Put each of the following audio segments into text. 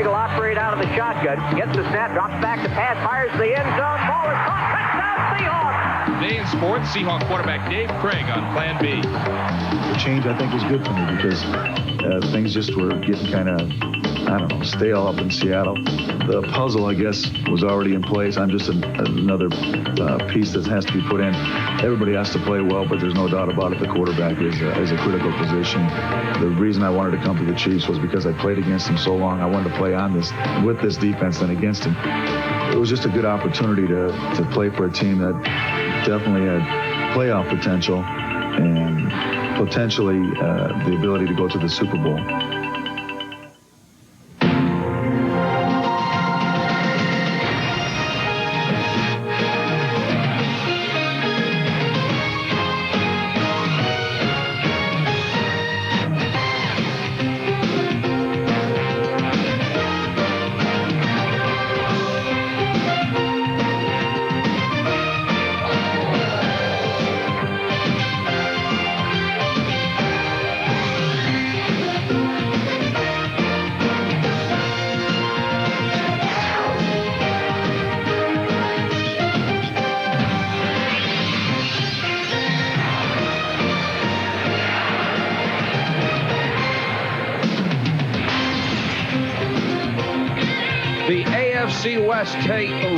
Craig will operate out of the shotgun. Gets the snap, drops back to pass, fires the end zone. Ball is caught. Touchdown, Seahawks! Today in sports, Seahawks quarterback Dave Craig on Plan B. The change, I think, was good for me because things just were getting kind of, I don't know, stale up in Seattle. The puzzle, I guess, was already in place. I'm just another piece that has to be put in. Everybody has to play well, but there's no doubt about it. The quarterback is a critical position. The reason I wanted to come to the Chiefs was because I played against him so long. I wanted to play with this defense and against him. It was just a good opportunity to play for a team that definitely had playoff potential and potentially the ability to go to the Super Bowl. The AFC West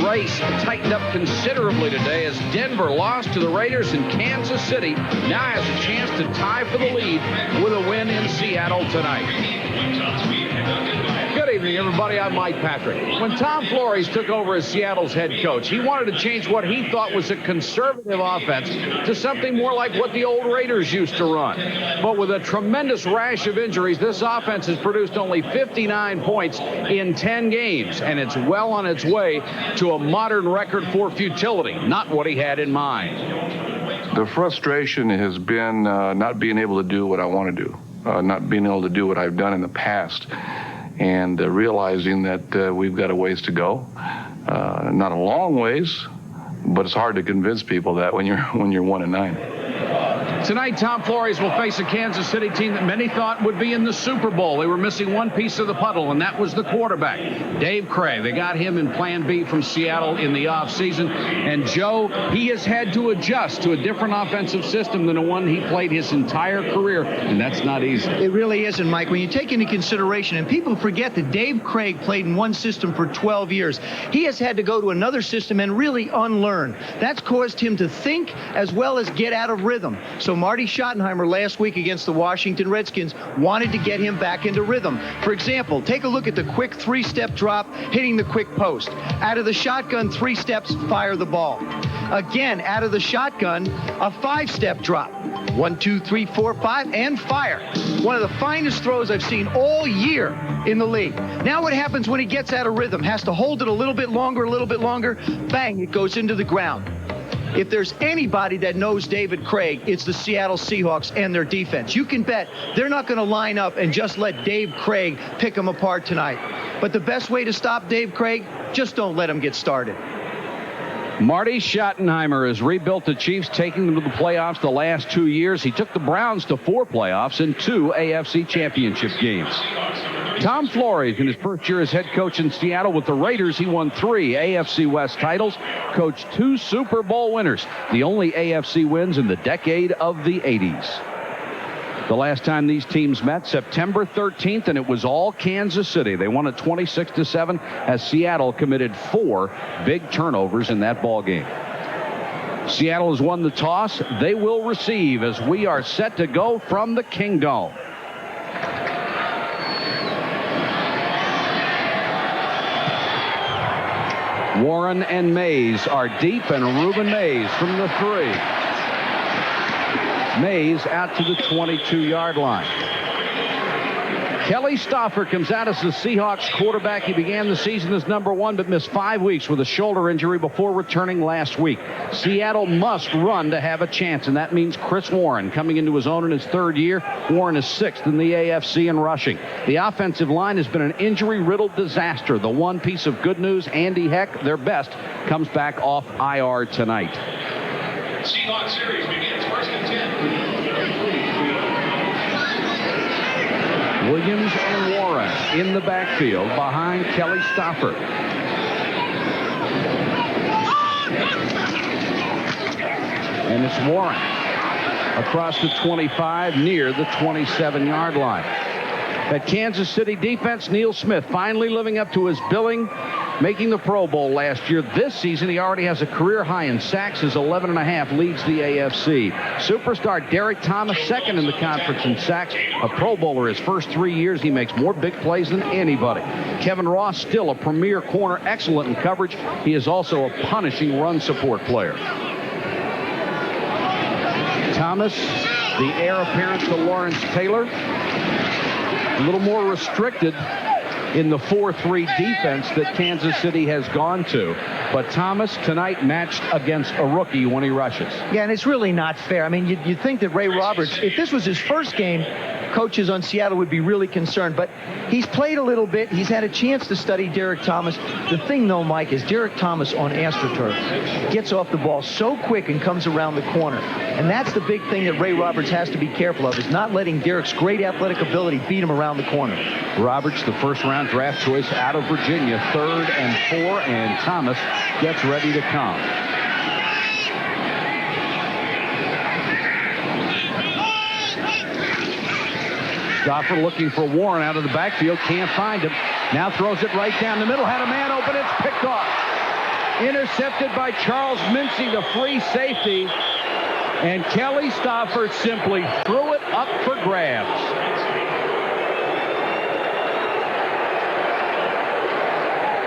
race tightened up considerably today as Denver lost to the Raiders and Kansas City now has a chance to tie for the lead with a win in Seattle tonight. Good evening, everybody. I'm Mike Patrick. When Tom Flores took over as Seattle's head coach, he wanted to change what he thought was a conservative offense to something more like what the old Raiders used to run. But with a tremendous rash of injuries, this offense has produced only 59 points in 10 games, and it's well on its way to a modern record for futility, not what he had in mind. The frustration has been not being able to do what I want to do, not being able to do what I've done in the past, and realizing that we've got a ways to go. Not a long ways, but it's hard to convince people that when you're 1-9. Tonight, Tom Flores will face a Kansas City team that many thought would be in the Super Bowl. They were missing one piece of the puzzle, and that was the quarterback, Dave Craig. They got him in Plan B from Seattle in the offseason. And, Joe, he has had to adjust to a different offensive system than the one he played his entire career, and that's not easy. It really isn't, Mike. When you take into consideration, and people forget that Dave Craig played in one system for 12 years, he has had to go to another system and really unlearn. That's caused him to think as well as get out of rhythm. So Marty Schottenheimer last week against the Washington Redskins wanted to get him back into rhythm. For example, take a look at the quick three-step drop, hitting the quick post. Out of the shotgun, 3 steps, fire the ball. Again, out of the shotgun, a 5-step drop. 1, 2, 3, 4, 5, and fire. One of the finest throws I've seen all year in the league. Now what happens when he gets out of rhythm? Has to hold it a little bit longer, bang, it goes into the ground. If there's anybody that knows David Craig, it's the Seattle Seahawks and their defense. You can bet they're not going to line up and just let Dave Craig pick them apart tonight. But the best way to stop Dave Craig, just don't let him get started. Marty Schottenheimer has rebuilt the Chiefs, taking them to the playoffs the last 2 years. He took the Browns to 4 playoffs and 2 AFC championship games. Tom Flores, in his first year as head coach in Seattle with the Raiders, he won 3 AFC West titles, coached 2 Super Bowl winners, the only AFC wins in the decade of the 80s. The last time these teams met, September 13th, and it was all Kansas City. They won it 26-7 as Seattle committed 4 big turnovers in that ball game. Seattle has won the toss. They will receive as we are set to go from the Kingdome. Warren and Mays are deep, and Reuben Mays from the 3. Mays out to the 22-yard line. Kelly Stauffer comes out as the Seahawks quarterback. He began the season as number 1, but missed 5 weeks with a shoulder injury before returning last week. Seattle must run to have a chance, and that means Chris Warren coming into his own in his 3rd year. Warren is 6th in the AFC in rushing. The offensive line has been an injury-riddled disaster. The one piece of good news, Andy Heck, their best, comes back off IR tonight. Seahawks series begins 1st and 10. Williams and Warren in the backfield behind Kelly Stauffer. And it's Warren across the 25 near the 27-yard line. At Kansas City defense, Neil Smith finally living up to his billing, making the Pro Bowl last year. This season, he already has a career high in sacks. His 11.5 leads the AFC. Superstar Derek Thomas, second in the conference in sacks. A Pro Bowler his first 3 years. He makes more big plays than anybody. Kevin Ross, still a premier corner, excellent in coverage. He is also a punishing run support player. Thomas, the heir apparent to Lawrence Taylor, a little more restricted in the 4-3 defense that Kansas City has gone to. But Thomas tonight matched against a rookie when he rushes. Yeah, and it's really not fair. I mean, you'd think that Ray Roberts, if this was his first game, coaches on Seattle would be really concerned. But he's played a little bit. He's had a chance to study Derek Thomas. The thing, though, Mike, is Derek Thomas on AstroTurf gets off the ball so quick and comes around the corner. And that's the big thing that Ray Roberts has to be careful of, is not letting Derek's great athletic ability beat him around the corner. Roberts, the first-round draft choice out of Virginia, 3rd and 4, and Thomas gets ready to come. Stauffer looking for Warren out of the backfield. Can't find him. Now throws it right down the middle. Had a man open. It's picked off. Intercepted by Charles Mincy, the free safety. And Kelly Stauffer simply threw it up for grabs.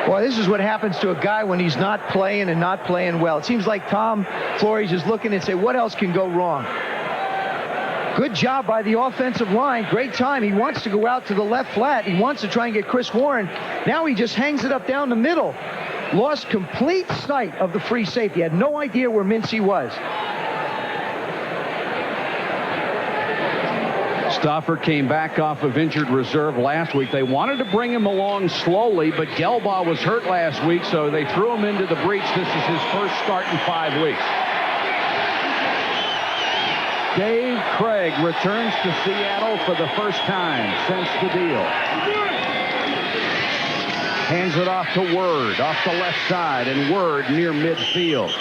Well, this is what happens to a guy when he's not playing and not playing well. It seems like Tom Flores is looking and say, what else can go wrong? Good job by the offensive line. Great time. He wants to go out to the left flat. He wants to try and get Chris Warren. Now he just hangs it up down the middle. Lost complete sight of the free safety. Had no idea where Mincy was. Stauffer came back off of injured reserve last week. They wanted to bring him along slowly, but Gelbaugh was hurt last week, so they threw him into the breach. This is his first start in 5 weeks. Dave Craig returns to Seattle for the first time since the deal. Hands it off to Word, off the left side, and Word near midfield.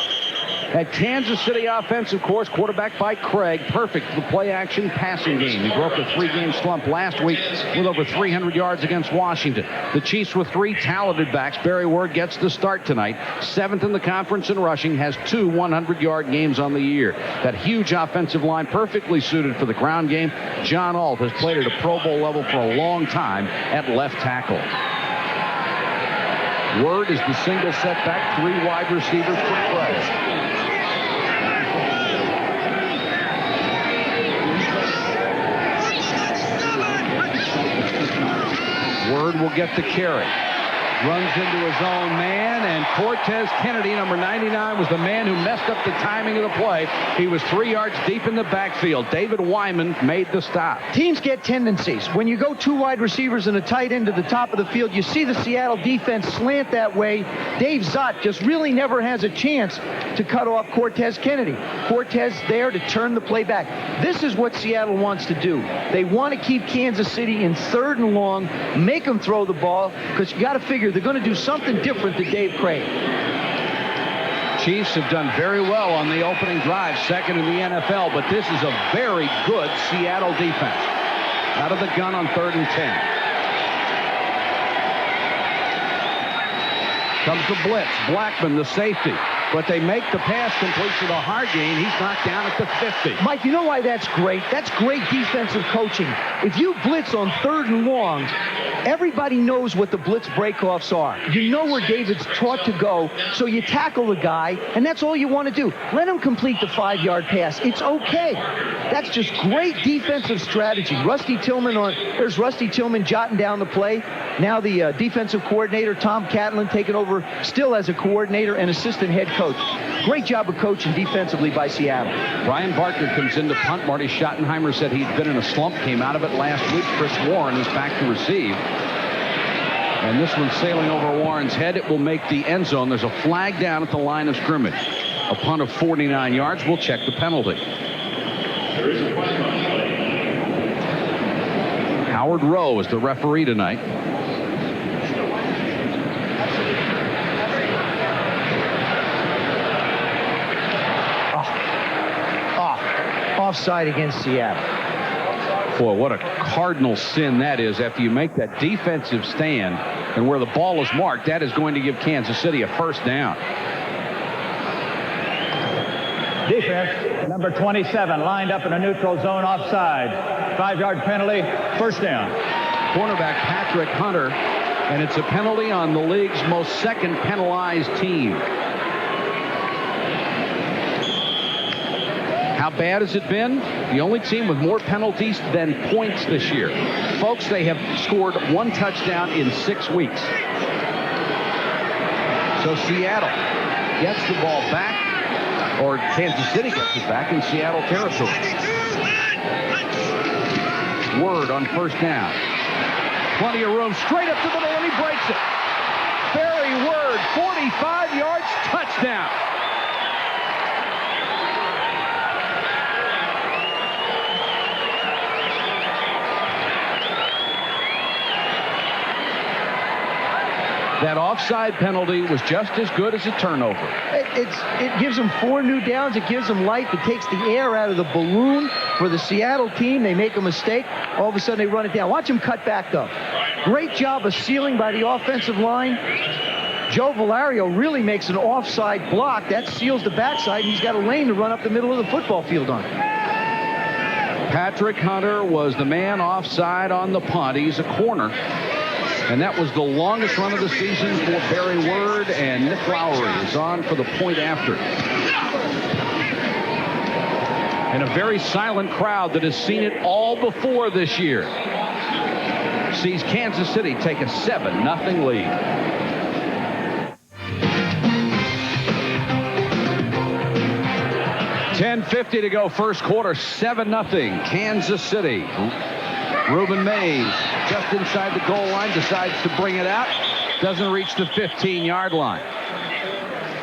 At Kansas City offensive course, quarterback by Craig, perfect for the play-action passing game. He broke a 3-game slump last week with over 300 yards against Washington. The Chiefs with 3 talented backs. Barry Word gets the start tonight. 7th in the conference in rushing, has 2 100-yard games on the year. That huge offensive line perfectly suited for the ground game. John Alt has played at a Pro Bowl level for a long time at left tackle. Word is the single setback, 3 wide receivers for Craig. Word will get the carry. Runs into his own man, and Cortez Kennedy, number 99, was the man who messed up the timing of the play. He was 3 yards deep in the backfield. David Wyman made the stop. Teams get tendencies. When you go 2 wide receivers and a tight end to the top of the field, you see the Seattle defense slant that way. Dave Zott just really never has a chance to cut off Cortez Kennedy. Cortez there to turn the play back. This is what Seattle wants to do. They want to keep Kansas City in 3rd and long, make them throw the ball, because you got to figure they're going to do something different than Dave Craig. Chiefs have done very well on the opening drive, 2nd in the NFL, but this is a very good Seattle defense. Out of the gun on 3rd and 10. Comes the blitz. Blackman, the safety. But they make the pass complete to the Hargain. He's knocked down at the 50. Mike, you know why that's great? That's great defensive coaching. If you blitz on 3rd and long, everybody knows what the blitz breakoffs are. You know where David's taught to go, so you tackle the guy, and that's all you want to do. Let him complete the 5-yard pass. It's okay. That's just great defensive strategy. There's Rusty Tillman jotting down the play. Now the defensive coordinator, Tom Catlin, taking over still as a coordinator and assistant head coach. Great job of coaching defensively by Seattle. Brian Barker comes in to punt. Marty Schottenheimer said he'd been in a slump, came out of it last week. Chris Warren is back to receive. And this one's sailing over Warren's head. It will make the end zone. There's a flag down at the line of scrimmage. A punt of 49 yards. We'll check the penalty. Howard Rowe is the referee tonight. Offside against Seattle. Boy, what a cardinal sin that is. After you make that defensive stand and where the ball is marked, that is going to give Kansas City a first down. Defense, number 27, lined up in a neutral zone offside. 5-yard penalty, first down. Cornerback Patrick Hunter, and it's a penalty on the league's most second penalized team. How bad has it been? The only team with more penalties than points this year. Folks, they have scored 1 touchdown in 6 weeks. So Seattle gets the ball back, or Kansas City gets it back in Seattle territory. Word on first down. Plenty of room, straight up the middle, and he breaks it. Barry Word, 45 yards, touchdown. That offside penalty was just as good as a turnover. It gives them 4 new downs. It gives them life. It takes the air out of the balloon for the Seattle team. They make a mistake. All of a sudden, they run it down. Watch them cut back, though. Great job of sealing by the offensive line. Joe Valario really makes an offside block. That seals the backside, and he's got a lane to run up the middle of the football field on. Patrick Hunter was the man offside on the punt. He's a corner. And that was the longest run of the season for Barry Word, and Nick Lowry is on for the point after. And a very silent crowd that has seen it all before this year sees Kansas City take a 7-0 lead. .10:50 to go first quarter, 7-0 Kansas City. Reuben Mays just inside the goal line decides to bring it out. Doesn't reach the 15-yard line.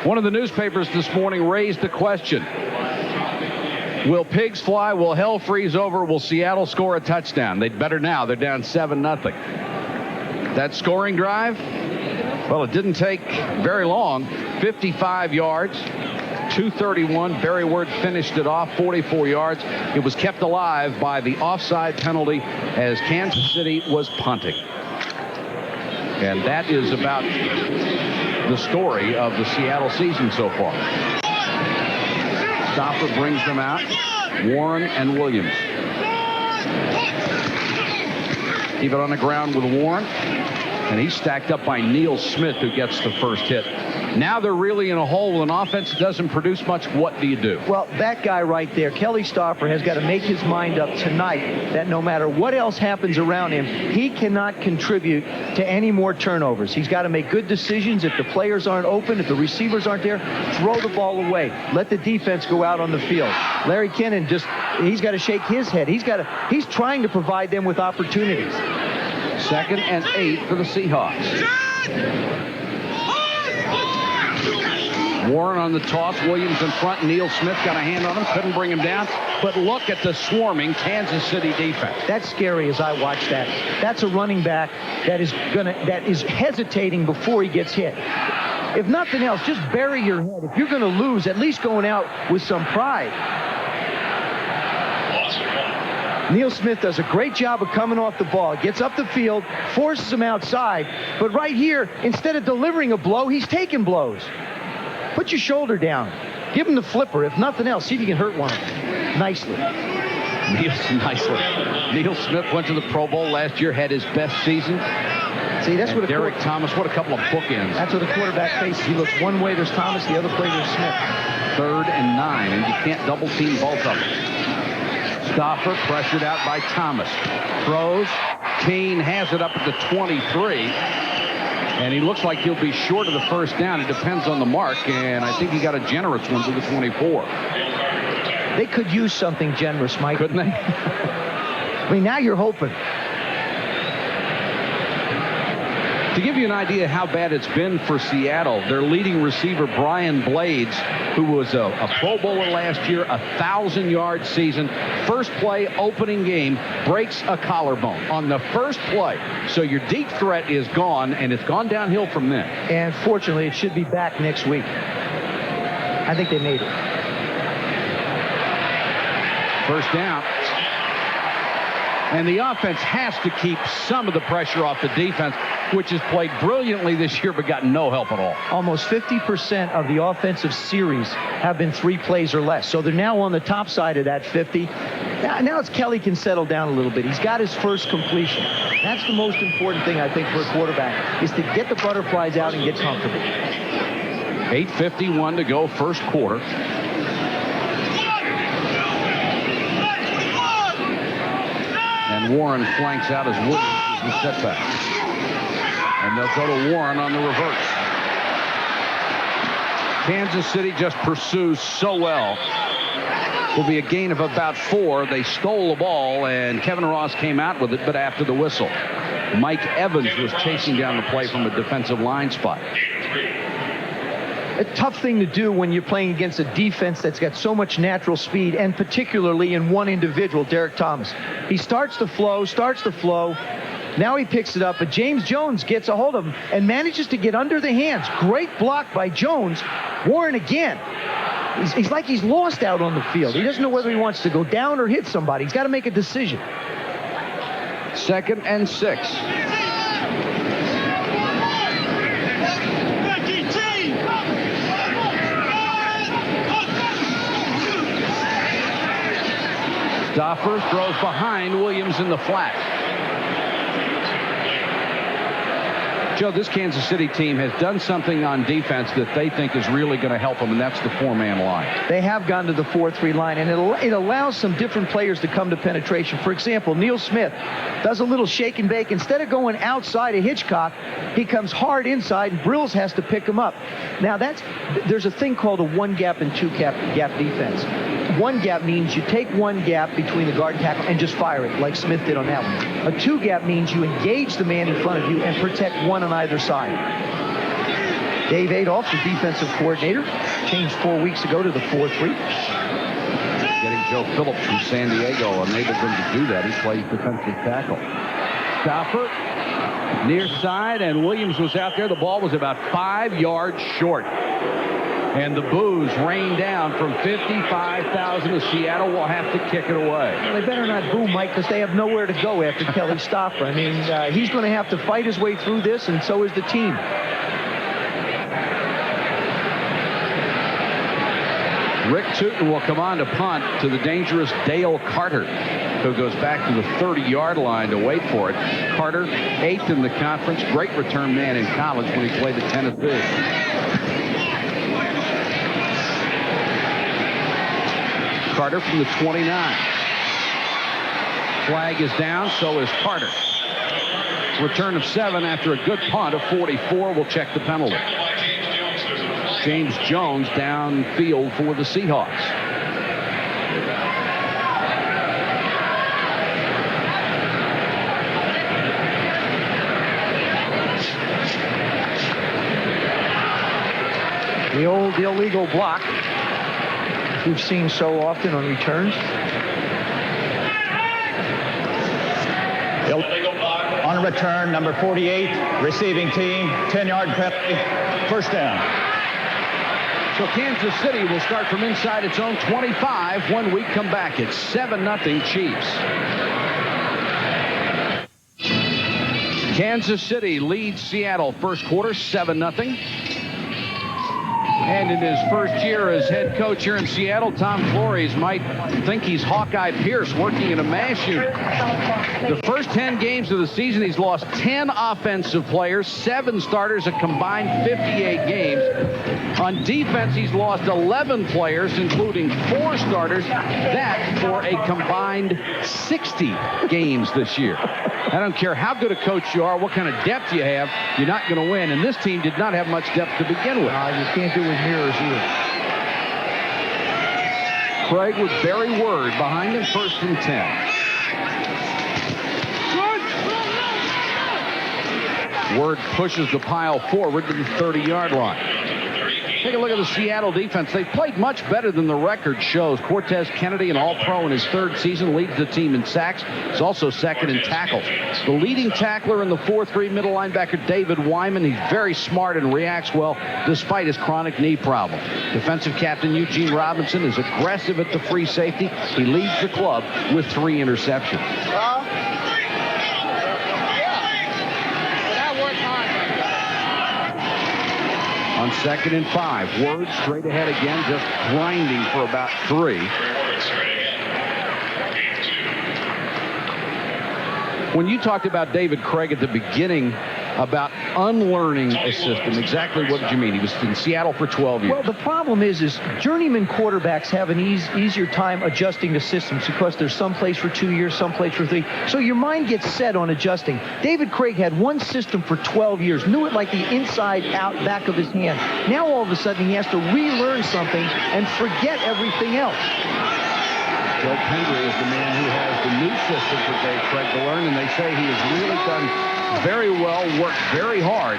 One of the newspapers this morning raised the question. Will pigs fly? Will hell freeze over? Will Seattle score a touchdown? They'd better now. They're down 7-0. That scoring drive, well, it didn't take very long. 55 yards. 2:31. Barry Word finished it off, 44 yards. It was kept alive by the offside penalty as Kansas City was punting. And that is about the story of the Seattle season so far. Stopper brings them out. Warren and Williams. Keep it on the ground with Warren. And he's stacked up by Neil Smith, who gets the first hit. Now they're really in a hole with an offense that doesn't produce much. What do you do? Well, that guy right there, Kelly Stopper, has got to make his mind up tonight that no matter what else happens around him, he cannot contribute to any more turnovers. He's got to make good decisions. If the players aren't open, if the receivers aren't there, throw the ball away. Let the defense go out on the field. Larry Kennan he's got to shake his head. He's trying to provide them with opportunities. 2nd and 8 for the Seahawks. Warren on the toss, Williams in front, Neil Smith got a hand on him, couldn't bring him down. But look at the swarming Kansas City defense. That's scary as I watch that. That's a running back that is hesitating before he gets hit. If nothing else, just bury your head. If you're going to lose, at least going out with some pride. Neil Smith does a great job of coming off the ball. Gets up the field, forces him outside. But right here, instead of delivering a blow, he's taking blows. Put your shoulder down. Give him the flipper. If nothing else, see if you can hurt one of them. Nicely. Neil Smith went to the Pro Bowl last year, had his best season. See, that's what Derek Thomas, what a couple of bookends. That's what a quarterback faces. He looks one way, there's Thomas, the other way, there's Smith. 3rd and 9, and you can't double team both of them. Stopper pressured out by Thomas. Throws. Kane has it up at the 23. And he looks like he'll be short of the first down. It depends on the mark, and I think he got a generous one to the 24. They could use something generous, Mike. Couldn't they? I mean, now you're hoping. To give you an idea how bad it's been for Seattle, their leading receiver, Brian Blades, who was a Pro Bowler last year, 1,000-yard season, first play, opening game, breaks a collarbone on the first play. So your deep threat is gone, and it's gone downhill from then. And fortunately, it should be back next week. I think they made it. First down. And the offense has to keep some of the pressure off the defense, which has played brilliantly this year but gotten no help at all. Almost 50% of the offensive series have been 3 plays or less. So they're now on the top side of that 50. Now it's Kelly can settle down a little bit. He's got his first completion. That's the most important thing, I think, for a quarterback, is to get the butterflies out and get comfortable. 8:51 to go, first quarter. And Warren flanks out as Williams is the setback. And they'll go to Warren on the reverse. Kansas City just pursues so well. Will be a gain of about 4. They stole the ball, and Kevin Ross came out with it, but after the whistle. Mike Evans was chasing down the play from a defensive line spot. A tough thing to do when you're playing against a defense that's got so much natural speed, and particularly in one individual, Derek Thomas. He starts the flow. Now he picks it up, but James Jones gets a hold of him and manages to get under the hands. Great block by Jones. Warren again. He's like he's lost out on the field. He doesn't know whether he wants to go down or hit somebody. He's got to make a decision. 2nd and 6. Stoffer throws behind Williams in the flat. Joe, this Kansas City team has done something on defense that they think is really going to help them, and that's the 4-man line. They have gone to the 4-3 line, and it allows some different players to come to penetration. For example, Neil Smith does a little shake and bake. Instead of going outside of Hitchcock, he comes hard inside, and Brills has to pick him up. Now, there's a thing called a 1-gap and 2-gap defense. 1-gap means you take 1 gap between the guard and tackle and just fire it, like Smith did on that one. A 2-gap means you engage the man in front of you and protect one on either side. Dave Adolph, the defensive coordinator, changed 4 weeks ago to the 4-3. Getting Joe Phillips from San Diego enabled him to do that. He plays defensive tackle. Stoffer, near side, and Williams was out there. The ball was about 5 yards short. And the boos rain down from 55,000 to Seattle will have to kick it away. Well, they better not boo, Mike, because they have nowhere to go after Kelly Stoffer. I mean, he's going to have to fight his way through this, and so is the team. Rick Tootin will come on to punt to the dangerous Dale Carter, who goes back to the 30-yard line to wait for it. Carter, 8th in the conference, great return man in college when he played at Tennessee. Carter from the 29. Flag is down, so is Carter. Return of 7 after a good punt of 44 will check the penalty. James Jones downfield for the Seahawks. The old illegal block we've seen so often on returns. On return, number 48, receiving team, 10-yard penalty, first down. So Kansas City will start from inside its own 25 when we come back. It's 7-0 Chiefs. Kansas City leads Seattle first quarter 7-0. And in his first year as head coach here in Seattle, Tom Flores might think he's Hawkeye Pierce working in a mass unit. The first 10 games of the season, he's lost 10 offensive players, 7 starters, a combined 58 games. On defense, he's lost 11 players, including 4 starters. That for a combined 60 games this year. I don't care how good a coach you are, what kind of depth you have, you're not going to win. And this team did not have much depth to begin with. You can't do with mirrors either. Craig with Barry Word behind him, 1st and 10. Word pushes the pile forward to the 30-yard line. Take a look at the Seattle defense. They've played much better than the record shows. Cortez Kennedy, an all-pro in his third season, leads the team in sacks. He's also second in tackles. The leading tackler in the 4-3 middle linebacker, David Wyman. He's very smart and reacts well despite his chronic knee problem. Defensive captain Eugene Robinson is aggressive at the free safety. He leads the club with 3 interceptions. On 2nd and 5, Word straight ahead again, just grinding for about 3. When you talked about David Craig at the beginning about unlearning a system, exactly what did you mean? He was in Seattle for 12 years. Well, the problem is journeyman quarterbacks have an easier time adjusting to systems because there's some place for 2 years, some place for 3. So your mind gets set on adjusting. David Craig had one system for 12 years, knew it like the inside out back of his hand. Now all of a sudden he has to relearn something and forget everything else. Joe Pendry is the man who has the new system for Dave Craig to learn, and they say he has really done very well, worked very hard.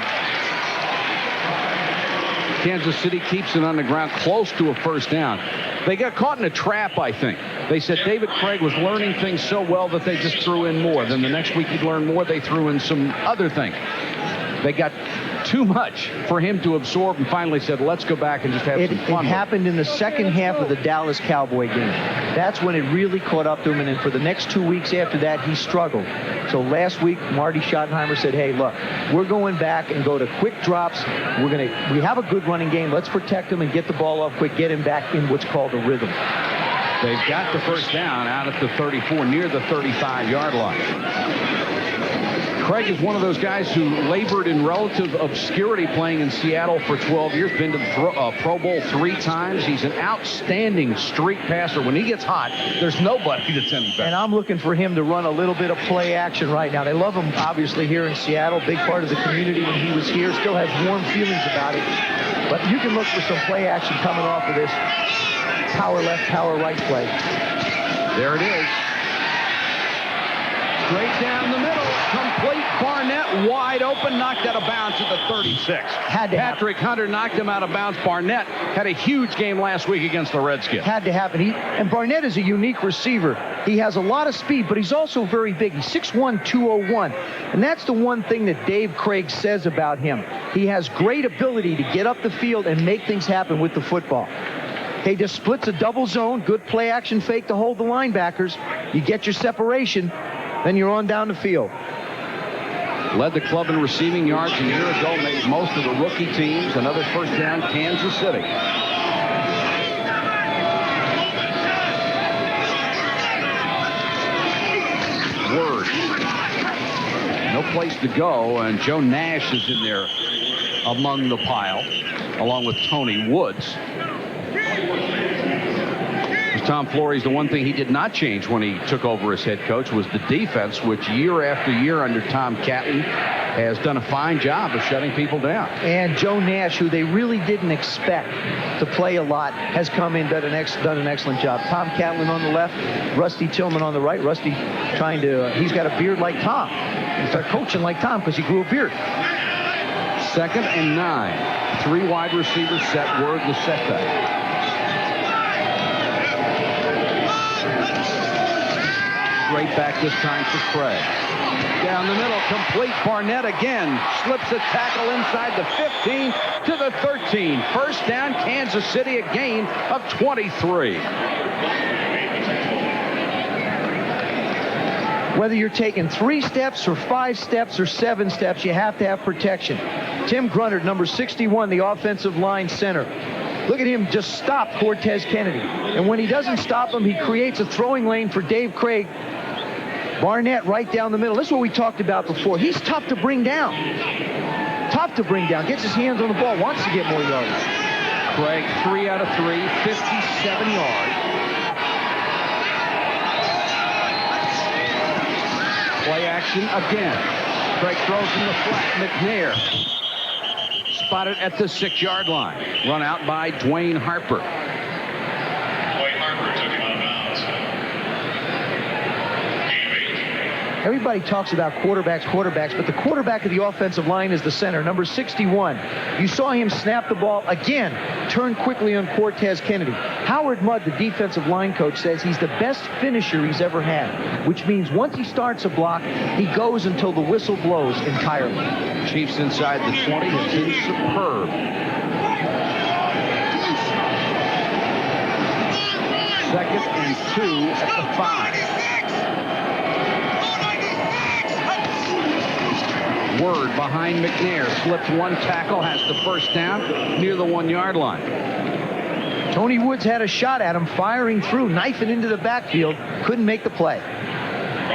Kansas City keeps it on the ground close to a first down. They got caught in a trap, I think. They said David Craig was learning things so well that they just threw in more. Then the next week he'd learn more, they threw in some other things. They got too much for him to absorb and finally said, let's go back and just have some fun. It happened in the second half of the Dallas Cowboy game. That's when it really caught up to him, and then for the next 2 weeks after that, he struggled. So last week, Marty Schottenheimer said, hey, look, we're going back and go to quick drops. We have a good running game. Let's protect him and get the ball off quick, get him back in what's called a rhythm. They've got the first down out at the 34, near the 35-yard line. Craig is one of those guys who labored in relative obscurity playing in Seattle for 12 years, been to the Pro Bowl 3 times. He's an outstanding streak passer. When he gets hot, there's nobody that's any better. And I'm looking for him to run a little bit of play action right now. They love him, obviously, here in Seattle. Big part of the community when he was here. Still has warm feelings about it. But you can look for some play action coming off of this power left, power right play. There it is. Straight down the middle. Complete. Barnett wide open. Knocked out of bounds at the 36. Patrick Hunter knocked him out of bounds. Barnett had a huge game last week against the Redskins. Had to happen. And Barnett is a unique receiver. He has a lot of speed, but he's also very big. He's 6'1", 201. And that's the one thing that Dave Craig says about him. He has great ability to get up the field and make things happen with the football. He just splits a double zone. Good play action fake to hold the linebackers. You get your separation. Then you're on down the field. Led the club in receiving yards a year ago, made most of the rookie teams. Another first down, Kansas City. Word. No place to go, and Joe Nash is in there among the pile, along with Tony Woods. Tom Flores, the one thing he did not change when he took over as head coach was the defense, which year after year under Tom Catlin has done a fine job of shutting people down. And Joe Nash, who they really didn't expect to play a lot, has come in, done an excellent job. Tom Catlin on the left, Rusty Tillman on the right. Rusty he's got a beard like Tom. He started coaching like Tom because he grew a beard. 2nd and 9. 3 wide receivers set. Word the setback. Straight back this time for Craig. Down the middle, complete. Barnett again slips a tackle inside the 15 to the 13. First down, Kansas City, a gain of 23. Whether you're taking 3 steps or 5 steps or 7 steps, you have to have protection. Tim Grunnard, number 61, the offensive line center. Look at him just stop Cortez Kennedy. And when he doesn't stop him, he creates a throwing lane for Dave Craig. Barnett right down the middle. This is what we talked about before. He's tough to bring down. Tough to bring down. Gets his hands on the ball. Wants to get more yards. Craig, 3 out of 3, 57 yards. Play action again. Craig throws in the flat. McNair spotted at the 6-yard line. Run out by Dwayne Harper. Dwayne Harper took him out of bounds. Everybody talks about quarterbacks, but the quarterback of the offensive line is the center, number 61. You saw him snap the ball again, turn quickly on Cortez Kennedy. Howard Mudd, the defensive line coach, says he's the best finisher he's ever had, which means once he starts a block, he goes until the whistle blows entirely. Chiefs inside the 20 has been superb. Second and 2 at the 5. Word behind McNair. Slips one tackle, has the first down near the 1-yard line. Tony Woods had a shot at him, firing through, knifing into the backfield. Couldn't make the play.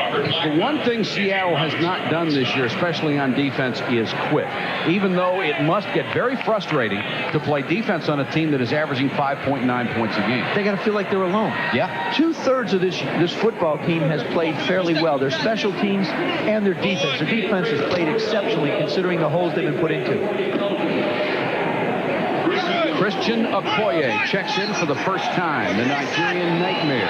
The one thing Seattle has not done this year, especially on defense, is quit. Even though it must get very frustrating to play defense on a team that is averaging 5.9 points a game. They got to feel like they're alone. Yeah. 2/3 of this football team has played fairly well. Their special teams and their defense. Their defense has played exceptionally considering the holes they've been put into. Christian Okoye checks in for the first time. The Nigerian Nightmare.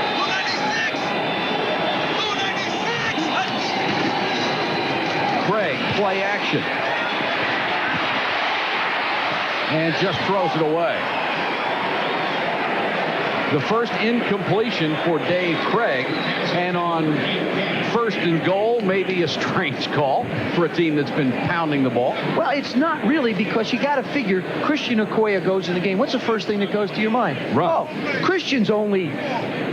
Craig, play action. And just throws it away. The first incompletion for Dave Craig, and on first and goal, maybe a strange call for a team that's been pounding the ball. Well, it's not really, because you got to figure Christian Okoye goes in the game. What's the first thing that goes to your mind? Run. Oh, Christian's only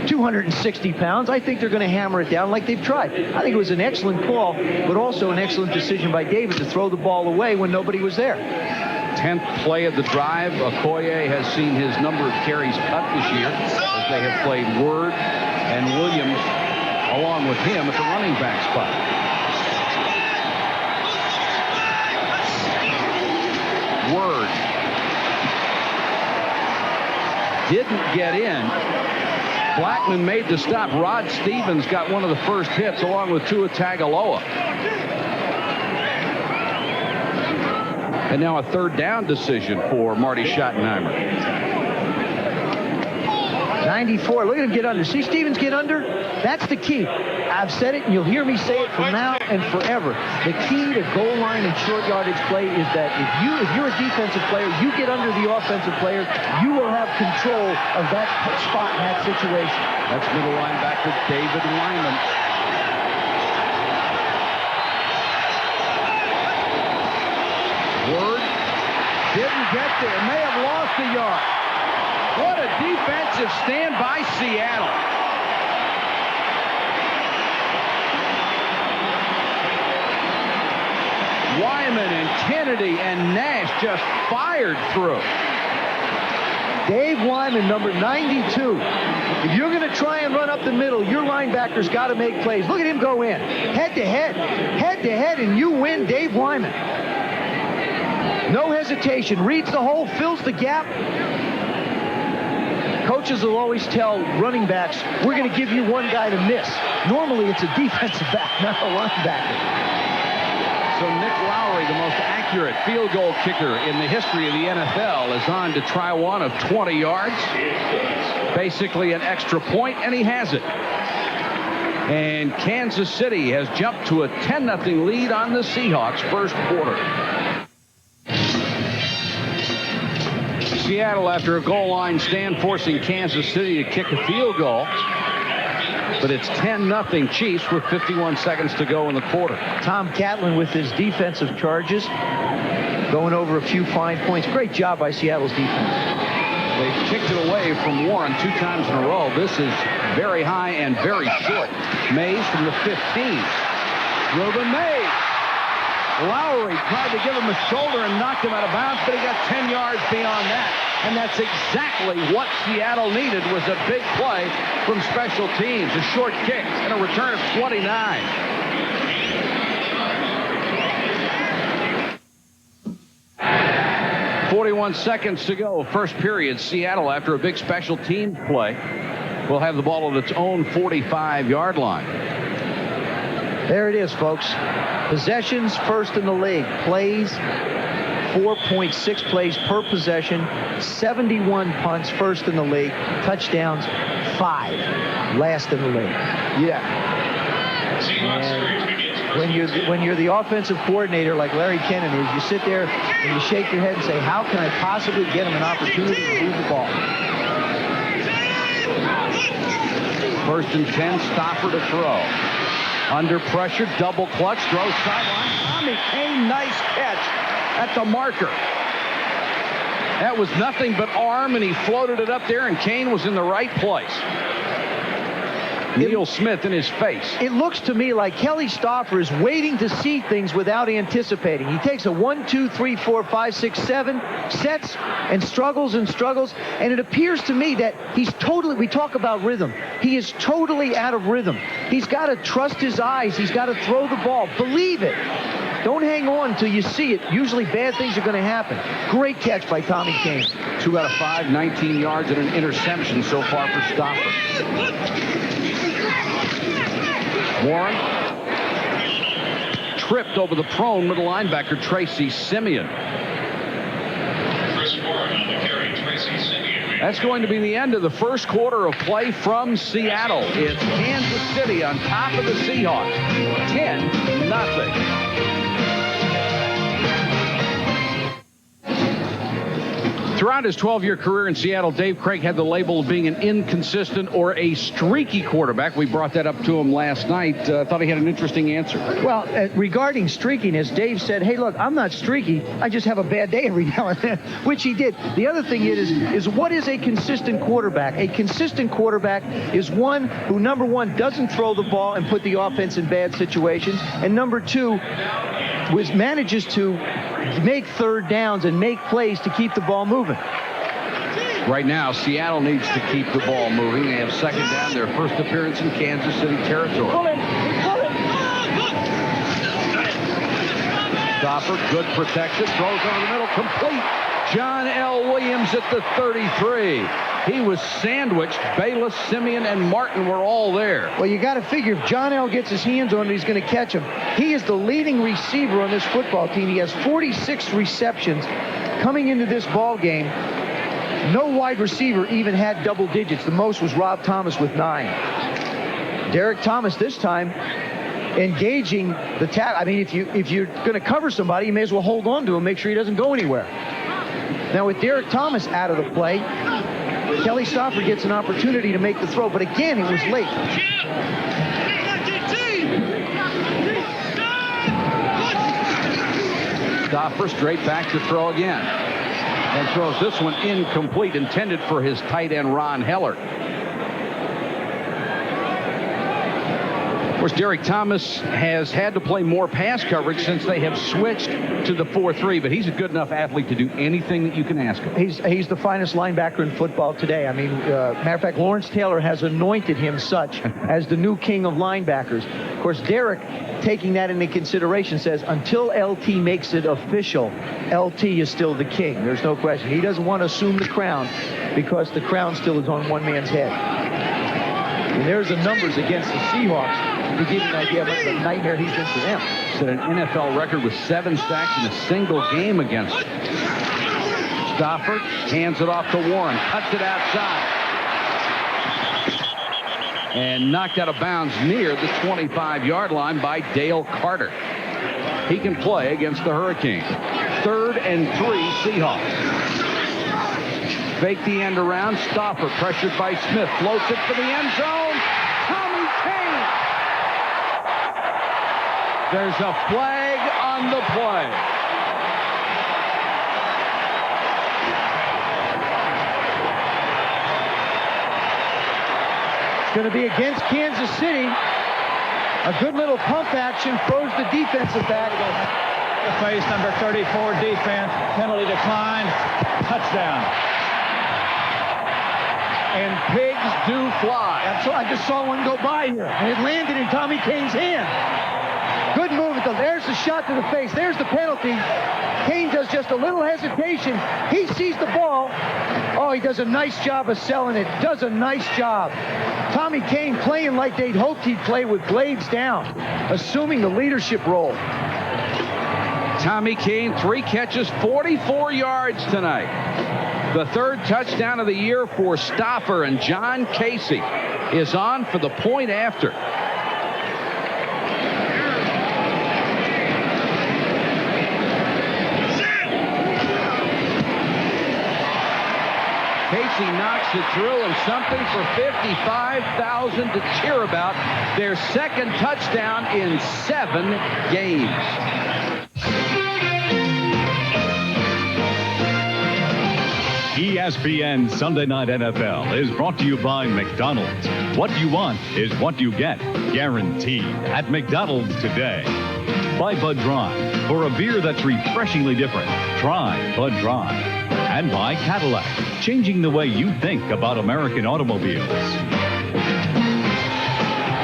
260 pounds. I think they're going to hammer it down like they've tried. I think it was an excellent call, but also an excellent decision by David to throw the ball away when nobody was there. 10th play of the drive. Okoye has seen his number of carries cut this year as they have played Word and Williams along with him at the running back spot. Word didn't get in. Blackman made the stop. Rod Stevens got one of the first hits along with Tua Tagovailoa. And now a third down decision for Marty Schottenheimer. 94. Look at him get under. See Stevens get under? That's the key. I've said it, and you'll hear me say it from now and forever. The key to goal line and short yardage play is that if you're a defensive player, you get under the offensive player, you will have control of that spot in that situation. That's middle linebacker David Wyman. Word didn't get there. May have lost a yard. What a defensive stand by Seattle. Wyman and Kennedy and Nash just fired through. Dave Wyman, number 92. If you're going to try and run up the middle, your linebacker's got to make plays. Look at him go in. Head to head, and you win, Dave Wyman. No hesitation. Reads the hole, fills the gap. Coaches will always tell running backs, we're going to give you one guy to miss. Normally, it's a defensive back, not a linebacker. So Nick Lowry, the most accurate field goal kicker in the history of the NFL, is on to try one of 20 yards. Basically an extra point, and he has it. And Kansas City has jumped to a 10-0 lead on the Seahawks first quarter. Seattle, after a goal line stand, forcing Kansas City to kick a field goal. But it's 10-0 Chiefs with 51 seconds to go in the quarter. Tom Catlin with his defensive charges, going over a few fine points. Great job by Seattle's defense. They've kicked it away from Warren 2 times in a row. This is very high and very short. Mays from the 15. Reuben Mays. Lowry tried to give him a shoulder and knocked him out of bounds, but he got 10 yards beyond that. And that's exactly what Seattle needed, was a big play from special teams, a short kick and a return of 29. .41 seconds to go. First period. Seattle, after a big special teams play, will have the ball at its own 45-yard line. There it is, folks. Possessions first in the league. Plays, 4.6 plays per possession. 71 punts first in the league. Touchdowns, 5. Last in the league. Seahawks When you're the offensive coordinator like Larry Kennan is, you sit there and you shake your head and say, how can I possibly get him an opportunity to move the ball? First and 10, Stoffer to throw. Under pressure, double clutch, throws sideline. Tommy Kane, nice catch at the marker. That was nothing but arm, and he floated it up there, and Kane was in the right place. Neil Smith in his face. It looks to me like Kelly Stoffer is waiting to see things without anticipating. He takes a 1, 2, 3, 4, 5, 6, 7, sets and struggles, and it appears to me that he's totally, we talk about rhythm, he is totally out of rhythm. He's got to trust his eyes. He's got to throw the ball. Believe it. Don't hang on until you see it. Usually bad things are going to happen. Great catch by Tommy Kane. 2 out of 5, 19 yards and an interception so far for Stoffer. Warren tripped over the prone middle linebacker Tracy Simeon. That's going to be the end of the first quarter of play from Seattle. It's Kansas City on top of the Seahawks. 10-0. Throughout his 12-year career in Seattle, Dave Craig had the label of being an inconsistent or a streaky quarterback. We brought that up to him last night. Thought he had an interesting answer. Well, regarding streakiness, Dave said, hey, look, I'm not streaky. I just have a bad day every now and then, which he did. The other thing is what is a consistent quarterback? A consistent quarterback is one who, number one, doesn't throw the ball and put the offense in bad situations, and number two, manages to make third downs and make plays to keep the ball moving. Right now, Seattle needs to keep the ball moving. They have second down, their first appearance in Kansas City territory. Stoffer, good protection, throws over the middle, complete. John L. Williams at the 33. He was sandwiched. Bayless, Simeon, and Martin were all there. Well, you got to figure if John L. gets his hands on it, he's going to catch him. He is the leading receiver on this football team. He has 46 receptions coming into this ball game. No wide receiver even had double digits. The most was Rob Thomas with 9. Derek Thomas this time engaging the tackle. I mean, if you're going to cover somebody, you may as well hold on to him, make sure he doesn't go anywhere. Now with Derek Thomas out of the play, Kelly Stoffer gets an opportunity to make the throw, but again, it was late. Stoffer straight back to throw again. And throws this one incomplete, intended for his tight end, Ron Heller. Of course, Derek Thomas has had to play more pass coverage since they have switched to the 4-3, but he's a good enough athlete to do anything that you can ask him. He's the finest linebacker in football today. I mean, matter of fact, Lawrence Taylor has anointed him such as the new king of linebackers. Of course, Derek, taking that into consideration, says until LT makes it official, LT is still the king. There's no question. He doesn't want to assume the crown because the crown still is on one man's head. And there's the numbers against the Seahawks to give you an idea of what a nightmare he's been for them. Set an NFL record with 7 sacks in a single game against him. Stoffer hands it off to Warren, cuts it outside, and knocked out of bounds near the 25-yard line by Dale Carter. He can play against the Hurricanes. 3rd and 3 Seahawks. Fake the end around. Stoffer pressured by Smith. Floats it for the end zone. Tommy Kane. There's a flag on the play. It's going to be against Kansas City. A good little pump action throws the defensive back. The face, number 34, defense. Penalty declined. Touchdown. And pigs do fly. I just saw one go by here, and it landed in Tommy Kane's hand. Good move. There's the shot to the face. There's the penalty. Kane does just a little hesitation. He sees the ball. Oh, he does a nice job of selling it. Does a nice job. Tommy Kane playing like they'd hoped he'd play with blades down, assuming the leadership role. Tommy Kane, 3 catches, 44 yards tonight. The 3rd touchdown of the year for Stoffer, and John Casey is on for the point after. He knocks it through, and something for 55,000 to cheer about. Their second touchdown in 7 games. ESPN Sunday Night NFL is brought to you by McDonald's. What you want is what you get, guaranteed at McDonald's today. By Bud Dry, for a beer that's refreshingly different, try Bud Dry. And by Cadillac, changing the way you think about American automobiles.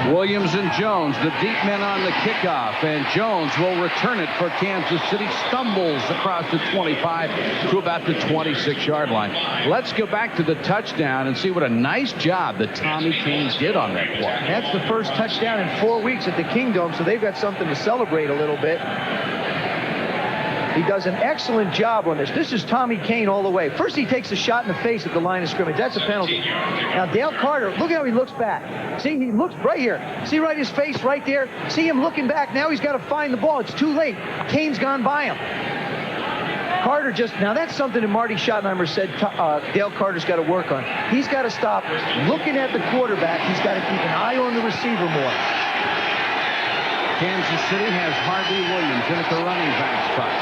Williams and Jones, the deep men on the kickoff, and Jones will return it for Kansas City. Stumbles across the 25 to about the 26-yard line. Let's go back to the touchdown and see what a nice job that Tommy Kane did on that play. That's the first touchdown in 4 weeks at the Kingdome, so they've got something to celebrate a little bit. He does an excellent job on this. This is Tommy Kane all the way. First, he takes a shot in the face at the line of scrimmage. That's a penalty. Now, Dale Carter, look at how he looks back. See, he looks right here. See right his face right there? See him looking back. Now he's got to find the ball. It's too late. Kane's gone by him. Carter just, now that's something that Marty Schottenheimer said Dale Carter's got to work on. He's got to stop looking at the quarterback. He's got to keep an eye on the receiver more. Kansas City has Harvey Williams in at the running back spot.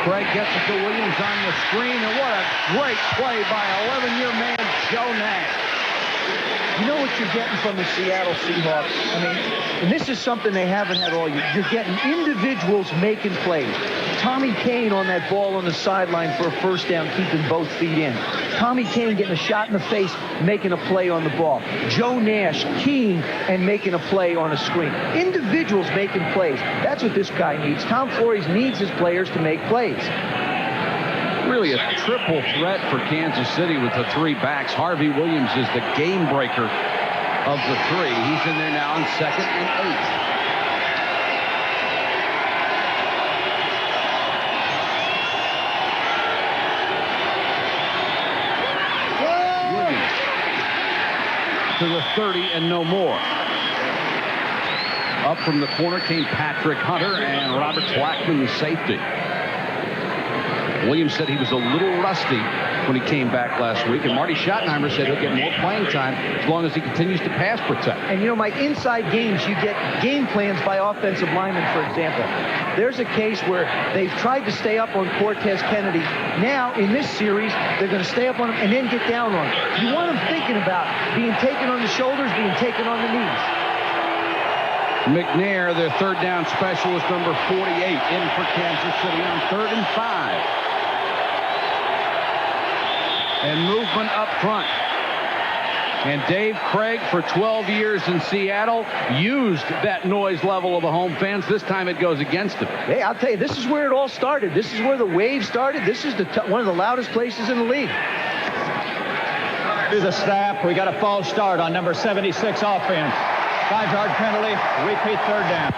Craig gets it to Williams on the screen, and what a great play by 11-year man Joe Nash. You know what you're getting from the Seattle Seahawks? I mean, and this is something they haven't had all year. You're getting individuals making plays. Tommy Kane on that ball on the sideline for a first down, keeping both feet in. Tommy Kane getting a shot in the face, making a play on the ball. Joe Nash keying and making a play on a screen. Individuals making plays. That's what this guy needs. Tom Flores needs his players to make plays. Really a triple threat for Kansas City with the 3 backs. Harvey Williams is the game breaker of the 3. He's in there now on 2nd and 8. To the 30 and no more. Up from the corner came Patrick Hunter and Robert Blackman, the safety. Williams said he was a little rusty when he came back last week, and Marty Schottenheimer said he'll get more playing time as long as he continues to pass protect. And, you know, Mike, inside games, you get game plans by offensive linemen, for example. There's a case where they've tried to stay up on Cortez Kennedy. Now, in this series, they're going to stay up on him and then get down on him. You want them thinking about being taken on the shoulders, being taken on the knees. McNair, their 3rd down specialist, number 48, in for Kansas City on 3rd and 5. And movement up front. And Dave Craig, for 12 years in Seattle, used that noise level of the home fans. This time it goes against him. Hey, I'll tell you, this is where it all started. This is where the wave started. This is one of the loudest places in the league. To the snap, we got a false start on number 76 offense. 5-yard penalty, repeat 3rd down.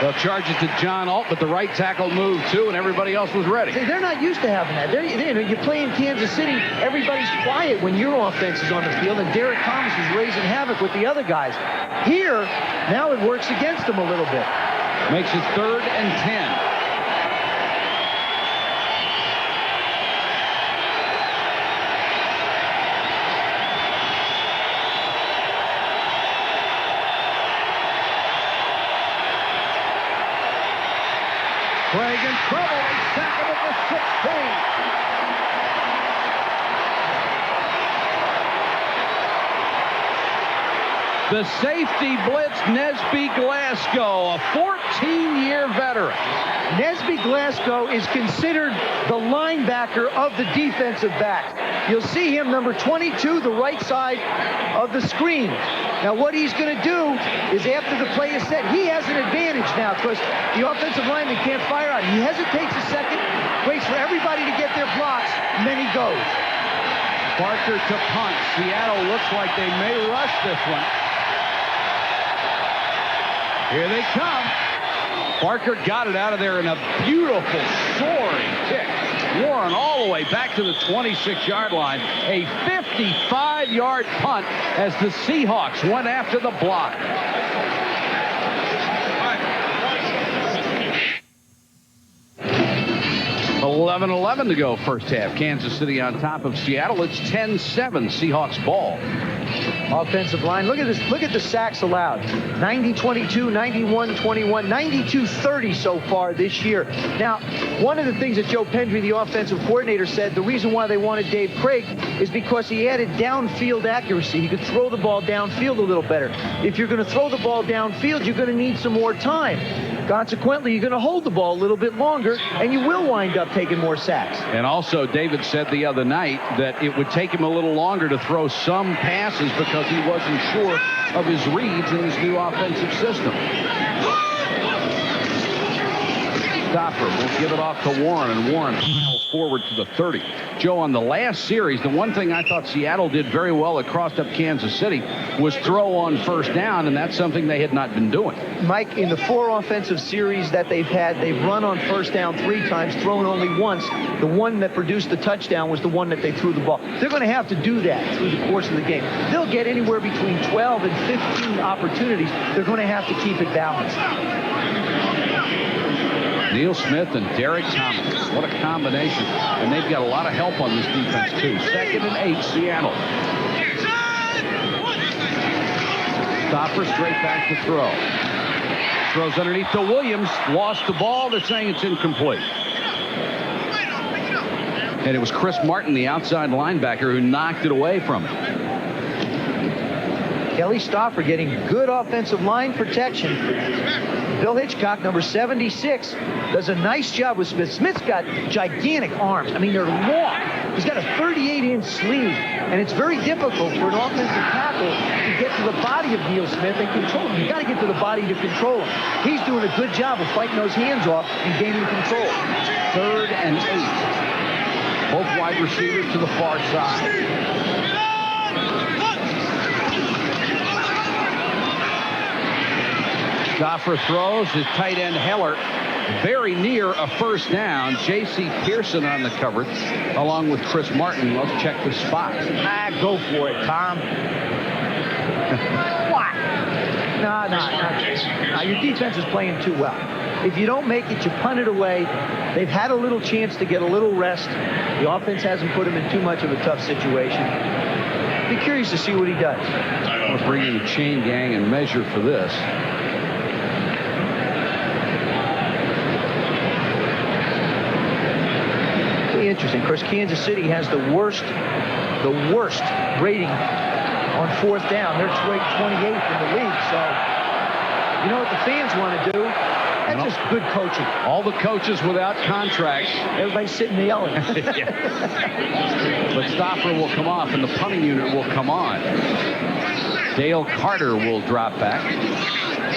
They'll charge it to John Alt, but the right tackle moved too, and everybody else was ready. See, they're not used to having that. You play in Kansas City, everybody's quiet when your offense is on the field, and Derek Thomas is raising havoc with the other guys. Here, now it works against them a little bit. Makes it 3rd and 10. Craig in trouble. They sack him at the 16. The safety blitz, Nesby Glasgow, a 14-year veteran. Nesby Glasgow is considered the linebacker of the defensive backs. You'll see him, number 22, the right side of the screen. Now, what he's going to do is after the play is set, he has an advantage now because the offensive lineman can't fire out. He hesitates a second, waits for everybody to get their blocks, and then he goes. Parker to punt. Seattle looks like they may rush this one. Here they come. Parker got it out of there in a beautiful soaring kick. Warren all the way back to the 26-yard line. A 55-yard punt as the Seahawks went after the block. 11:11 to go first half. Kansas City on top of Seattle. It's 10-7 Seahawks ball. Offensive line. Look at this. Look at the sacks allowed. 90-22, 91-21, 92-30 so far this year. Now, one of the things that Joe Pendry, the offensive coordinator, said, the reason why they wanted Dave Craig is because he added downfield accuracy. He could throw the ball downfield a little better. If you're going to throw the ball downfield, you're going to need some more time. Consequently, you're going to hold the ball a little bit longer, and you will wind up taking more sacks. And also, David said the other night that it would take him a little longer to throw some passes because he wasn't sure of his reads in his new offensive system. Stopper will give it off to Warren, and Warren piles forward to the 30. Joe, on the last series, the one thing I thought Seattle did very well that crossed up Kansas City was throw on first down, and that's something they had not been doing. Mike, in the 4 offensive series that they've had, they've run on first down 3 times, thrown only once. The one that produced the touchdown was the one that they threw the ball. They're going to have to do that through the course of the game. They'll get anywhere between 12 and 15 opportunities. They're going to have to keep it balanced. Neil Smith and Derek Thomas. What a combination. And they've got a lot of help on this defense, too. 2nd and 8, Seattle. Stopper straight back to throw. Throws underneath to Williams. Lost the ball. They're saying it's incomplete. And it was Chris Martin, the outside linebacker, who knocked it away from him. Kelly Stopper getting good offensive line protection. Bill Hitchcock, number 76, does a nice job with Smith. Smith's got gigantic arms. I mean, they're long. He's got a 38-inch sleeve, and it's very difficult for an offensive tackle to get to the body of Neil Smith and control him. You got to get to the body to control him. He's doing a good job of fighting those hands off and gaining control. 3rd and 8. Both wide receivers to the far side. Stopper throws. His tight end Heller very near a first down. J.C. Pearson on the coverage along with Chris Martin. Let's check the spot. Go for it, Tom. What? No. Your defense is playing too well. If you don't make it, you punt it away. They've had a little chance to get a little rest. The offense hasn't put them in too much of a tough situation. Be curious to see what he does. We'll bring in the chain gang and measure for this. Interesting. Of course, Kansas City has the worst rating on 4th down. They're ranked 28th in the league. So, you know what the fans want to do? That's just good coaching. All the coaches without contracts. Everybody's sitting there yelling. But Stopper will come off, and the punting unit will come on. Dale Carter will drop back.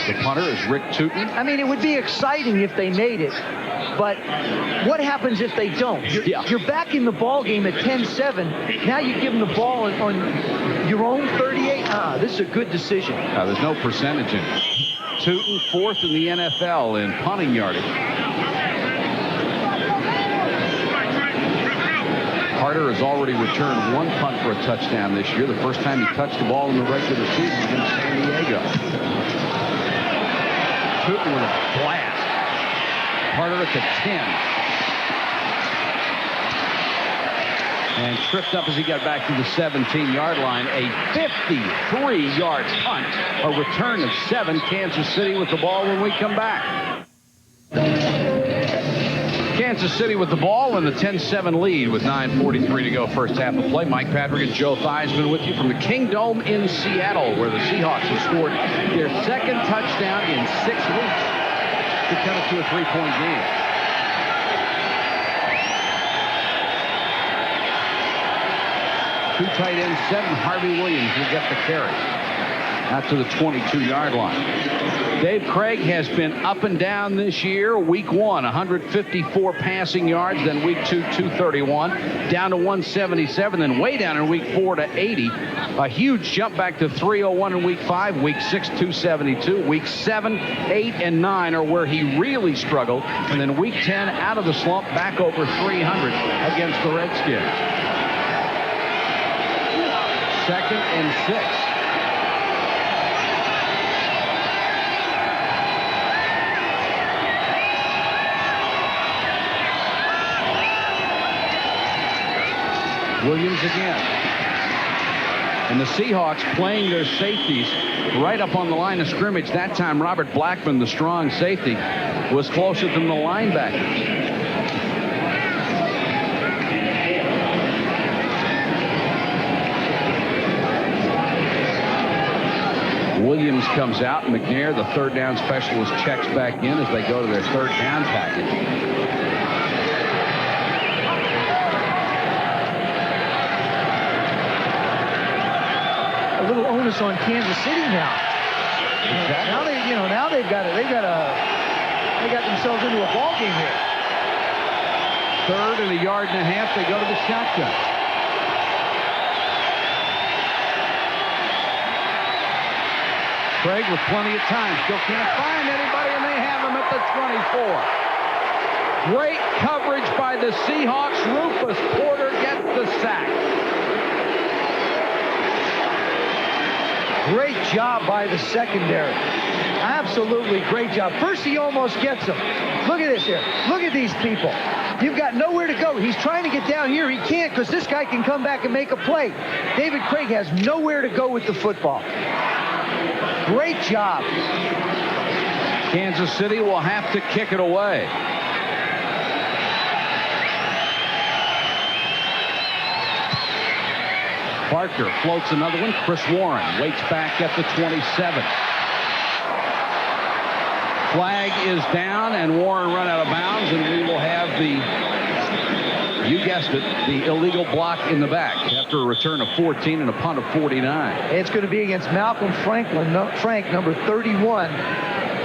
The punter is Rick Tootin. I mean, it would be exciting if they made it. But what happens if they don't? You're back in the ball game at 10-7. Now you give them the ball on your own 38. This is a good decision. There's no percentage in it. Tootin 4th in the NFL in punting yardage. Carter has already returned 1 punt for a touchdown this year. The first time he touched the ball in the regular season against San Diego. Tootin with a blast. Carter at the 10. And tripped up as he got back to the 17-yard line. A 53-yard punt. A return of 7. Kansas City with the ball when we come back. Kansas City with the ball and the 10-7 lead with 9:43 to go first half of play. Mike Patrick and Joe Theismann with you from the King Dome in Seattle, where the Seahawks have scored their 2nd touchdown in 6 weeks. To cut it to a 3-point game. Two tight ends, 7. Harvey Williams will get the carry. Out to the 22-yard line. Dave Craig has been up and down this year. Week 1, 154 passing yards. Then week 2, 231. Down to 177. Then way down in week 4 to 80. A huge jump back to 301 in week 5. Week 6, 272. Week 7, 8, and 9 are where he really struggled. And then week 10, out of the slump, back over 300 against the Redskins. 2nd and 6. Williams again. And the Seahawks playing their safeties right up on the line of scrimmage. That time, Robert Blackman, the strong safety, was closer than the linebackers. Williams comes out. McNair, the third down specialist, checks back in as they go to their third down package. A little onus on Kansas City now. Exactly. Now they got themselves into a ball game here. Third and a yard and a half. They go to the shotgun. Craig with plenty of time. Still can't find anybody, and they have him at the 24. Great coverage by the Seahawks. Rufus Porter gets the sack. Great job by the secondary. Absolutely great job. First, he almost gets him. Look at this here. Look at these people. You've got nowhere to go. He's trying to get down here. He can't because this guy can come back and make a play. David Craig has nowhere to go with the football. Great job. Kansas City will have to kick it away. Parker floats another one. Chris Warren waits back at the 27. Flag is down, and Warren run out of bounds, and we will have the, you guessed it, the illegal block in the back after a return of 14 and a punt of 49. It's going to be against Malcolm Frank, number 31.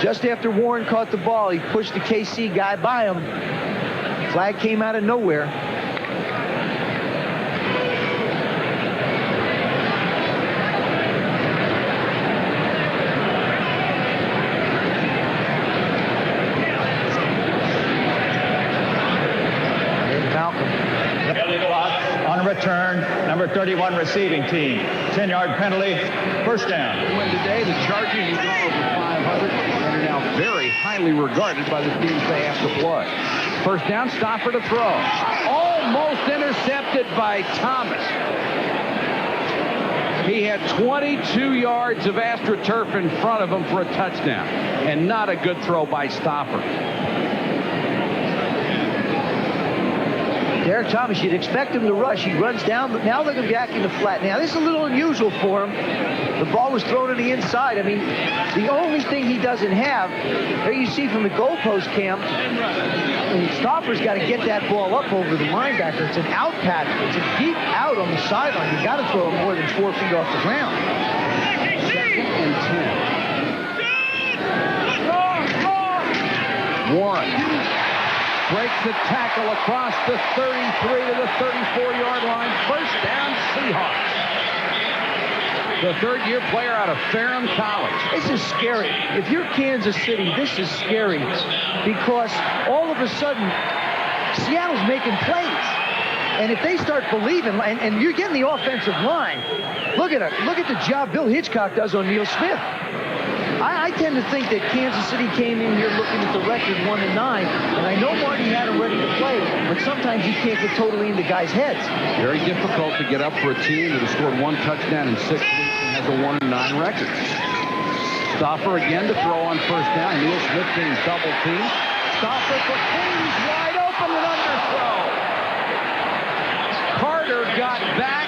Just after Warren caught the ball, he pushed the KC guy by him. Flag came out of nowhere. Return, number 31 receiving team. 10-yard penalty, first down. Win today, the Chargers have gone over 500 and are now very highly regarded by the teams they have to play. First down, Stoffer to throw. Almost intercepted by Thomas. He had 22 yards of AstroTurf in front of him for a touchdown, and not a good throw by Stoffer. Derek Thomas, you'd expect him to rush. He runs down, but now they're going to be back in the flat. Now, this is a little unusual for him. The ball was thrown to the inside. I mean, the only thing he doesn't have, there you see from the goalpost cam, Stoffer's got to get that ball up over the linebacker. It's an out pattern. It's a deep out on the sideline. You got to throw it more than 4 feet off the ground. Second and 10. Warren breaks the tackle across the 33 to the 34-yard line. First down, Seahawks. The third-year player out of Ferrum College. This is scary. If you're Kansas City, this is scary because all of a sudden, Seattle's making plays. And if they start believing, and you're getting the offensive line, look at the job Bill Hitchcock does on Neil Smith. I tend to think that Kansas City came in here looking at the record 1-9, and I know Marty had him ready to play, but sometimes you can't get totally into guys' heads. Very difficult to get up for a team that has scored 1 touchdown in 6 weeks and has a 1-9 record. Stoffer again to throw on first down. Neil Smith being double teamed. Stoffer for Kings, wide open and underthrow. Carter got back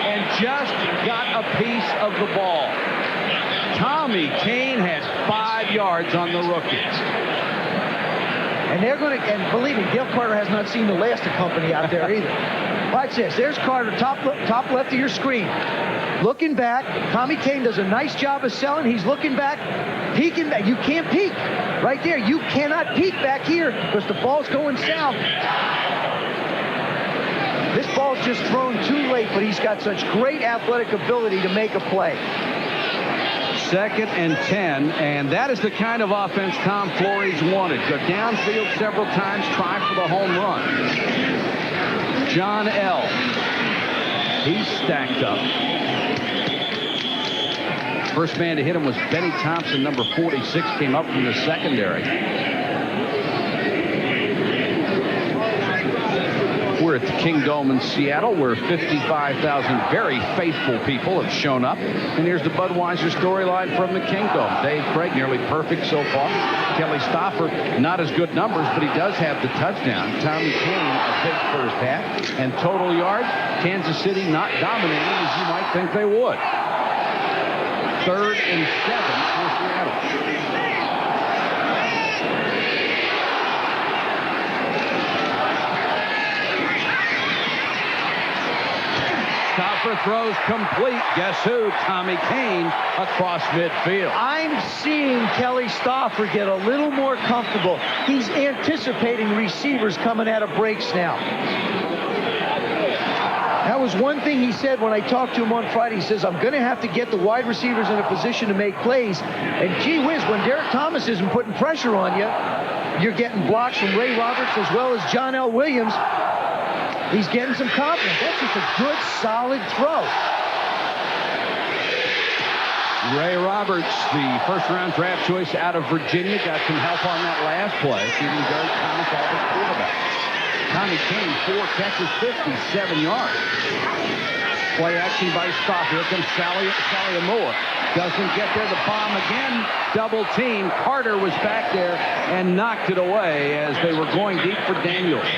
and just got a piece of the ball. Tommy Kane had 5 yards on the rookie. And they're going to, and believe me, Dale Carter has not seen the last of company out there either. Watch this. There's Carter, top left of your screen. Looking back. Tommy Kane does a nice job of selling. He's looking back, peeking back. You can't peek. Right there. You cannot peek back here because the ball's going south. This ball's just thrown too late, but he's got such great athletic ability to make a play. Second and 10, and that is the kind of offense Tom Flores wanted. Go downfield several times, try for the home run. John L. He's stacked up. First man to hit him was Benny Thompson, number 46, came up from the secondary. here at the Kingdome in Seattle, where 55,000 very faithful people have shown up. And here's the Budweiser storyline from the Kingdome. Dave Craig, nearly perfect so far. Kelly Stoffer, not as good numbers, but he does have the touchdown. Tommy Kane, a big first half. And total yards, Kansas City not dominating as you might think they would. 3rd and 7 for Seattle. Stoffer throws complete. Guess who? Tommy Kane across midfield. I'm seeing Kelly Stoffer get a little more comfortable. He's anticipating receivers coming out of breaks now. That was one thing he said when I talked to him on Friday. He says, I'm going to have to get the wide receivers in a position to make plays. And gee whiz, when Derek Thomas isn't putting pressure on you, you're getting blocks from Ray Roberts as well as John L. Williams. He's getting some confidence. That's just a good, solid throw. Ray Roberts, the first-round draft choice out of Virginia, got some help on that last play, keeping Derek Thomas off his quarterback. Tommy Kane, 4 catches, 57 yards. Play action by Stoffer. Here comes Sally Moore. Doesn't get there. The bomb again. Double team. Carter was back there and knocked it away as they were going deep for Daniels.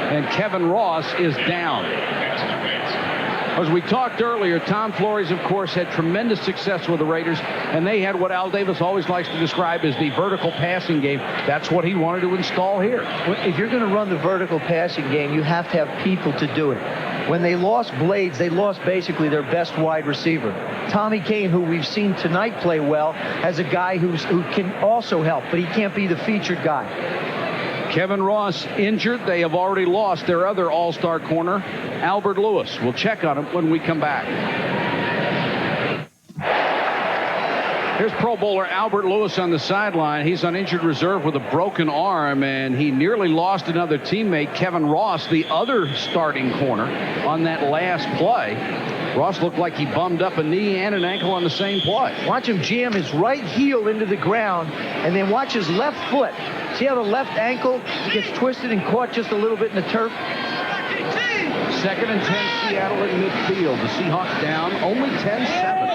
And Kevin Ross is down. As we talked earlier, Tom Flores, of course, had tremendous success with the Raiders, and they had what Al Davis always likes to describe as the vertical passing game. That's what he wanted to install here. If you're going to run the vertical passing game, you have to have people to do it. When they lost Blades, they lost basically their best wide receiver. Tommy Kane, who we've seen tonight play well, has a guy who can also help, but he can't be the featured guy. Kevin Ross injured. They have already lost their other all-star corner, Albert Lewis. We'll check on him when we come back. Here's Pro Bowler Albert Lewis on the sideline. He's on injured reserve with a broken arm, and he nearly lost another teammate, Kevin Ross, the other starting corner, on that last play. Ross looked like he bummed up a knee and an ankle on the same play. Watch him jam his right heel into the ground, and then watch his left foot. See how the left ankle gets twisted and caught just a little bit in the turf? 2nd and 10, Seattle in midfield. The Seahawks down only 10-7.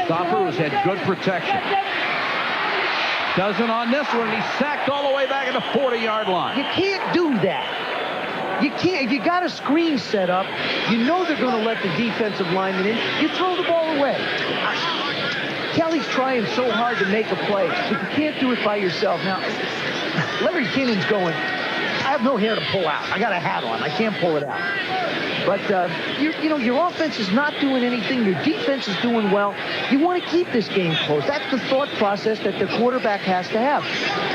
Stoffer has had good protection. Doesn't on this one. He's sacked all the way back at the 40-yard line. You can't do that. You can't. If you got a screen set up, you know they're going to let the defensive lineman in. You throw the ball away. Kelly's trying so hard to make a play, but you can't do it by yourself. Now, Larry Kinnon's going, I have no hair to pull out. I got a hat on. I can't pull it out. But, you know, your offense is not doing anything. Your defense is doing well. You want to keep this game close. That's the thought process that the quarterback has to have.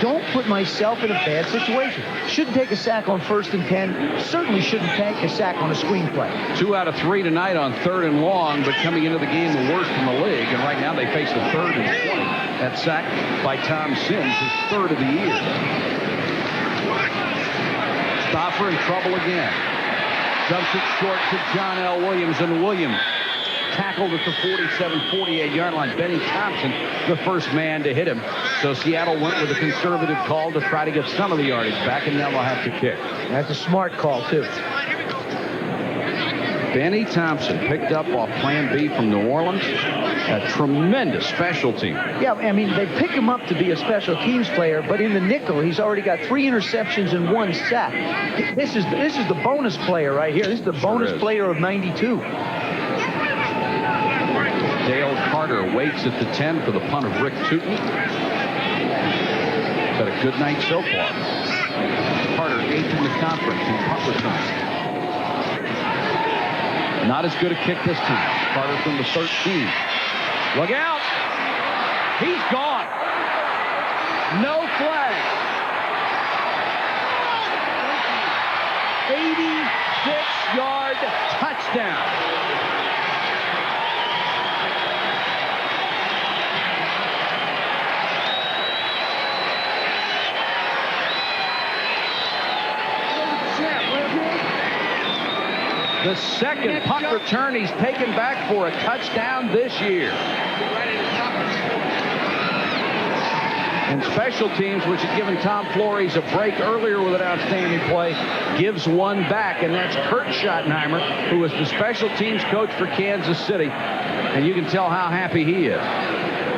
Don't put myself in a bad situation. Shouldn't take a sack on 1st and 10. Certainly shouldn't take a sack on a screenplay. 2 out of 3 tonight on 3rd and long, but coming into the game the worst in the league. And right now they face a 3rd and 20. That sack by Tom Sims, his 3rd of the year. Stoffer in trouble again. Dumps it short to John L. Williams, and Williams tackled at the 47-48-yard line. Benny Thompson, the first man to hit him. So Seattle went with a conservative call to try to get some of the yardage back, and now they'll have to kick. That's a smart call, too. Benny Thompson picked up off Plan B from New Orleans. A tremendous special team. Yeah, I mean, they pick him up to be a special teams player, but in the nickel, he's already got 3 interceptions and 1 sack. This is the bonus player right here. This is the bonus player of 92. Dale Carter waits at the 10 for the punt of Rick Tooten. Had a good night so far. Carter 8th in the conference in punt return. Not as good a kick this time. Carter from the 13. Look out! He's gone. No flag. 86-yard touchdown. The second punt return he's taken back for a touchdown this year. And special teams, which had given Tom Flores a break earlier with an outstanding play, gives one back, and that's Kurt Schottenheimer, who was the special teams coach for Kansas City. And you can tell how happy he is.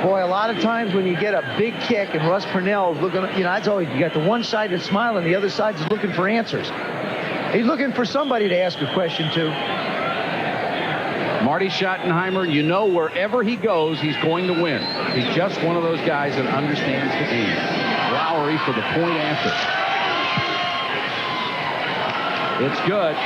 Boy, a lot of times when you get a big kick and Russ Purnell is looking, that's always, you got the one side that's smiling, the other side is looking for answers. He's looking for somebody to ask a question to. Marty Schottenheimer, you know wherever he goes, he's going to win. He's just one of those guys that understands the game. Lowry for the point after. It's good.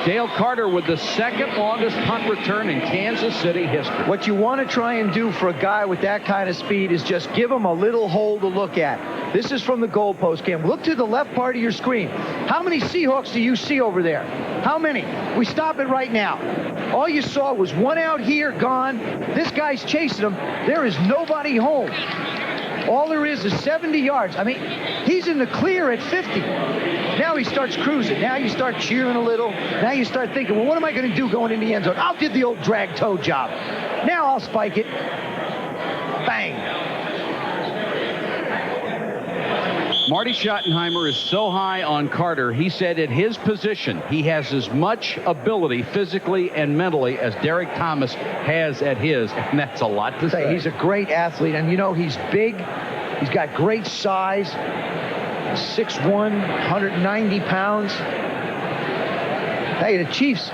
Dale Carter with the second longest punt return in Kansas City history. What you want to try and do for a guy with that kind of speed is just give him a little hole to look at. This is from the goalpost cam. Look to the left part of your screen. How many Seahawks do you see over there? How many? We stop it right now. All you saw was one out here, gone. This guy's chasing him. There is nobody home. All there is 70 yards. I mean, he's in the clear at 50. Now he starts cruising. Now you start cheering a little. Now you start thinking, well, what am I going to do going in the end zone? I'll do the old drag toe job. Now I'll spike it. Bang. Marty Schottenheimer is so high on Carter, he said at his position, he has as much ability physically and mentally as Derek Thomas has at his, and that's a lot to say. He's a great athlete, and he's big. He's got great size. 6'1", 190 pounds. Hey, the Chiefs,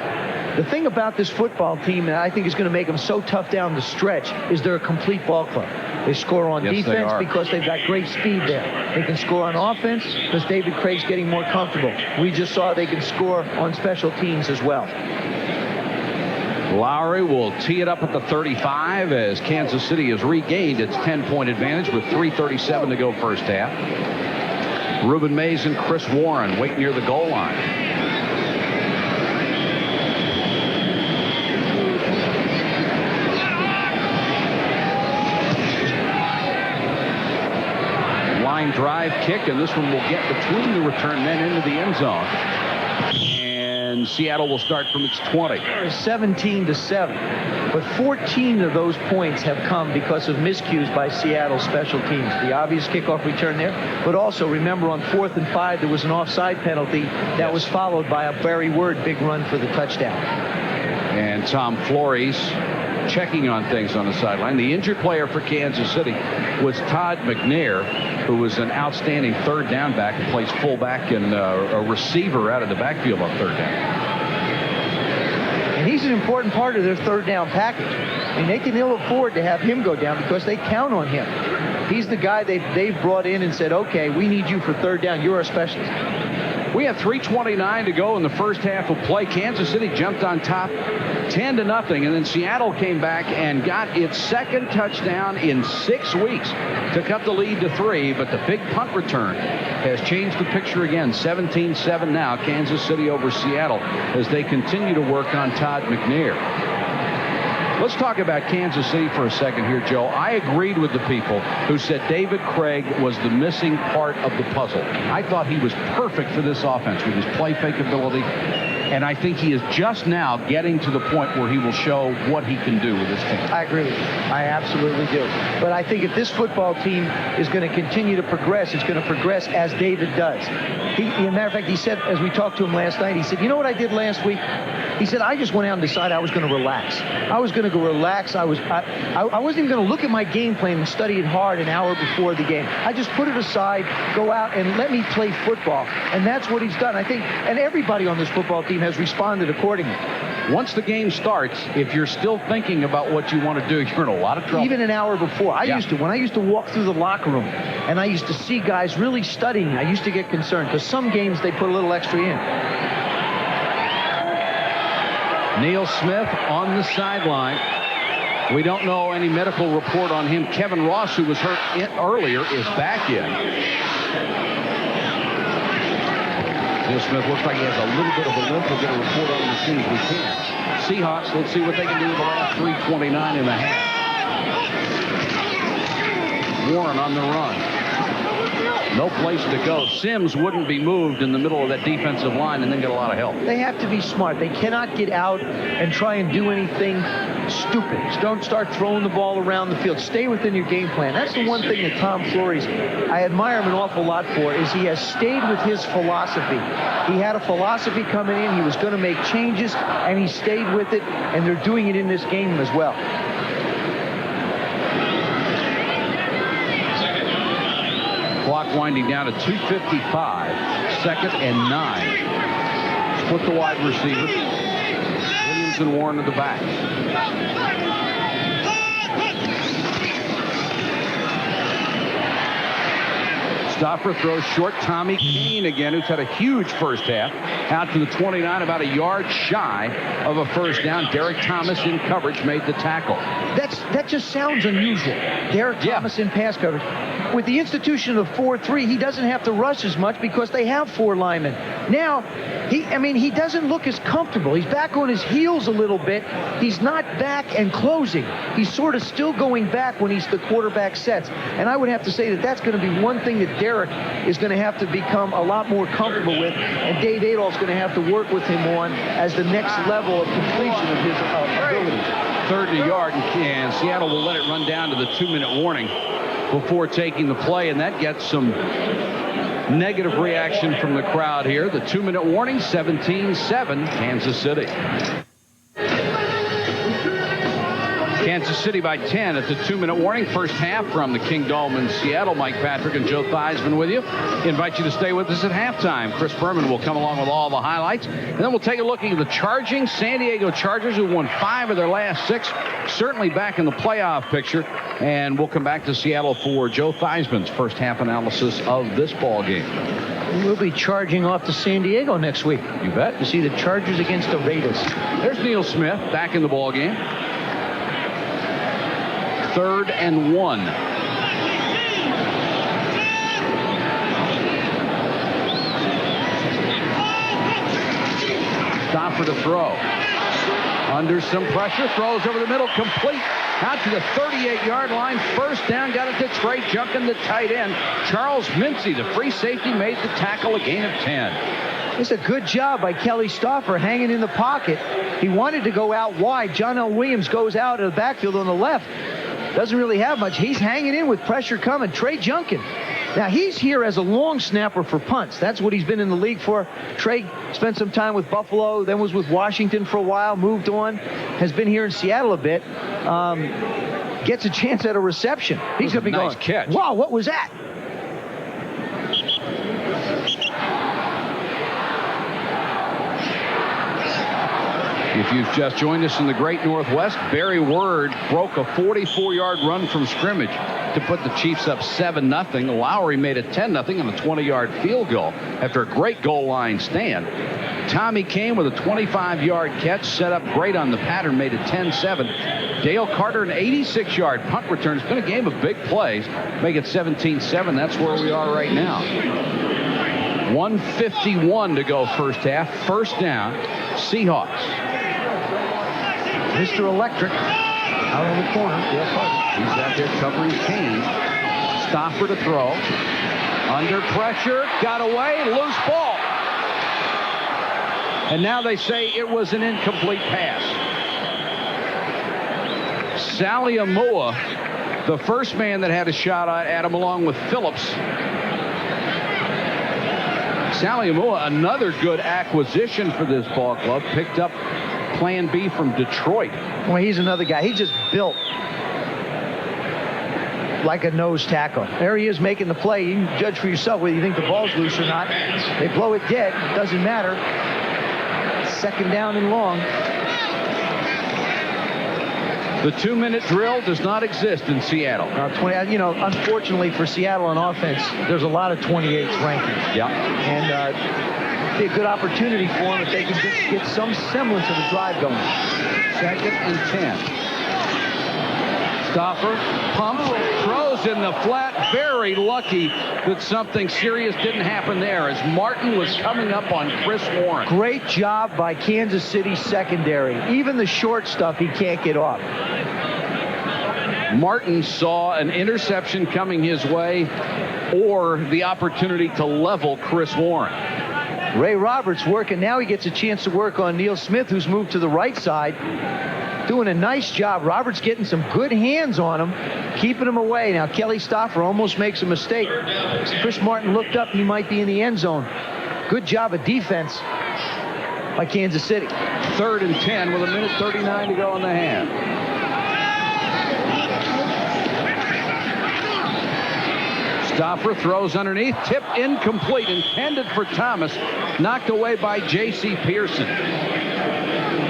the thing about this football team that I think is going to make them so tough down the stretch is they're a complete ball club. They score on defense because they've got great speed there. They can score on offense because David Craig's getting more comfortable. We just saw they can score on special teams as well. Lowry will tee it up at the 35 as Kansas City has regained its 10-point advantage with 3:37 to go first half. Reuben Mays and Chris Warren wait near the goal line. Line drive kick, and this one will get between the return men into the end zone. And Seattle will start from its 20. 17-7. But 14 of those points have come because of miscues by Seattle special teams. The obvious kickoff return there, but also remember on 4th and 5 there was an offside penalty that was followed by a Barry Word big run for the touchdown. And Tom Flores checking on things on the sideline. The injured player for Kansas City was Todd McNair, who was an outstanding third down back who plays fullback and a receiver out of the backfield on third down. And he's an important part of their third down package. I mean, they can ill afford to have him go down because they count on him. He's the guy they've brought in and said, okay, we need you for third down. You're our specialist. We have 3:29 to go in the first half of play. Kansas City jumped on top 10-0, and then Seattle came back and got its second touchdown in 6 weeks to cut the lead to 3, but the big punt return has changed the picture again. 17-7 now, Kansas City over Seattle as they continue to work on Todd McNair. Let's talk about Kansas City for a second here, Joe. I agreed with the people who said David Craig was the missing part of the puzzle. I thought he was perfect for this offense with his play fake ability, and I think he is just now getting to the point where he will show what he can do with this team. I agree with you. I absolutely do. But I think if this football team is going to continue to progress, it's going to progress as David does. As a matter of fact, he said, as we talked to him last night, he said, you know what I did last week? He said, I just went out and decided I was going to relax. I was going to go relax. I wasn't even going to look at my game plan and study it hard an hour before the game. I just put it aside, go out, and let me play football. And that's what he's done. I think, and everybody on this football team has responded accordingly. Once the game starts, if you're still thinking about what you want to do, you're in a lot of trouble. Even an hour before. When I used to walk through the locker room and I used to see guys really studying, I used to get concerned because some games they put a little extra in. Neil Smith on the sideline. We don't know any medical report on him. Kevin Ross, who was hurt earlier, is back in. Neil Smith looks like he has a little bit of a limp. We'll get a report on him as soon as we can. Seahawks, let's see what they can do with the last 3:29 in the half. Warren on the run. No place to go. Sims wouldn't be moved in the middle of that defensive line and then get a lot of help. They have to be smart. They cannot get out and try and do anything stupid. Don't start throwing the ball around the field. Stay within your game plan. That's the one thing that Tom Flores, I admire him an awful lot for, is he has stayed with his philosophy. He had a philosophy coming in. He was going to make changes, and he stayed with it, and they're doing it in this game as well. Clock winding down to 2:55. 2nd and 9. Split the wide receiver. Williams and Warren at the back. Stoffer throws short. Tommy Kane again, who's had a huge first half. Out to the 29, about a yard shy of a first down. Derek Thomas in coverage made the tackle. That just sounds unusual. Derek Thomas in pass coverage. With the institution of 4-3, he doesn't have to rush as much because they have 4 linemen. Now, he doesn't look as comfortable. He's back on his heels a little bit. He's not back and closing. He's sort of still going back when the quarterback sets. And I would have to say that that's going to be one thing that Derek is going to have to become a lot more comfortable with, and Dave Adolph's going to have to work with him on as the next level of completion of his ability. 3rd and yard, and Seattle will let it run down to the 2-minute warning before taking the play, and that gets some negative reaction from the crowd here. The 2-minute warning, 17-7, Kansas City. Kansas City by 10 at the 2-minute warning. First half from the Kingdome in Seattle. Mike Patrick and Joe Theismann with you. Invite you to stay with us at halftime. Chris Berman will come along with all the highlights. And then we'll take a look at the charging San Diego Chargers, who won 5 of their last 6. Certainly back in the playoff picture. And we'll come back to Seattle for Joe Theismann's first half analysis of this ball game. We'll be charging off to San Diego next week. You bet. To see the Chargers against the Raiders. There's Neil Smith back in the ball game. 3rd and 1. Stoffer to throw. Under some pressure, throws over the middle, complete. Out to the 38-yard line. First down, got it to Trey Junkin, the tight end. Charles Mincy, the free safety, made the tackle, a gain of 10. It's a good job by Kelly Stoffer hanging in the pocket. He wanted to go out wide. John L. Williams goes out of the backfield on the left. Doesn't really have much. He's hanging in with pressure coming. Trey Junkin. Now, he's here as a long snapper for punts. That's what he's been in the league for. Trey spent some time with Buffalo, then was with Washington for a while, moved on, has been here in Seattle a bit. Gets a chance at a reception. He's going to be nice going, catch. Wow, what was that? If you've just joined us in the Great Northwest, Barry Word broke a 44-yard run from scrimmage to put the Chiefs up 7-0. Lowry made it 10-0 on a 20-yard field goal after a great goal line stand. Tommy Kane with a 25-yard catch, set up great on the pattern, made it 10-7. Dale Carter, an 86-yard punt return. It's been a game of big plays. Make it 17-7. That's where we are right now. 1:51 to go first half. First down, Seahawks. Mr. Electric out on the corner. He's out there covering Kane. Stoffer to throw. Under pressure. Got away. Loose ball. And now they say it was an incomplete pass. Saliamua, the first man that had a shot at him along with Phillips. Saliamua, another good acquisition for this ball club. Picked up Plan B from Detroit. Well, he's another guy. He just built like a nose tackle. There he is making the play. You can judge for yourself whether you think the ball's loose or not. They blow it dead. Doesn't matter. 2nd down and long. The 2-minute drill does not exist in Seattle. Unfortunately for Seattle on offense, there's a lot of 28s ranking. Yeah. And be a good opportunity for them if they can just get some semblance of a drive going. 2nd and 10. Stoffer pumps, throws in the flat. Very lucky that something serious didn't happen there as Martin was coming up on Chris Warren. Great job by Kansas City secondary. Even the short stuff he can't get off. Martin saw an interception coming his way or the opportunity to level Chris Warren. Ray Roberts working. Now he gets a chance to work on Neil Smith, who's moved to the right side. Doing a nice job. Roberts getting some good hands on him, keeping him away. Now Kelly Stauffer almost makes a mistake. Chris Martin looked up. He might be in the end zone. Good job of defense by Kansas City. 3rd and 10 with 1:39 to go in the half. Stauffer throws underneath, tipped incomplete, intended for Thomas, knocked away by J.C. Pearson.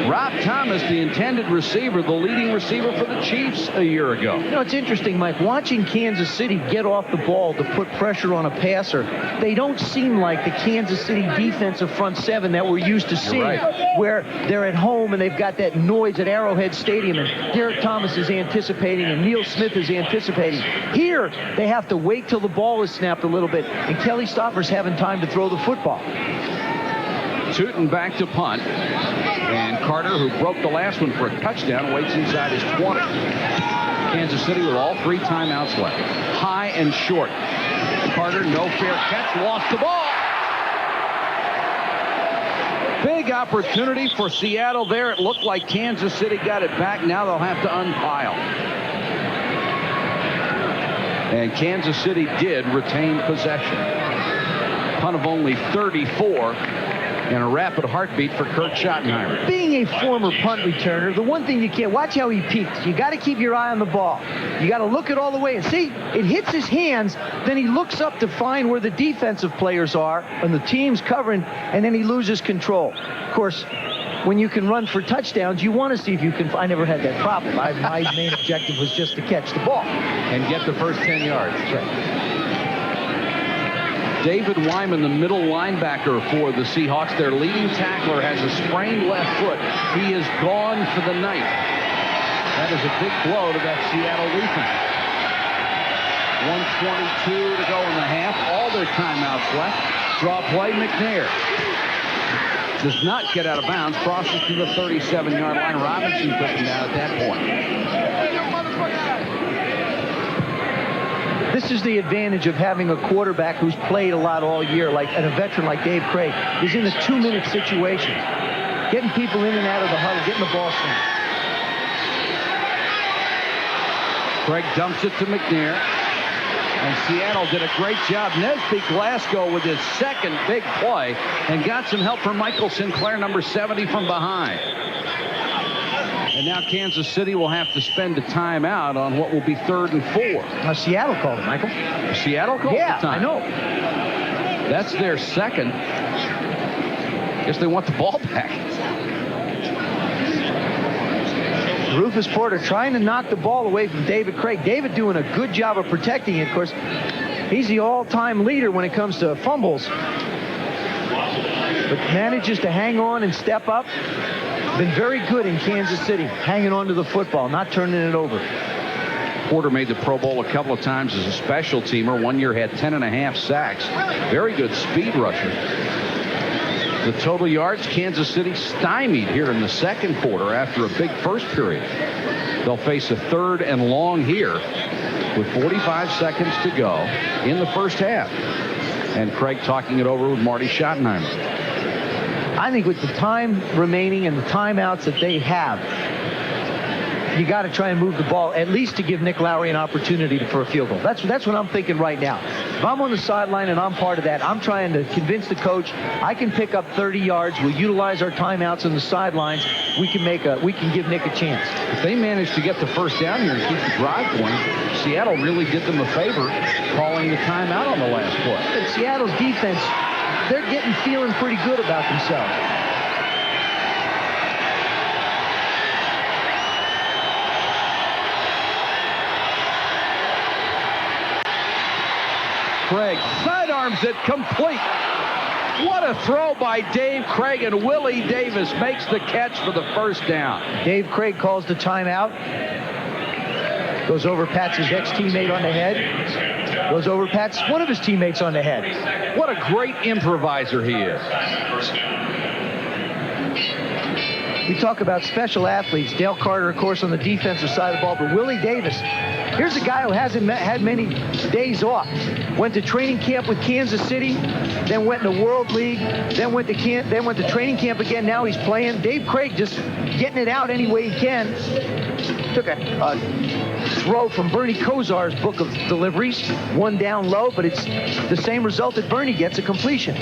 Rob Thomas, the intended receiver, the leading receiver for the Chiefs a year ago. You know, it's interesting, Mike, watching Kansas City get off the ball to put pressure on a passer. They don't seem like the Kansas City defensive front seven that we're used to seeing, where they're at home and they've got that noise at Arrowhead Stadium, and Derek Thomas is anticipating and Neil Smith is anticipating. Here, they have to wait till the ball is snapped a little bit, and Kelly Stauffer's having time to throw the football. Tootin back to punt. And Carter, who broke the last one for a touchdown, waits inside his 20. Kansas City with all 3 timeouts left. High and short. Carter, no fair catch, lost the ball. Big opportunity for Seattle there. It looked like Kansas City got it back. Now they'll have to unpile. And Kansas City did retain possession. Punt of only 34. And a rapid heartbeat for Kurt Schottenheimer. Being a former punt returner, the one thing you can't, watch how he peeks. You got to keep your eye on the ball. You got to look it all the way and see, it hits his hands, then he looks up to find where the defensive players are and the team's covering, and then he loses control. Of course, when you can run for touchdowns, you want to see if you can. I never had that problem. My main objective was just to catch the ball. And get the first 10 yards. That's right. David Wyman, the middle linebacker for the Seahawks, their leading tackler, has a sprained left foot. He is gone for the night. That is a big blow to that Seattle defense. 1:22 to go in the half. All their timeouts left. Draw play, McNair. Does not get out of bounds. Crosses to the 37-yard line. Robinson took him down at that point. This is the advantage of having a quarterback who's played a lot all year, and a veteran like Dave Craig. He's in the 2-minute situations, getting people in and out of the huddle, getting the ball snapped. Craig dumps it to McNair. And Seattle did a great job. Nesby Glasgow with his second big play and got some help from Michael Sinclair, number 70, from behind. And now Kansas City will have to spend a timeout on what will be 3rd and 4. Now Seattle called it, Michael. Seattle called the time. I know. That's their second. Guess they want the ball back. Rufus Porter trying to knock the ball away from David Craig. David doing a good job of protecting it. Of course, he's the all-time leader when it comes to fumbles. But manages to hang on and step up. Been very good in Kansas City, hanging on to the football, not turning it over. Porter made the Pro Bowl a couple of times as a special teamer. 1 year had 10.5 sacks. Very good speed rusher. The total yards, Kansas City stymied here in the second quarter after a big first period. They'll face a 3rd and long here with 45 seconds to go in the first half. And Craig talking it over with Marty Schottenheimer. I think with the time remaining and the timeouts that they have, you got to try and move the ball, at least to give Nick Lowry an opportunity for a field goal. That's what I'm thinking right now. If I'm on the sideline and I'm part of that, I'm trying to convince the coach I can pick up 30 yards. We'll utilize our timeouts on the sidelines. We can give Nick a chance. If they manage to get the first down here and keep the drive going, Seattle really did them a favor calling the timeout on the last play. But Seattle's defense, they're feeling pretty good about themselves. Craig sidearms it complete. What a throw by Dave Craig, and Willie Davis makes the catch for the first down. Dave Craig calls the timeout. Goes over, pats his ex-teammate on the head. Goes over, pats one of his teammates on the head. What a great improviser he is. We talk about special athletes. Dale Carter, of course, on the defensive side of the ball, but Willie Davis, Here's a guy who hasn't had many days off. Went to training camp with Kansas City, then went in the World League, then went to training camp again. Now he's playing. Dave Craig just getting it out any way he can. Took a throw from Bernie Kosar's book of deliveries. One down low, but it's the same result that Bernie gets, a completion.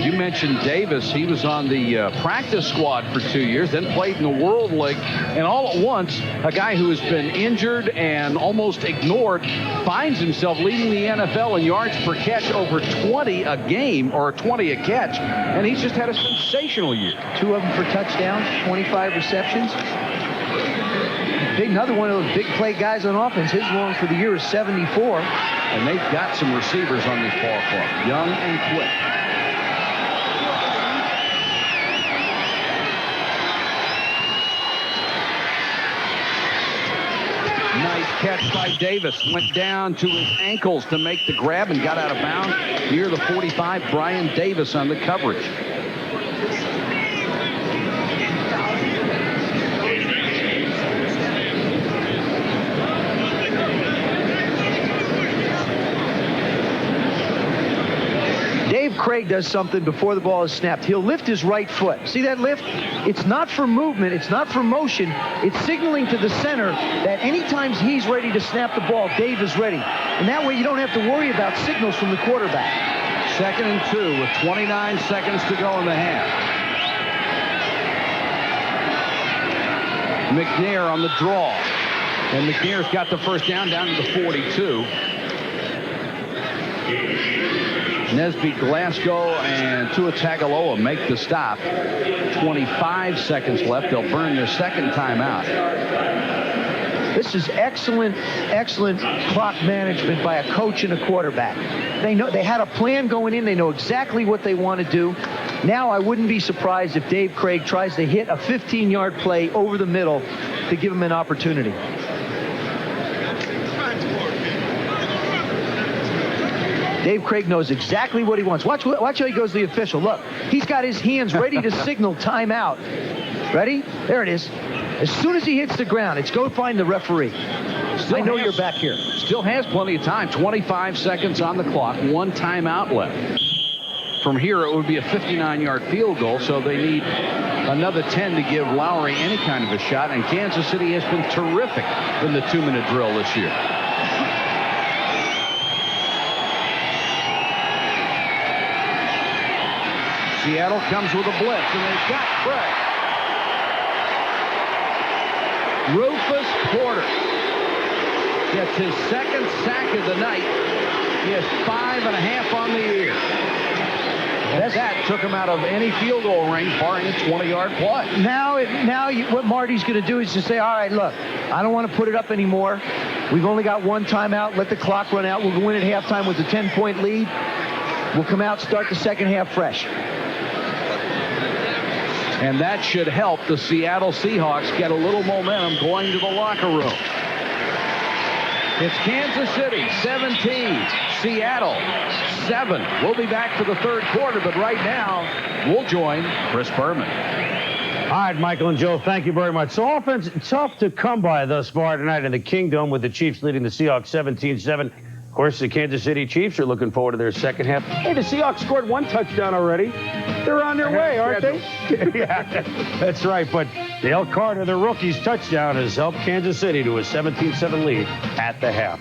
You mentioned Davis. He was on the practice squad for 2 years, then played in the World League. And all at once, a guy who has been injured and almost ignored finds himself leading the NFL in yards per catch, over 20 a game, or 20 a catch. And he's just had a sensational year. 2 of them for touchdowns, 25 receptions. Another one of those big play guys on offense. His long for the year is 74. And they've got some receivers on this ball club, young and quick. Nice catch by Davis. Went down to his ankles to make the grab and got out of bounds near the 45. Brian Davis on the coverage. Craig does something before the ball is snapped. He'll lift his right foot. See that lift? It's not for movement. It's not for motion. It's signaling to the center that anytime he's ready to snap the ball, Dave is ready. And that way you don't have to worry about signals from the quarterback. 2nd and 2 with 29 seconds to go in the half. McNair on the draw. And McNair's got the first down to the 42. Nesby, Glasgow, and Tua Tagovailoa make the stop. 25 seconds left. They'll burn their second timeout. This is excellent clock management by a coach and a quarterback. They know they had a plan going in. They know exactly what they want to do. Now I wouldn't be surprised if Dave Craig tries to hit a 15-yard play over the middle to give him an opportunity. Dave Craig knows exactly what he wants. Watch how he goes to the official. Look, he's got his hands ready to signal timeout. Ready? There it is. As soon as he hits the ground, it's go find the referee. I know you're back here. Still has plenty of time. 25 seconds on the clock. 1 timeout left. From here, it would be a 59-yard field goal, so they need another 10 to give Lowry any kind of a shot. And Kansas City has been terrific in the 2-minute drill this year. Seattle comes with a blitz, and they've got Craig. Rufus Porter gets his second sack of the night. He has 5.5 on the year. That took him out of any field goal range, barring a 20-yard play. Now what Marty's going to do is just say, all right, look, I don't want to put it up anymore. We've only got 1 timeout. Let the clock run out. We'll go in at halftime with a 10-point lead. We'll come out, start the second half fresh. And that should help the Seattle Seahawks get a little momentum going to the locker room. It's Kansas City 17, Seattle 7. We'll be back for the third quarter, but right now we'll join Chris Berman. All right, Michael and Joe, thank you very much. So offense, tough to come by thus far tonight in the Kingdom, with the Chiefs leading the Seahawks 17-7. Of course, the Kansas City Chiefs are looking forward to their second half. Hey, the Seahawks scored 1 touchdown already. They're on their way, aren't they? Yeah, that's right. But Dale Carter, the rookie's touchdown, has helped Kansas City to a 17-7 lead at the half.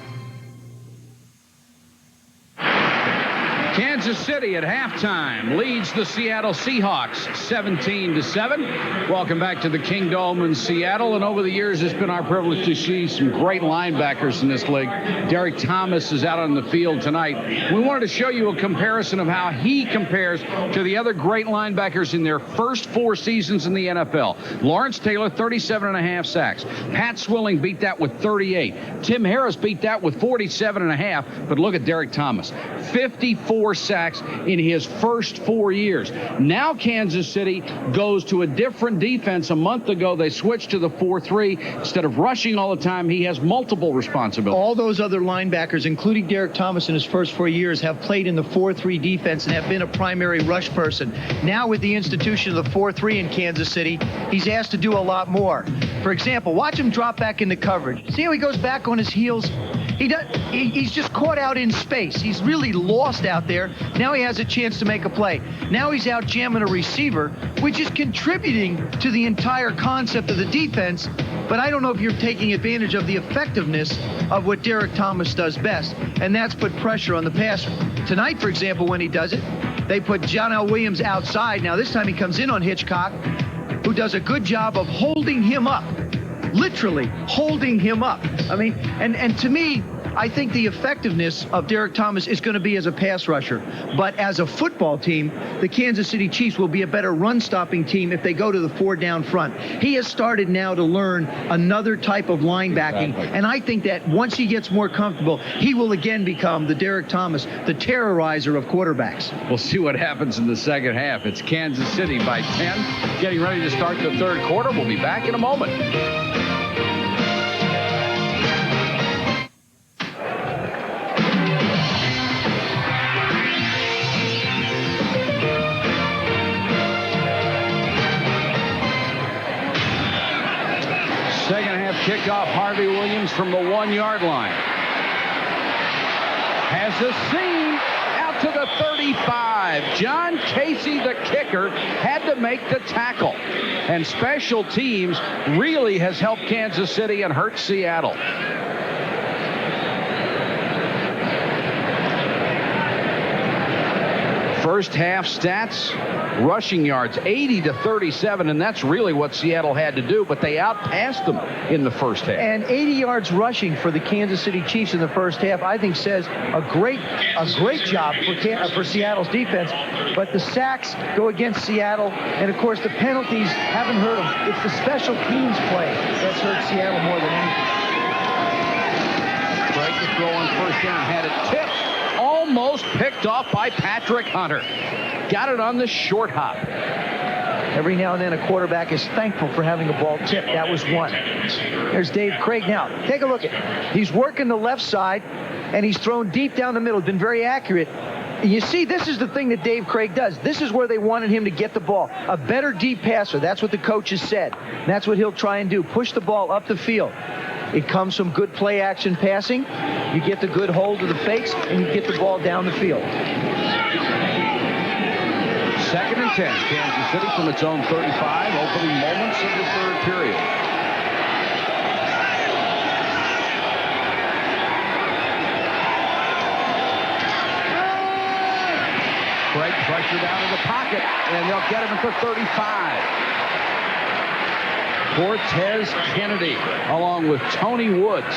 Kansas City at halftime leads the Seattle Seahawks 17-7. Welcome back to the Kingdome in Seattle. And over the years, it's been our privilege to see some great linebackers in this league. Derek Thomas is out on the field tonight. We wanted to show you a comparison of how he compares to the other great linebackers in their first 4 seasons in the NFL. Lawrence Taylor, 37.5 sacks. Pat Swilling beat that with 38. Tim Harris beat that with 47.5. But look at Derek Thomas, 54 sacks sacks in his first 4 years. Now Kansas City goes to a different defense. A month ago, they switched to the 4-3. Instead of rushing all the time, he has multiple responsibilities. All those other linebackers, including Derek Thomas in his first 4 years, have played in the 4-3 defense and have been a primary rush person. Now with the institution of the 4-3 in Kansas City, he's asked to do a lot more. For example, watch him drop back into coverage. See how he goes back on his heels? He's just caught out in space. He's really lost out there. Now he has a chance to make a play. Now he's out jamming a receiver, which is contributing to the entire concept of the defense. But I don't know if you're taking advantage of the effectiveness of what Derek Thomas does best, and that's put pressure on the passer. Tonight, for example, when he does it, they put John L. Williams outside. Now this time he comes in on Hitchcock, who does a good job of holding him up. Literally holding him up. I mean, and to me, I think the effectiveness of Derek Thomas is going to be as a pass rusher. But as a football team, the Kansas City Chiefs will be a better run-stopping team if they go to the 4 down front. He has started now to learn another type of linebacking. Exactly. And I think that once he gets more comfortable, he will again become the Derek Thomas, the terrorizer of quarterbacks. We'll see what happens in the second half. It's Kansas City by 10, getting ready to start the third quarter. We'll be back in a moment. Second half kickoff, Harvey Williams from the 1-yard line. Has a seam out to the 35. John Casey, the kicker, had to make the tackle. And special teams really has helped Kansas City and hurt Seattle. First half stats, rushing yards 80 to 37, and that's really what Seattle had to do, but they outpassed them in the first half. And 80 yards rushing for the Kansas City Chiefs in the first half, I think says a great job for Seattle's defense. But the sacks go against Seattle, and of course the penalties haven't hurt them. It's the special teams play that's hurt Seattle more than anything. Craig to throw on first down, had it tipped. Almost picked off by Patrick Hunter. Got it on the short hop. Every now and then a quarterback is thankful for having a ball tipped. That was one. There's Dave Craig now. Take a look at. He's working the left side, and he's thrown deep down the middle. Been very accurate. You see, this is the thing that Dave Craig does. This is where they wanted him to get the ball. A better deep passer. That's what the coaches said. That's what he'll try and do. Push the ball up the field. It comes from good play action passing. You get the good hold of the fakes, and you get the ball down the field. Second and 10. Kansas City from its own 35. Opening moments of the third period. Craig pressured out of the pocket, and they'll get him at the 35. Cortez Kennedy, along with Tony Woods.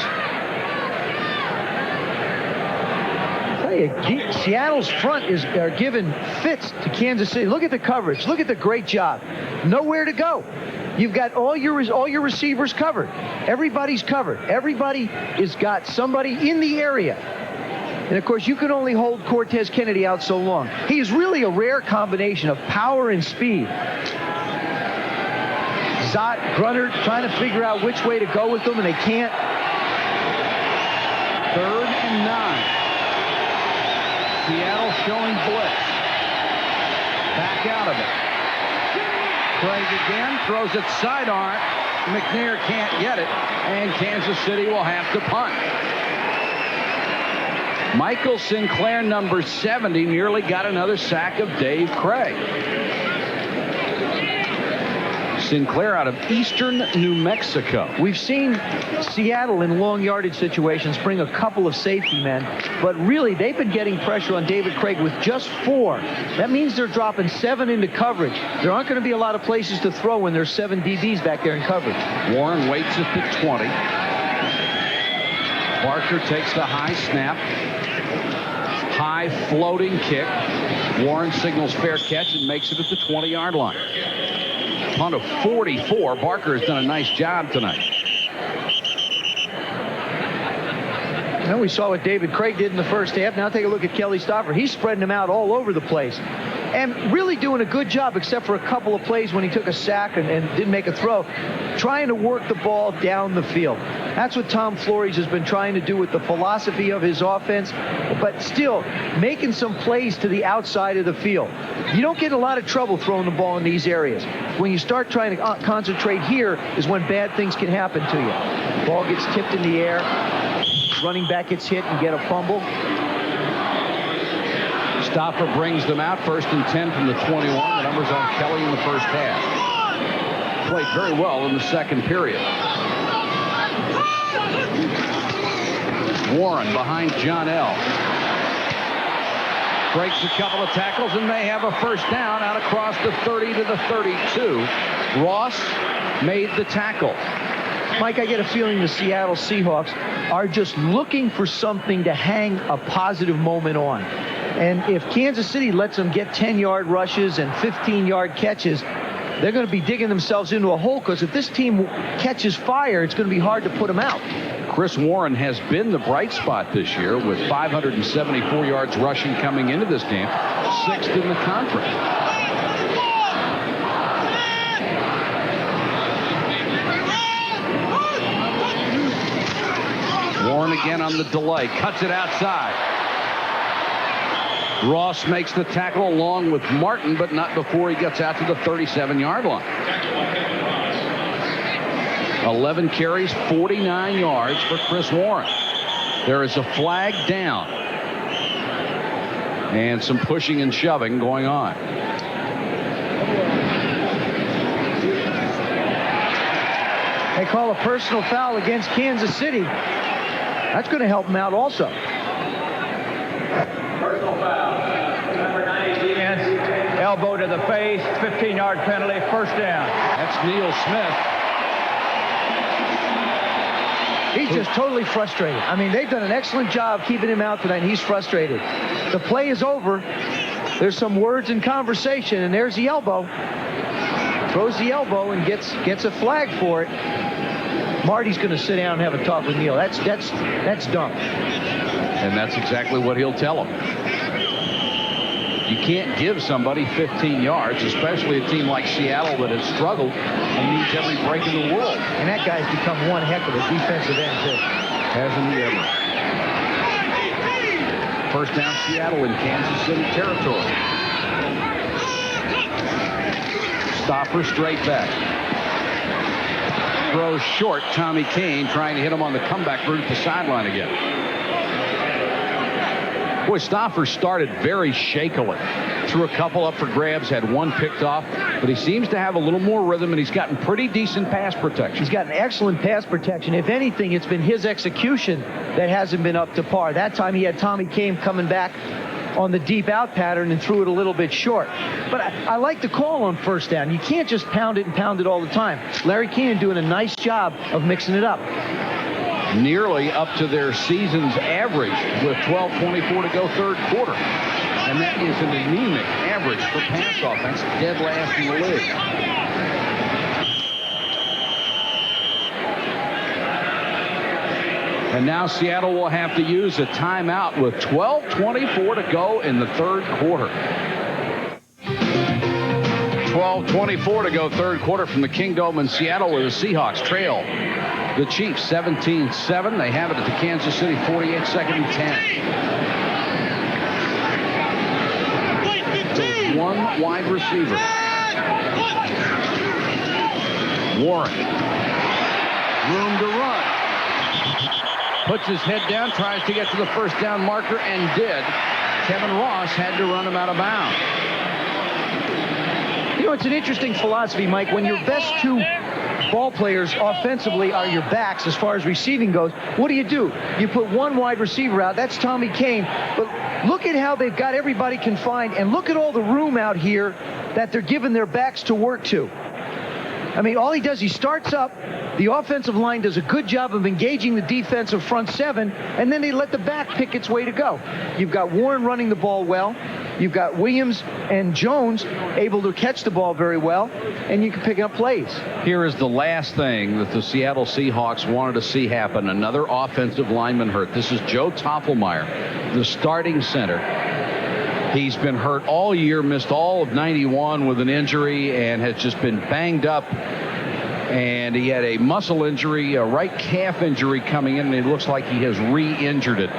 I tell you, Seattle's front are giving fits to Kansas City. Look at the coverage. Look at the great job. Nowhere to go. You've got all your receivers covered. Everybody's covered. Everybody has got somebody in the area. And, of course, you can only hold Cortez Kennedy out so long. He is really a rare combination of power and speed. Zott, Grunner trying to figure out which way to go with them, and they can't. 3rd and 9. Seattle showing blitz. Back out of it. Craig again, throws it sidearm. McNair can't get it, and Kansas City will have to punt. Michael Sinclair, number 70, nearly got another sack of Dave Craig. Sinclair out of eastern New Mexico. We've seen Seattle in long yardage situations bring a couple of safety men, but really they've been getting pressure on David Craig with just 4. That means they're dropping 7 into coverage. There aren't going to be a lot of places to throw when there's 7 DBs back there in coverage. Warren waits at the 20. Barker takes the high snap. High floating kick. Warren signals fair catch and makes it at the 20-yard line. Punt of 44. Barker has done a nice job tonight. Well, we saw what David Craig did in the first half. Now take a look at Kelly Stoffer. He's spreading them out all over the place and really doing a good job, except for a couple of plays when he took a sack and didn't make a throw, trying to work the ball down the field. That's what Tom Flores has been trying to do with the philosophy of his offense, but still making some plays to the outside of the field. You don't get a lot of trouble throwing the ball in these areas. When you start trying to concentrate here is when bad things can happen to you. Ball gets tipped in the air, running back gets hit and get a fumble. Stoffer brings them out, 1st and 10 from the 21. The numbers on Kelly in the first half. Played very well in the second period. Warren behind John L. Breaks a couple of tackles and may have a first down out across the 30 to the 32. Ross made the tackle. Mike, I get a feeling the Seattle Seahawks are just looking for something to hang a positive moment on. And if Kansas City lets them get 10-yard rushes and 15-yard catches, they're going to be digging themselves into a hole, because if this team catches fire, it's going to be hard to put them out. Chris Warren has been the bright spot this year with 574 yards rushing coming into this game, 6th in the conference. Warren again on the delay, cuts it outside. Ross makes the tackle along with Martin, but not before he gets out to the 37-yard line. 11 carries, 49 yards for Chris Warren. There is a flag down. And some pushing and shoving going on. They call a personal foul against Kansas City. That's going to help them out also. Personal foul. Number 90 defense. Elbow to the face. 15-yard penalty. First down. That's Neil Smith. He's just totally frustrated. I mean, they've done an excellent job keeping him out tonight, and he's frustrated. The play is over. There's some words in conversation, and there's the elbow. Throws the elbow and gets a flag for it. Marty's going to sit down and have a talk with Neil. That's dumb. And that's exactly what he'll tell him. You can't give somebody 15 yards, especially a team like Seattle that has struggled and needs every break in the world. And that guy's become one heck of a defensive end, too. Hasn't he ever? First down, Seattle in Kansas City territory. Stoffer straight back. Throws short. Tommy Kane trying to hit him on the comeback route at the sideline again. Boy, Stoffer started very shakily. Threw a couple up for grabs, had one picked off, but he seems to have a little more rhythm, and he's gotten pretty decent pass protection. He's got an excellent pass protection. If anything, it's been his execution that hasn't been up to par. That time he had Tommy Kane coming back on the deep out pattern and threw it a little bit short. But I like the call on first down. You can't just pound it all the time. Larry Keenan doing a nice job of mixing it up. Nearly up to their season's average with 12:24 to go third quarter. And that is an anemic average for pass offense, dead last in the league. And now Seattle will have to use a timeout with 12:24 to go in the third quarter. 12:24 to go third quarter from the Kingdome in Seattle, where the Seahawks trail the Chiefs 17-7. They have it at the Kansas City 48, 2nd and 10. So one wide receiver. Warren. Room to run. Puts his head down, tries to get to the first down marker, and did. Kevin Ross had to run him out of bounds. You know, it's an interesting philosophy, Mike. When your best two ball players offensively are your backs as far as receiving goes, what do? You put one wide receiver out. That's Tommy Kane. But look at how they've got everybody confined, and look at all the room out here that they're giving their backs to work to. I mean, all he does, he starts up. The offensive line does a good job of engaging the defensive front seven, and then they let the back pick its way to go. You've got Warren running the ball well. You've got Williams and Jones able to catch the ball very well, and you can pick up plays. Here is the last thing that the Seattle Seahawks wanted to see happen. Another offensive lineman hurt. This is Joe Toffelmeyer, the starting center. He's been hurt all year, missed all of 91 with an injury, and has just been banged up. And he had a muscle injury, a right calf injury coming in, and it looks like he has re-injured it.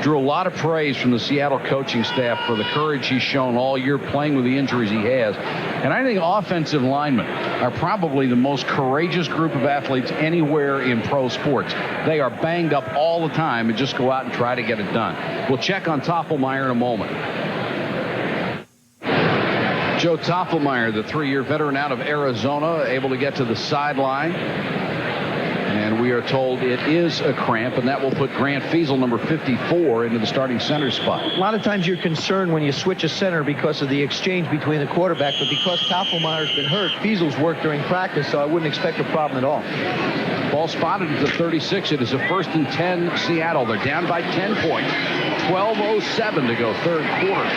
Drew a lot of praise from the Seattle coaching staff for the courage he's shown all year playing with the injuries he has. And I think offensive linemen are probably the most courageous group of athletes anywhere in pro sports. They are banged up all the time and just go out and try to get it done. We'll check on Toffelmeyer in a moment. Joe Toffelmeyer, the 3-year veteran out of Arizona, able to get to the sideline. And we are told it is a cramp, and that will put Grant Feasel, number 54, into the starting center spot. A lot of times you're concerned when you switch a center because of the exchange between the quarterback, but because Toffelmeyer's been hurt, Feasel's worked during practice, so I wouldn't expect a problem at all. Ball spotted at the 36. It is a 1st and 10 Seattle. They're down by 10 points. 12:07 to go, third quarter.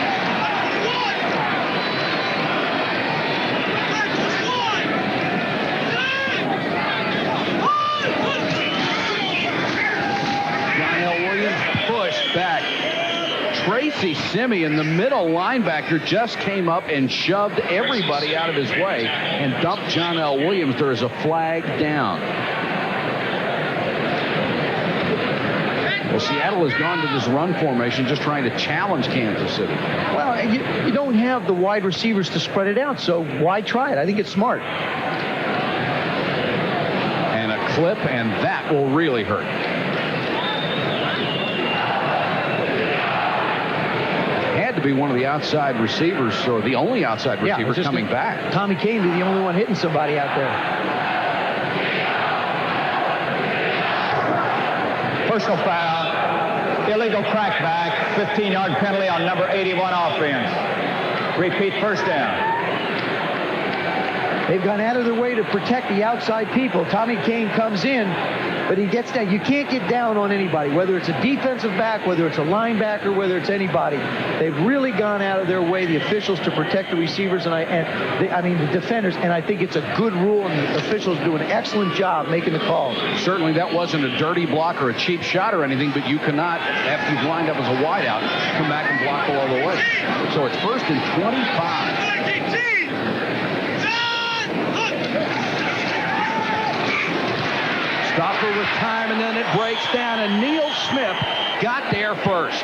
Back. Tracy Simeon, the middle linebacker, just came up and shoved everybody out of his way and dumped John L. Williams. There is a flag down. Well, Seattle has gone to this run formation just trying to challenge Kansas City. Well, you don't have the wide receivers to spread it out, so why try it? I think it's smart. And a clip, and that will really hurt. To be one of the outside receivers, or the only outside receiver coming back. Tommy Kane be the only one hitting somebody out there. Personal foul, illegal crackback, 15-yard penalty on number 81 offense. Repeat, first down. They've gone out of their way to protect the outside people. Tommy Kane comes in, but he gets down. You can't get down on anybody, whether it's a defensive back, whether it's a linebacker, whether it's anybody. They've really gone out of their way, the officials, to protect the receivers and the defenders. And I think it's a good rule, and the officials do an excellent job making the calls. Certainly, that wasn't a dirty block or a cheap shot or anything, but you cannot, after you've lined up as a wideout, come back and block below the way. So it's 1st and 25. Stopper with time, and then it breaks down, and Neil Smith got there first.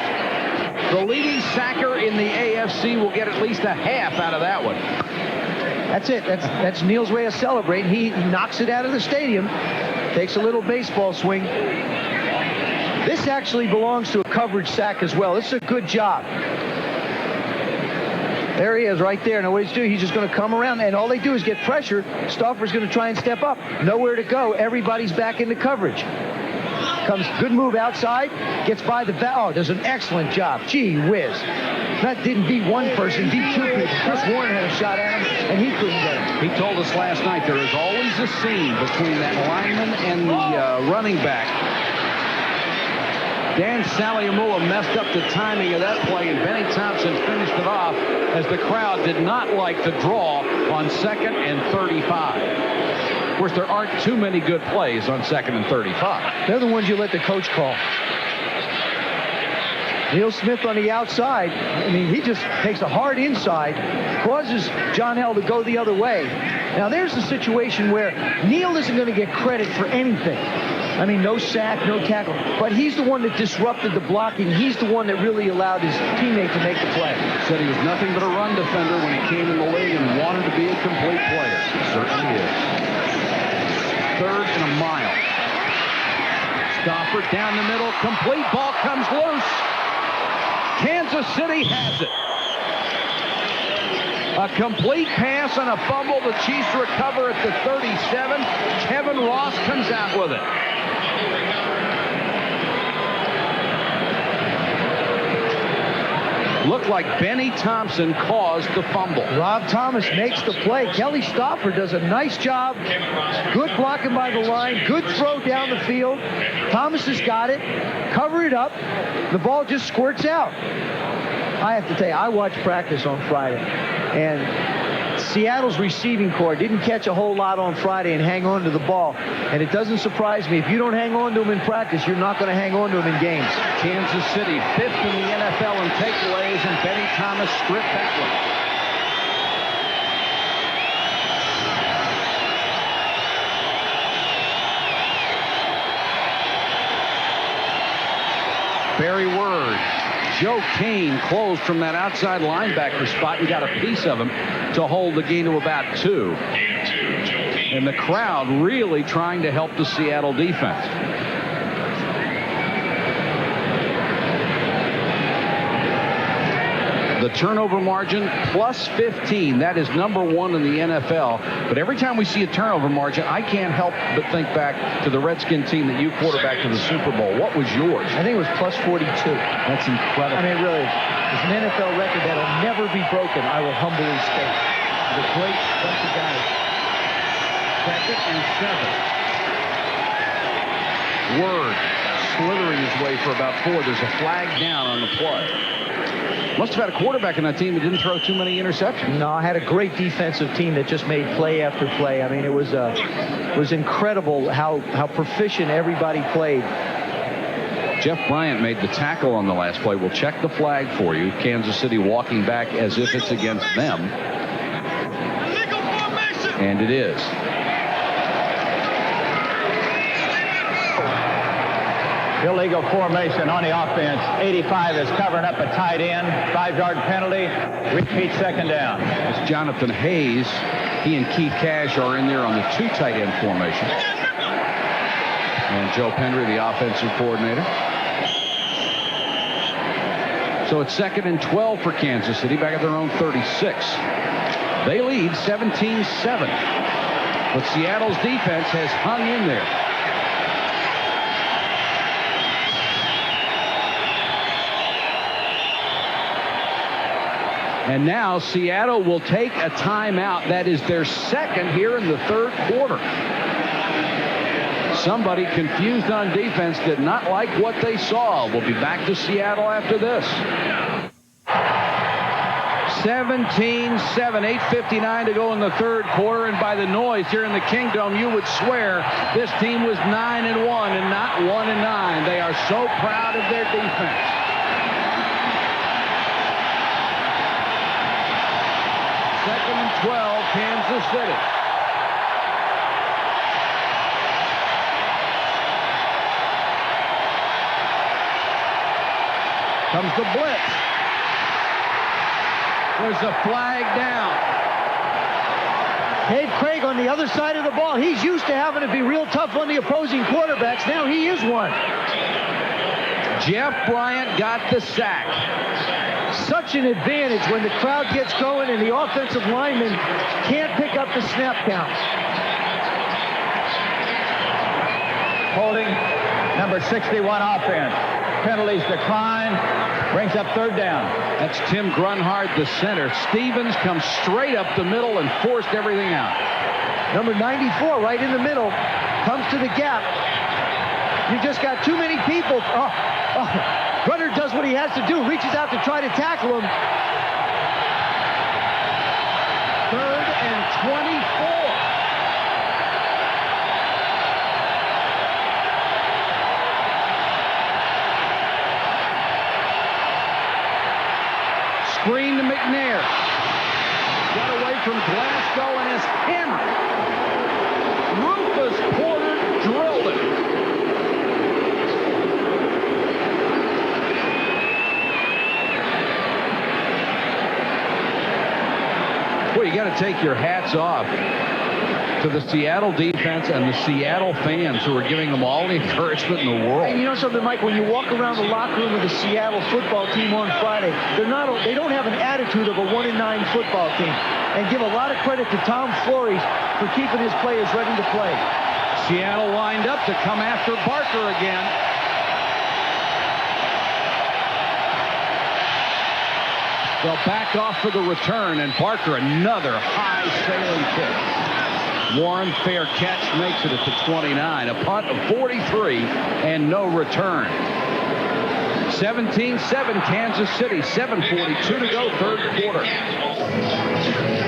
The leading sacker in the AFC will get at least a half out of that one. That's it. That's Neil's way of celebrating. He knocks it out of the stadium, takes a little baseball swing. This actually belongs to a coverage sack as well. This is a good job. There he is right there. Now what he's doing, he's just going to come around, and all they do is get pressure. Stauffer's going to try and step up. Nowhere to go. Everybody's back into coverage. Comes, good move outside. Gets by the back. Oh, does an excellent job. Gee whiz. That didn't beat one person, beat two people. Chris Warren had a shot at him, and he couldn't get him. He told us last night there is always a seam between that lineman and the running back. Dan Saliamua messed up the timing of that play, and Benny Thompson finished it off as the crowd did not like the draw on 2nd and 35. Of course, there aren't too many good plays on 2nd and 35. They're the ones you let the coach call. Neil Smith on the outside. I mean, he just takes a hard inside, causes John L. to go the other way. Now, there's the situation where Neil isn't going to get credit for anything. I mean, no sack, no tackle. But he's the one that disrupted the blocking. He's the one that really allowed his teammate to make the play. Said he was nothing but a run defender when he came in the league and wanted to be a complete player. Certainly is. 3rd and a mile. Stopper down the middle. Complete ball comes loose. Kansas City has it. A complete pass and a fumble. The Chiefs recover at the 37. Kevin Ross comes out with it. Looked like Benny Thompson caused the fumble. Rob Thomas makes the play. Kelly Stauffer does a nice job. Good blocking by the line. Good throw down the field. Thomas has got it. Cover it up. The ball just squirts out. I have to tell you, I watched practice on Friday, and Seattle's receiving corps didn't catch a whole lot on Friday and hang on to the ball. And it doesn't surprise me. If you don't hang on to them in practice, you're not going to hang on to them in games. Kansas City, 5th in the NFL in takeaways, and Benny Thomas stripped that one. Barry Word. Joe Kane closed from that outside linebacker spot and got a piece of him to hold the gain to about 2. And the crowd really trying to help the Seattle defense. The turnover margin plus 15. That is number 1 in the NFL. But every time we see a turnover margin, I can't help but think back to the Redskin team that you quarterbacked to the Super Bowl. What was yours? I think it was plus 42. That's incredible. I mean, really, it's an NFL record that'll never be broken, I will humbly state. The great bunch of guys. 2nd and 7. Word slithering his way for about 4. There's a flag down on the play. Must have had a quarterback in that team that didn't throw too many interceptions. No, I had a great defensive team that just made play after play. I mean, it was incredible how proficient everybody played. Jeff Bryant made the tackle on the last play. We'll check the flag for you. Kansas City walking back as if it's against them. And it is. Illegal formation on the offense. 85 is covering up a tight end. 5-yard penalty. Repeat 2nd down. It's Jonathan Hayes. He and Keith Cash are in there on the 2 tight end formation. And Joe Pendry, the offensive coordinator. So it's 2nd and 12 for Kansas City, back at their own 36. They lead 17-7. But Seattle's defense has hung in there. And now Seattle will take a timeout. That is their 2nd here in the 3rd quarter. Somebody confused on defense did not like what they saw. We'll be back to Seattle after this. 17-7, 8:59 to go in the 3rd quarter. And by the noise here in the Kingdom, you would swear this team was 9-1 and not 1-9. They are so proud of their defense. 2nd and 12, Kansas City. Comes the blitz. There's a flag down. Dave Craig on the other side of the ball. He's used to having to be real tough on the opposing quarterbacks. Now he is one. Jeff Bryant got the sack. Such an advantage when the crowd gets going and the offensive lineman can't pick up the snap count. Holding number 61 offense. Penalties decline. Brings up 3rd down. That's Tim Grunhard, the center. Stevens comes straight up the middle and forced everything out. Number 94 right in the middle comes to the gap. You just got too many people. Grunhard does what he has to do, reaches out to try to tackle him. 3rd and 24. Screen to McNair. Got away from Glasgow and is hammered. Rufus Porter drilled it. Well, you got to take your hats off to the Seattle defense and the Seattle fans who are giving them all the encouragement in the world. And you know something, Mike? When you walk around the locker room of the Seattle football team on Friday, they don't have an attitude of a 1-9 football team. And give a lot of credit to Tom Flores for keeping his players ready to play. Seattle lined up to come after Barker again. They'll back off for the return, and Barker another high sailing kick. Warren, fair catch, makes it at the 29. A punt of 43 and no return. 17-7 Kansas City, 7:42 to go, third quarter.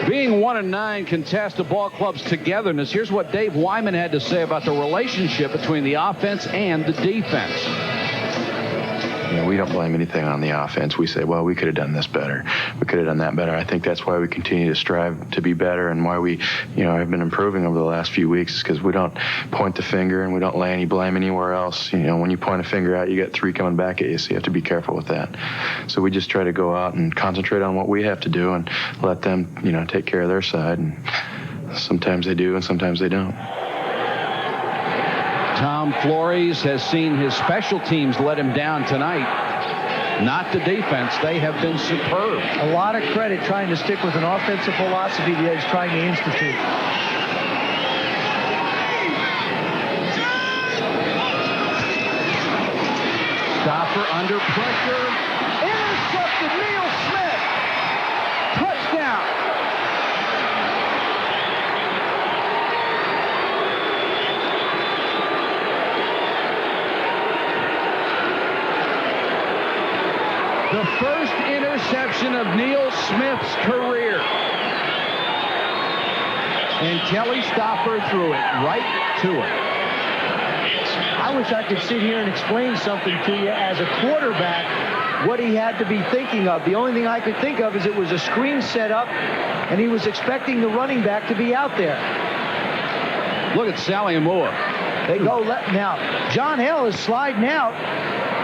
Being 1-9 can test the ball club's togetherness. Here's what Dave Wyman had to say about the relationship between the offense and the defense. We don't blame anything on the offense. We say, well, we could have done this better. We could have done that better. I think that's why we continue to strive to be better, and why we, have been improving over the last few weeks, is because we don't point the finger and we don't lay any blame anywhere else. When you point a finger out, you get 3 coming back at you, so you have to be careful with that. So we just try to go out and concentrate on what we have to do and let them, take care of their side. And sometimes they do and sometimes they don't. Tom Flores has seen his special teams let him down tonight. Not the defense. They have been superb. A lot of credit trying to stick with an offensive philosophy that he's trying to institute. Stopper under pressure. Intercepted. Neil Smith. Touchdown. The first interception of Neil Smith's career. And Kelly Stopper threw it right to it. I wish I could sit here and explain something to you as a quarterback, what he had to be thinking of. The only thing I could think of is it was a screen set up, and he was expecting the running back to be out there. Look at Sally Moore. They go now. John Hell is sliding out.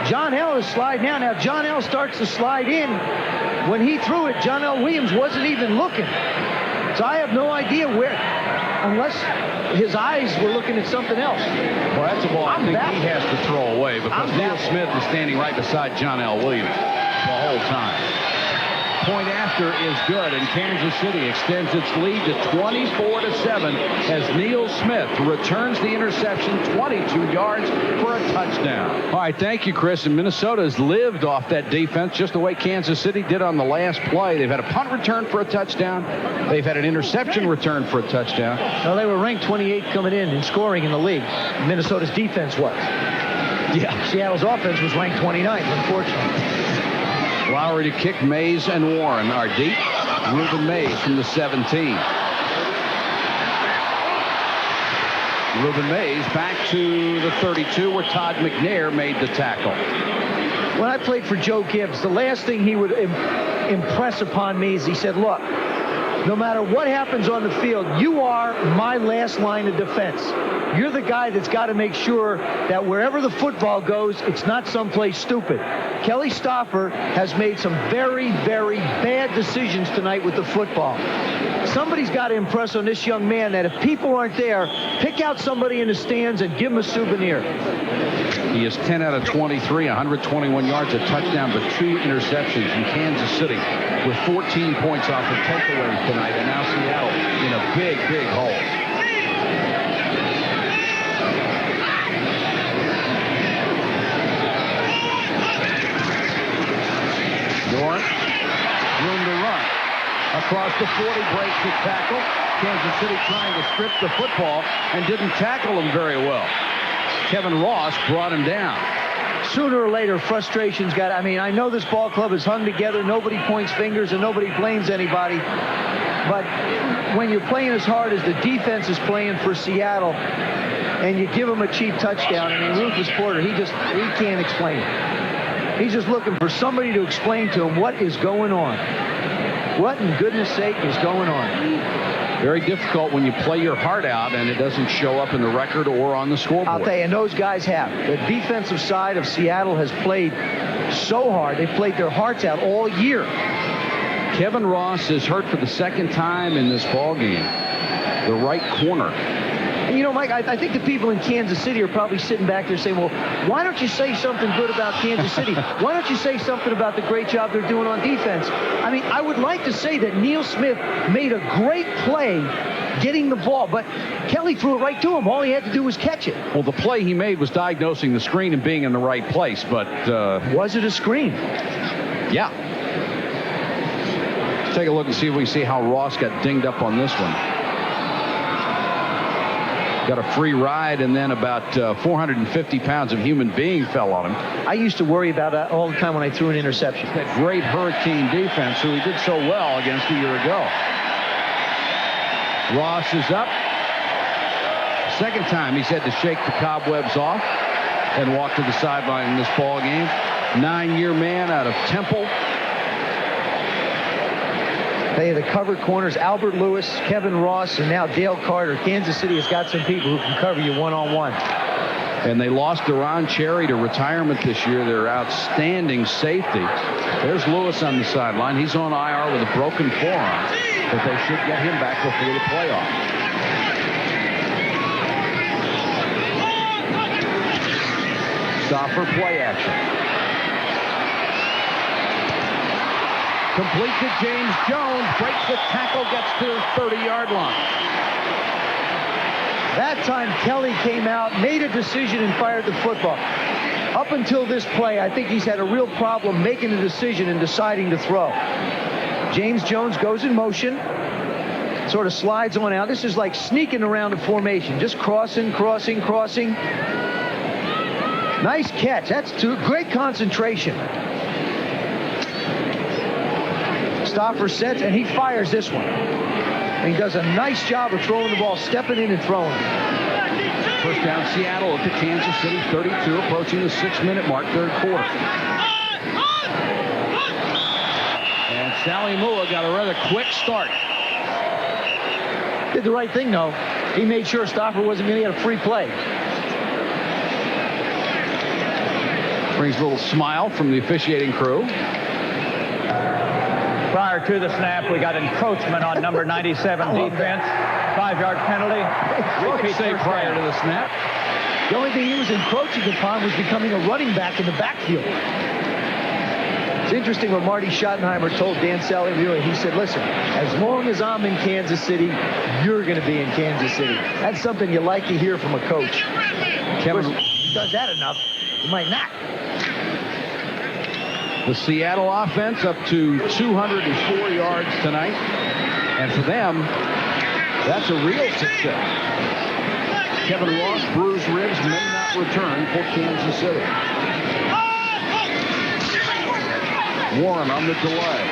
John Hell is sliding out. Now, John Hell starts to slide in. When he threw it, John L. Williams wasn't even looking. So I have no idea where, unless his eyes were looking at something else. Well, that's a ball I think he has to throw away, because Neil Smith is standing right beside John L. Williams the whole time. Point after is good, and Kansas City extends its lead to 24-7 as Neil Smith returns the interception 22 yards for a touchdown. All right, thank you, Chris. And Minnesota has lived off that defense just the way Kansas City did on the last play. They've had a punt return for a touchdown. They've had an interception return for a touchdown. Well, they were ranked 28th coming in scoring in the league. Minnesota's defense was. Yeah. Seattle's offense was ranked 29th, unfortunately. Lowry to kick. Mays and Warren are deep. Reuben Mays from the 17. Reuben Mays back to the 32 where Todd McNair made the tackle. When I played for Joe Gibbs, the last thing he would impress upon me is he said, look, no matter what happens on the field, you are my last line of defense. You're the guy that's got to make sure that wherever the football goes, it's not someplace stupid. Kelly Stopper has made some very, very bad decisions tonight with the football. Somebody's got to impress on this young man that if people aren't there, pick out somebody in the stands and give him a souvenir. He is 10 out of 23, 121 yards, a touchdown, but 2 interceptions in Kansas City with 14 points off of takeaways tonight. And now Seattle in a big, big hole. Warren, room to run. Across the 40, breaks the tackle. Kansas City trying to strip the football and didn't tackle him very well. Kevin Ross brought him down. Sooner or later, frustration's got, I know this ball club is hung together. Nobody points fingers and nobody blames anybody. But when you're playing as hard as the defense is playing for Seattle and you give them a cheap touchdown, Rufus Porter, he can't explain it. He's just looking for somebody to explain to him what is going on. What in goodness sake is going on? Very difficult when you play your heart out and it doesn't show up in the record or on the scoreboard. I'll tell you, and those guys have. The defensive side of Seattle has played so hard. They've played their hearts out all year. Kevin Ross is hurt for the second time in this ball game. The right corner. And Mike, I think the people in Kansas City are probably sitting back there saying, well, why don't you say something good about Kansas City? Why don't you say something about the great job they're doing on defense? I would like to say that Neil Smith made a great play getting the ball, but Kelly threw it right to him. All he had to do was catch it. Well, the play he made was diagnosing the screen and being in the right place, but... was it a screen? Yeah. Let's take a look and see if we see how Ross got dinged up on this one. got a free ride, and then about 450 pounds of human being fell on him. I used to worry about that all the time when I threw an interception. That great Hurricane defense, who he did so well against a year ago. Ross is up. Second time he's had to shake the cobwebs off and walk to the sideline in this ball game. 9-year man out of Temple. They are the cover corners, Albert Lewis, Kevin Ross, and now Dale Carter. Kansas City has got some people who can cover you one-on-one. And they lost Deron Cherry to retirement this year, their outstanding safety. There's Lewis on the sideline. He's on IR with a broken forearm, but they should get him back before the playoff. Stopper play action. Complete to James Jones, breaks the tackle, gets to the 30-yard line. That time Kelly came out, made a decision, and fired the football. Up until this play, I think he's had a real problem making a decision and deciding to throw. James Jones goes in motion, sort of slides on out. This is like sneaking around a formation, just crossing. Nice catch. That's great concentration. Stopper sets, and he fires this one. And he does a nice job of throwing the ball, stepping in and throwing it. First down Seattle at the Kansas City 32, approaching the 6-minute mark, third quarter. And Sally Mua got a rather quick start. Did the right thing, though. He made sure Stopper wasn't going to get a free play. Brings a little smile from the officiating crew. Prior to the snap, we got encroachment on number 97 defense. 5-yard penalty. Repeat say prior to the snap. The only thing he was encroaching upon was becoming a running back in the backfield. It's interesting what Marty Schottenheimer told Dan Salimulla. He said, listen, as long as I'm in Kansas City, you're going to be in Kansas City. That's something you like to hear from a coach. Kevin does that enough, you might not. The Seattle offense up to 204 yards tonight. And for them, that's a real success. Kevin Ross, bruised ribs, may not return for Kansas City. Warren on the delay.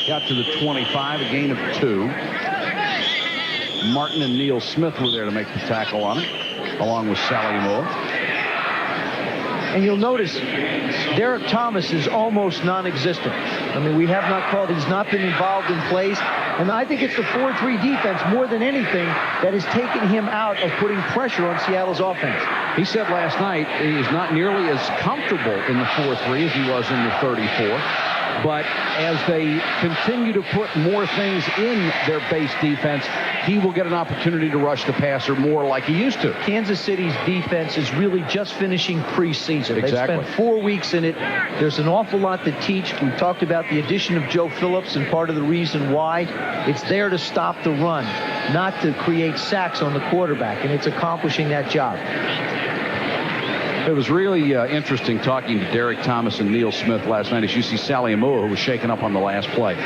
Got to the 25, a gain of 2. Martin and Neil Smith were there to make the tackle on it, along with Sally Moore. And you'll notice Derek Thomas is almost non-existent. I mean, we have not called. He's not been involved in plays. And I think it's the 4-3 defense more than anything that has taken him out of putting pressure on Seattle's offense. He said last night he's not nearly as comfortable in the 4-3 as he was in the 34. But as they continue to put more things in their base defense, he will get an opportunity to rush the passer more like he used to. Kansas City's defense is really just finishing preseason. Exactly. They've spent 4 weeks in it. There's an awful lot to teach. We talked about the addition of Joe Phillips, and part of the reason why it's there to stop the run, not to create sacks on the quarterback, and it's accomplishing that job. It was really interesting talking to Derek Thomas and Neil Smith last night as you see Sally Amua, who was shaken up on the last play.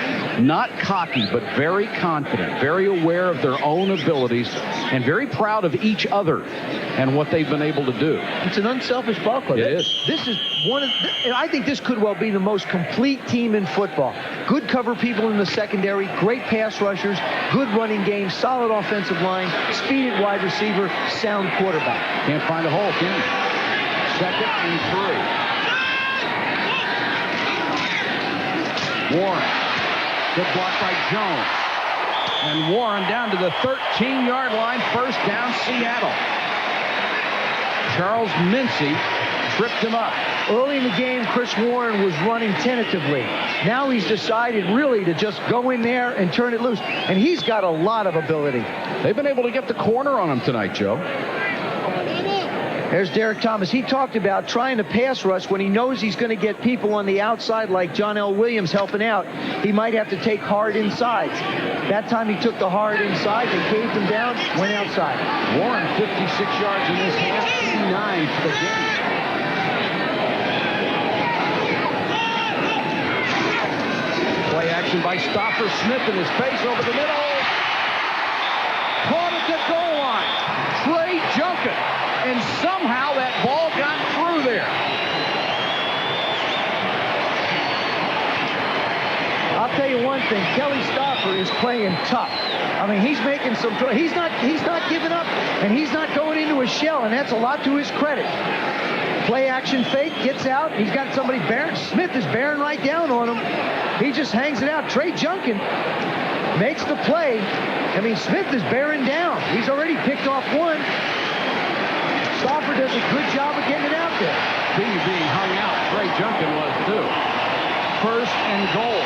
Not cocky, but very confident, very aware of their own abilities, and very proud of each other and what they've been able to do. It's an unselfish ball club. It is. This is one of, and I think this could well be the most complete team in football. Good cover people in the secondary, great pass rushers, good running game, solid offensive line, speed at wide receiver, sound quarterback. Can't find a hole, can you? Second and 3. Warren. Good block by Jones. And Warren down to the 13-yard line. First down, Seattle. Charles Mincy tripped him up. Early in the game, Chris Warren was running tentatively. Now he's decided really to just go in there and turn it loose. And he's got a lot of ability. They've been able to get the corner on him tonight, Joe. There's Derek Thomas. He talked about trying to pass rush when he knows he's going to get people on the outside like John L. Williams helping out. He might have to take hard insides. That time he took the hard inside. They caved him down, went outside. Warren, 56 yards in this half, 89 for the game. Play action by Stopper Smith in his face over the middle. Caught at the goal line. and somehow that ball got through there. I'll tell you one thing, Kelly Stoffer is playing tough. I mean, he's making some, he's not giving up, and he's not going into a shell, and that's a lot to his credit. Play action fake, gets out, he's got somebody bearing, Smith is bearing right down on him. He just hangs it out. Trey Junkin makes the play. I mean, Smith is bearing down. He's already picked off one. Stoffer does a good job of getting it out there. Being hung out, Trey Junkin was too. First and goal.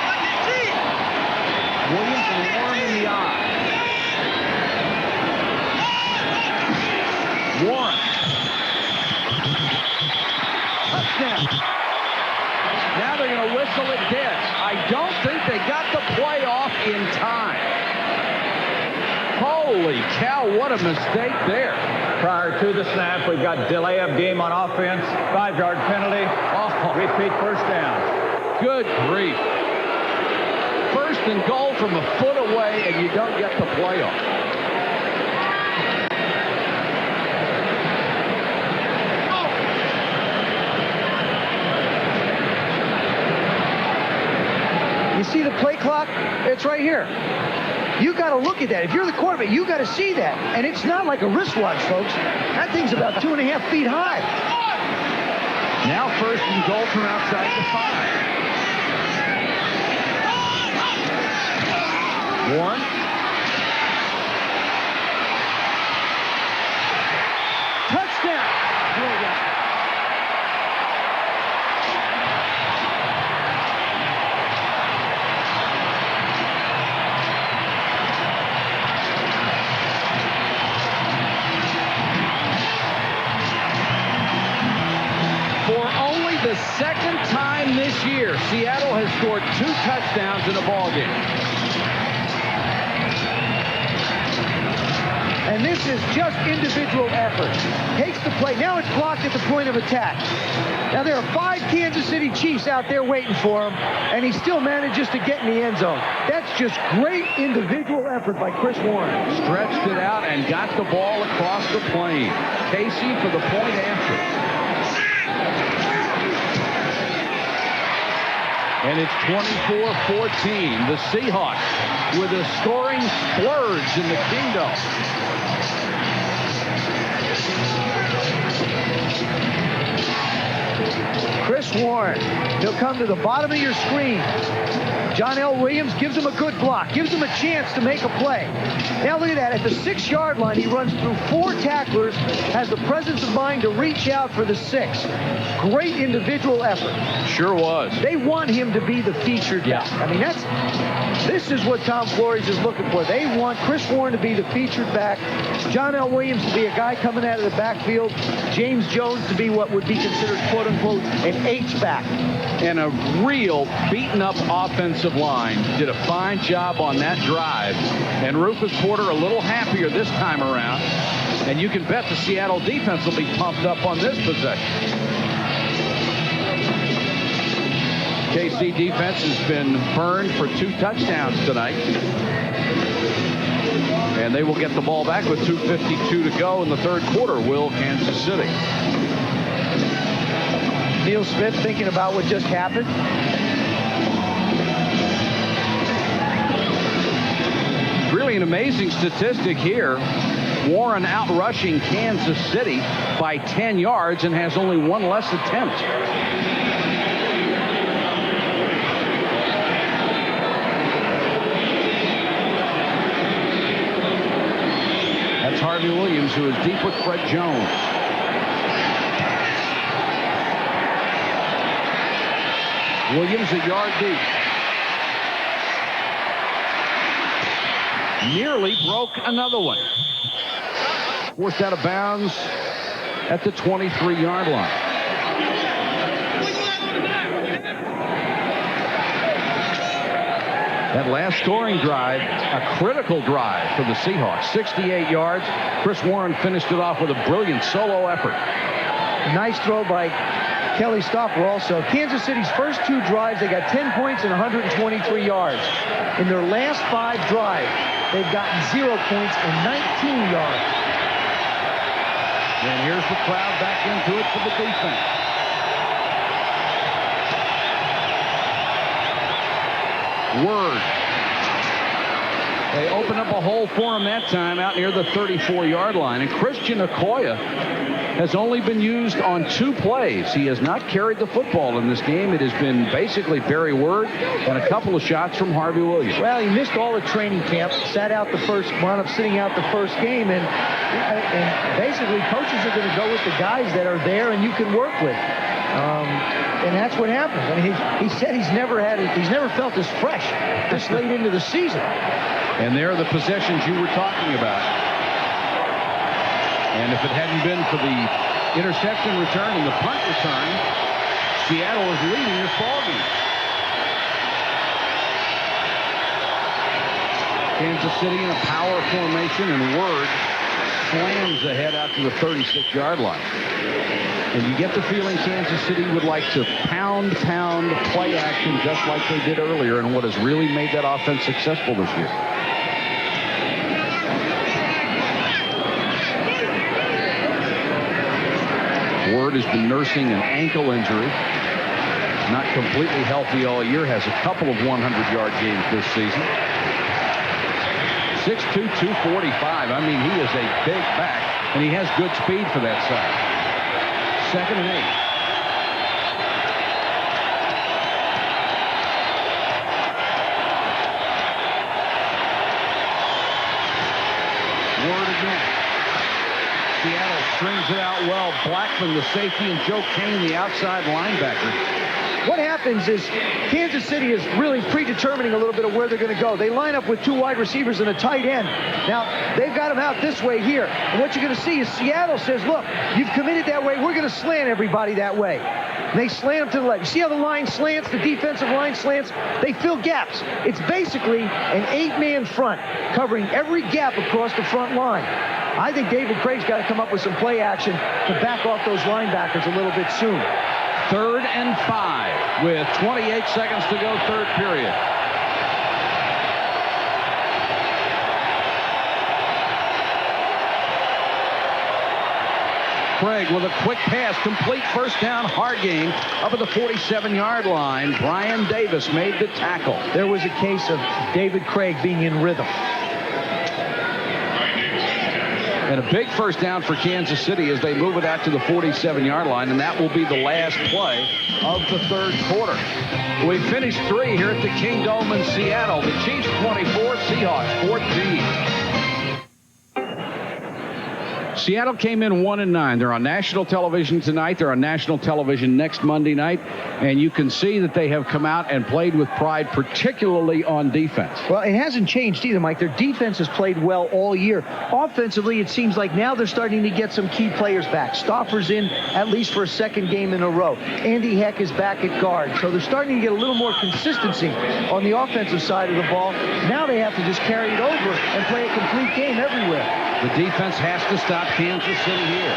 Williams and Warren in the eye. Warren. Touchdown. Now they're going to whistle it dead. I don't think they got the play off in time. Holy cow, what a mistake there. Prior to the snap, we've got delay of game on offense, 5-yard penalty. Repeat first down. Good grief. First and goal from a foot away, and you don't get the play off. You see the play clock? It's right here. You got to look at that. If you're the quarterback, you got to see that. And it's not like a wristwatch, folks. That thing's about 2.5 feet high. Now first and goal from outside the 5. Warren. Touchdown. The second time this year, Seattle has scored 2 touchdowns in a ball game. And this is just individual effort. Takes the play. Now it's blocked at the point of attack. Now there are 5 Kansas City Chiefs out there waiting for him, and he still manages to get in the end zone. That's just great individual effort by Chris Warren. Stretched it out and got the ball across the plane. Casey for the point after. And it's 24-14. The Seahawks with a scoring splurge in the Kingdom. Chris Warren, he'll come to the bottom of your screen. John L. Williams gives him a good block, gives him a chance to make a play. Now look at that. At the 6-yard line, he runs through 4 tacklers, has the presence of mind to reach out for the 6. Great individual effort. Sure was. They want him to be the featured back. I mean, this is what Tom Flores is looking for. They want Chris Warren to be the featured back, John L. Williams to be a guy coming out of the backfield, James Jones to be what would be considered, quote-unquote, an H-back. And a real beaten-up offensive line did a fine job on that drive. And Rufus Porter a little happier this time around. And you can bet the Seattle defense will be pumped up on this possession. KC defense has been burned for 2 touchdowns tonight. And they will get the ball back with 2:52 to go in the third quarter, will Kansas City. Neil Smith thinking about what just happened. Really an amazing statistic here. Warren out-rushing Kansas City by 10 yards and has only 1 less attempt. That's Harvey Williams, who is deep with Fred Jones. Williams a yard deep. Nearly broke another one. Forced out of bounds at the 23-yard line. That last scoring drive, a critical drive for the Seahawks. 68 yards. Chris Warren finished it off with a brilliant solo effort. Nice throw by Kelly Stoffer also. Kansas City's first 2 drives, they got 10 points and 123 yards. In their last 5 drives, they've gotten 0 points and 19 yards. And here's the crowd back into it for the defense. Word. They open up a hole for him that time out near the 34-yard line. And Christian Okoye has only been used on 2 plays. He has not carried the football in this game. It has been basically Barry Word and a couple of shots from Harvey Williams. Well, he missed all the training camp, wound up sitting out the first game, and basically coaches are going to go with the guys that are there and you can work with. And that's what happens. I mean, he said he's never felt as fresh this late into the season. And there are the possessions you were talking about. And if it hadn't been for the interception return and the punt return, Seattle is leading this ballgame. Kansas City in a power formation, and Word slams ahead out to the 36-yard line. And you get the feeling Kansas City would like to pound play action just like they did earlier, and what has really made that offense successful this year. Word has been nursing an ankle injury. Not completely healthy all year. Has a couple of 100-yard games this season. 6'2", 245. I mean, he is a big back, and he has good speed for that size. 2nd and 8. Word again. Seattle strings it out well. Blackman, the safety, and Joe Kane, the outside linebacker. What happens is Kansas City is really predetermining a little bit of where they're going to go. They line up with 2 wide receivers and a tight end. Now, they've got them out this way here. And what you're going to see is Seattle says, look, you've committed that way. We're going to slant everybody that way. And they slant them to the left. You see how the line slants, the defensive line slants? They fill gaps. It's basically an 8-man front covering every gap across the front line. I think David Craig's got to come up with some play action to back off those linebackers a little bit soon. 3rd and 5 with 28 seconds to go, 3rd period. Craig with a quick pass, complete, first down, hard gain up at the 47-yard line. Brian Davis made the tackle. There was a case of David Craig being in rhythm. And a big first down for Kansas City as they move it out to the 47-yard line, and that will be the last play of the 3rd quarter. We finished 3 here at the Kingdome in Seattle. The Chiefs 24, Seahawks 14. Seattle came in 1-9. They're on national television tonight. They're on national television next Monday night. And you can see that they have come out and played with pride, particularly on defense. Well, it hasn't changed either, Mike. Their defense has played well all year. Offensively, it seems like now they're starting to get some key players back. Stauffer's in at least for a 2nd game in a row. Andy Heck is back at guard. So they're starting to get a little more consistency on the offensive side of the ball. Now they have to just carry it over and play a complete game everywhere. The defense has to stop Kansas City here.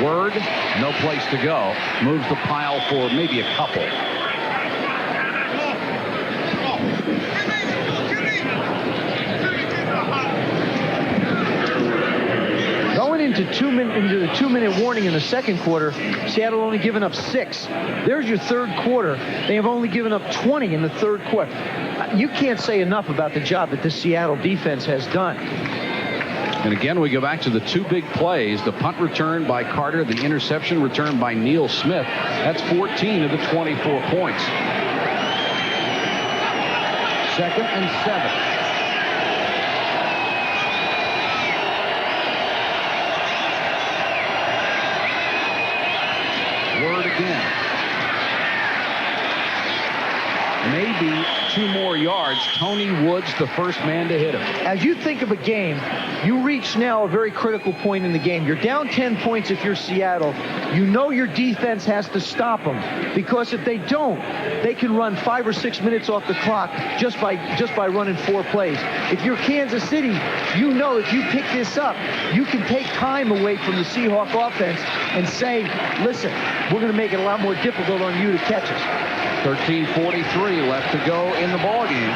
Word, no place to go. Moves the pile for maybe a couple. Going into the 2-minute warning in the 2nd quarter, Seattle only given up 6. There's your 3rd quarter. They have only given up 20 in the 3rd quarter. You can't say enough about the job that this Seattle defense has done. And again, we go back to the 2 big plays. The punt return by Carter, the interception return by Neil Smith. That's 14 of the 24 points. 2nd and 7. Word again. Maybe 2 more yards. Tony Woods, the first man to hit him. As you think of a game, you reach now a very critical point in the game. You're down 10 points if you're Seattle. You know your defense has to stop them, because if they don't, they can run 5 or 6 minutes off the clock just by running 4 plays. If you're Kansas City, you know if you pick this up, you can take time away from the Seahawk offense and say, listen, we're going to make it a lot more difficult on you to catch us. 13:43 left to go in the ballgame.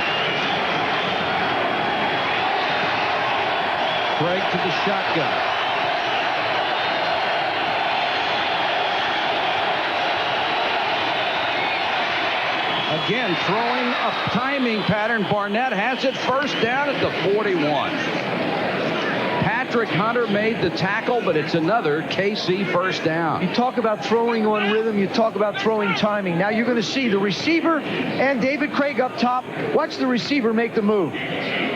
Craig to the shotgun. Again, throwing a timing pattern. Barnett has it first down at the 41. Patrick Hunter made the tackle, but it's another KC first down. You talk about throwing on rhythm. You talk about throwing timing. Now you're going to see the receiver and David Craig up top. Watch the receiver make the move.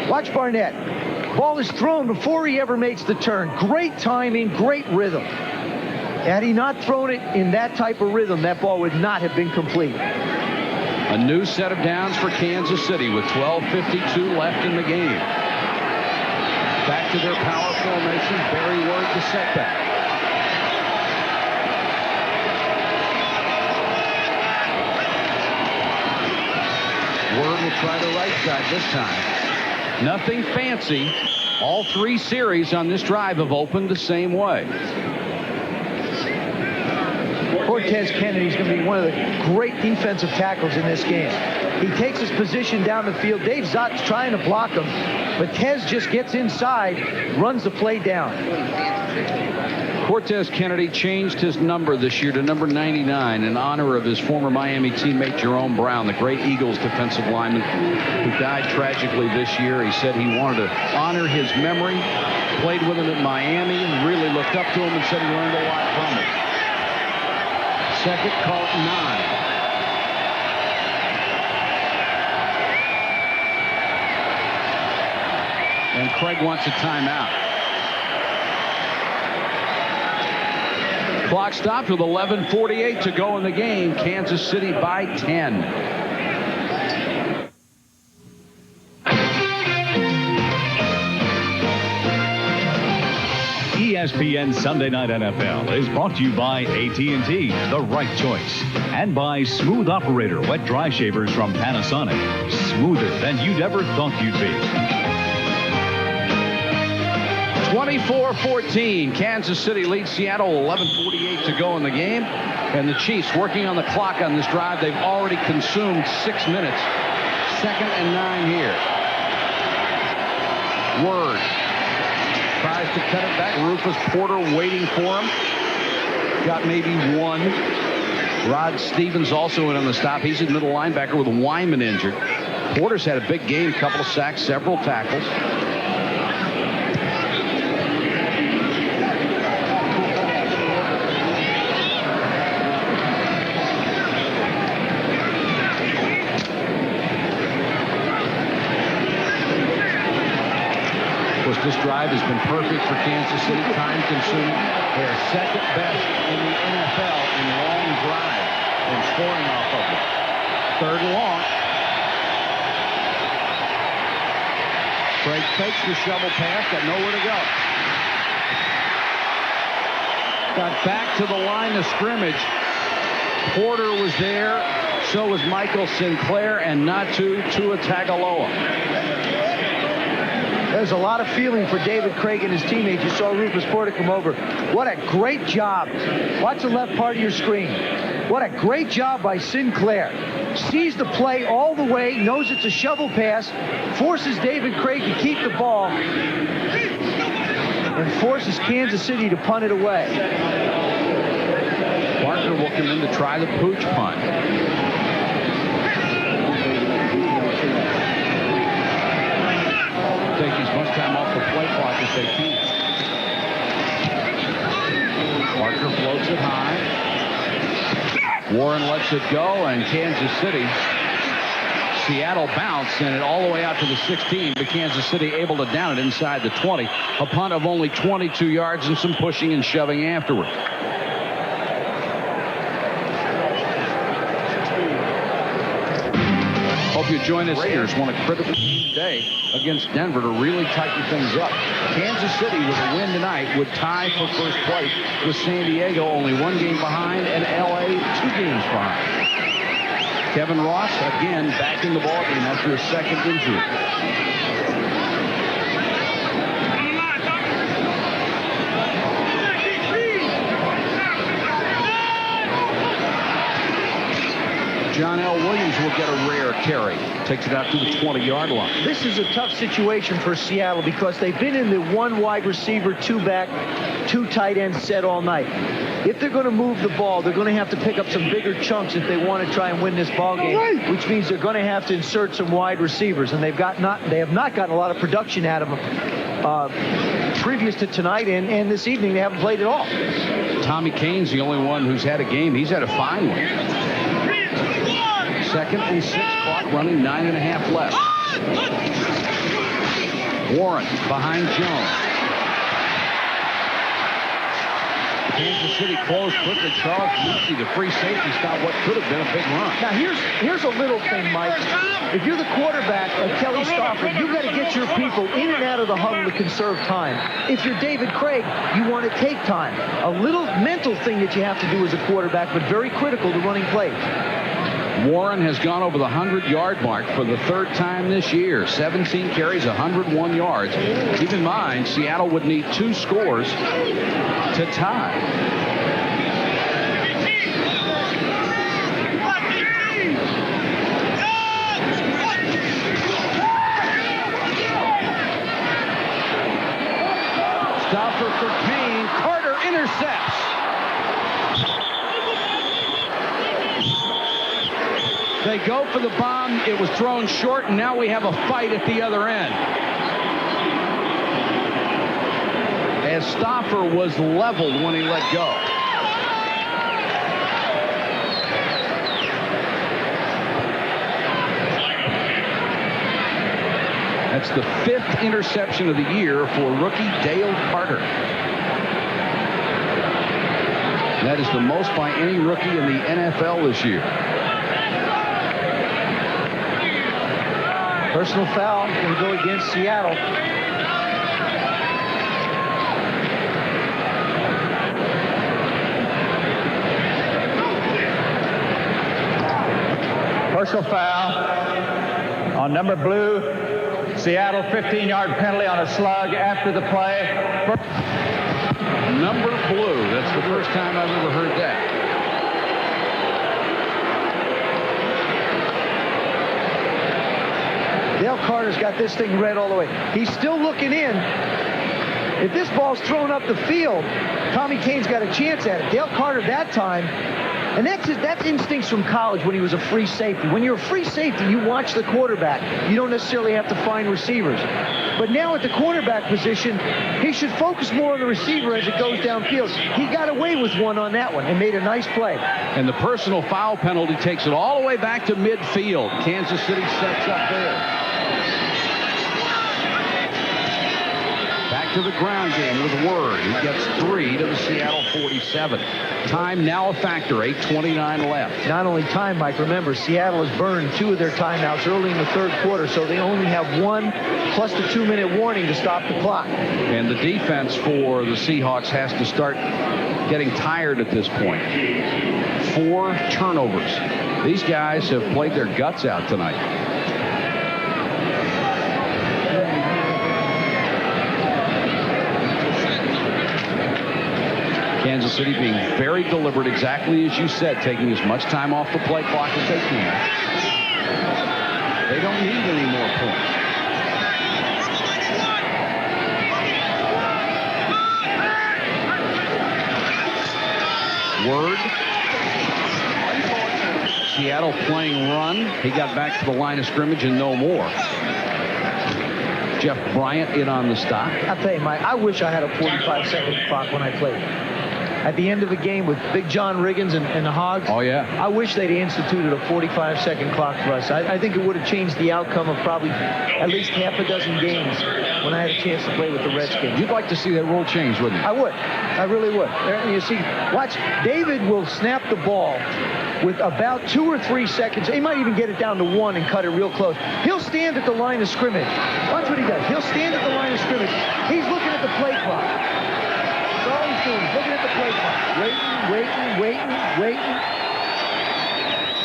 Watch Barnett. Ball is thrown before he ever makes the turn. Great timing, great rhythm. Had he not thrown it in that type of rhythm, that ball would not have been complete. A new set of downs for Kansas City with 12:52 left in the game. Back to their power formation. Barry Word the setback. Word will try the right side this time. Nothing fancy. All three series on this drive have opened the same way. Cortez Kennedy is going to be one of the great defensive tackles in this game. He takes his position down the field. Dave Zott's trying to block him, but Tez just gets inside, runs the play down. Cortez Kennedy changed his number this year to number 99 in honor of his former Miami teammate Jerome Brown, the great Eagles defensive lineman who died tragically this year. He said he wanted to honor his memory, played with him at Miami, really looked up to him and said he learned a lot from him. Second, call it 9. And Craig wants a timeout. Clock stopped with 11:48 to go in the game. Kansas City by 10. ESPN Sunday Night NFL is brought to you by AT&T, the right choice, and by Smooth Operator wet dry shavers from Panasonic, smoother than you'd ever thought you'd be. 24-14, Kansas City leads Seattle, 11:48 to go in the game. And the Chiefs working on the clock on this drive. They've already consumed 6 minutes. 2nd and 9 here. Word tries to cut it back. Rufus Porter waiting for him. Got maybe one. Rod Stevens also in on the stop. He's a middle linebacker with Wyman injured. Porter's had a big game, couple of sacks, several tackles. This drive has been perfect for Kansas City, time-consuming. They're second best in the NFL in long drive and scoring off of it. 3rd and long. Craig fakes the shovel pass, got nowhere to go. Got back to the line of scrimmage. Porter was there, so was Michael Sinclair, and Natu Tua Tagovailoa. There's a lot of feeling for David Craig and his teammates. You saw Rufus Porter come over. What a great job. Watch the left part of your screen. What a great job by Sinclair. Sees the play all the way, knows it's a shovel pass, forces David Craig to keep the ball, and forces Kansas City to punt it away. Parker will come in to try the pooch punt. Take as much time off the play clock as they can. Parker floats it high. Warren lets it go, and Kansas City, Seattle bounced, and it all the way out to the 16, but Kansas City able to down it inside the 20. A punt of only 22 yards and some pushing and shoving afterward. Hope you join us. Raiders want a critical day against Denver to really tighten things up. Kansas City with a win tonight would tie for first place with San Diego only 1 game behind and LA 2 games behind. Kevin Ross again back in the ballgame after his 2nd injury. John L. Williams will get a rare carry. Takes it out to the 20-yard line. This is a tough situation for Seattle because they've been in the one wide receiver, two back, two tight end set all night. If they're going to move the ball, they're going to have to pick up some bigger chunks if they want to try and win this ball game, which means they're going to have to insert some wide receivers, and they have not gotten a lot of production out of them previous to tonight, and this evening they haven't played at all. Tommy Kane's the only one who's had a game. He's had a fine one. 2nd and 6, clock running, 9.5 left. Warren behind Jones. Kansas City closed quickly. Charles Lucy, the free safety, stopped what could have been a big run. Now, here's a little thing, Mike. If you're the quarterback of Kelly Stafford, you've got to get your people in and out of the huddle to conserve time. If you're David Craig, you want to take time. A little mental thing that you have to do as a quarterback, but very critical to running plays. Warren has gone over the 100-yard mark for the 3rd time this year. 17 carries, 101 yards. Keep in mind, Seattle would need 2 scores to tie. Stopper for Kane. Carter intercepts. They go for the bomb. It was thrown short, and now we have a fight at the other end. As Stauffer was leveled when he let go. That's the 5th interception of the year for rookie Dale Carter. That is the most by any rookie in the NFL this year. Personal foul going to go against Seattle. Personal foul on number blue. Seattle 15-yard penalty on a slug after the play. Number blue. That's the first time I've ever heard that. Dale Carter's got this thing red all the way. He's still looking in. If this ball's thrown up the field, Tommy Kane's got a chance at it. Dale Carter that time, and that's instincts from college when he was a free safety. When you're a free safety, you watch the quarterback. You don't necessarily have to find receivers. But now at the quarterback position, he should focus more on the receiver as it goes downfield. He got away with one on that one and made a nice play. And the personal foul penalty takes it all the way back to midfield. Kansas City sets up there. Back to the ground game with Word. He gets 3 to the Seattle 47. Time now a factor, 8:29 left. Not only time, Mike, remember, Seattle has burned 2 of their timeouts early in the 3rd quarter, so they only have 1 plus the 2-minute warning to stop the clock. And the defense for the Seahawks has to start getting tired at this point. 4 turnovers. These guys have played their guts out tonight. Kansas City being very deliberate, exactly as you said, taking as much time off the play clock as they can. They don't need any more points. Word. Seattle playing run. He got back to the line of scrimmage and no more. Jeff Bryant in on the stop. I'll tell you, Mike, I wish I had a 45-second clock when I played. At the end of the game with Big John Riggins and the Hogs. Oh, yeah. I wish they'd instituted a 45-second clock for us. I think it would have changed the outcome of probably at least half a dozen games when I had a chance to play with the Redskins. You'd like to see that rule change, wouldn't you? I would. I really would. You see, watch. David will snap the ball with about 2 or 3 seconds. He might even get it down to 1 and cut it real close. He'll stand at the line of scrimmage. Watch what he does. He'll stand at the line of scrimmage. He's looking at the play clock. That's all he's doing. He's looking at the play clock. Waiting.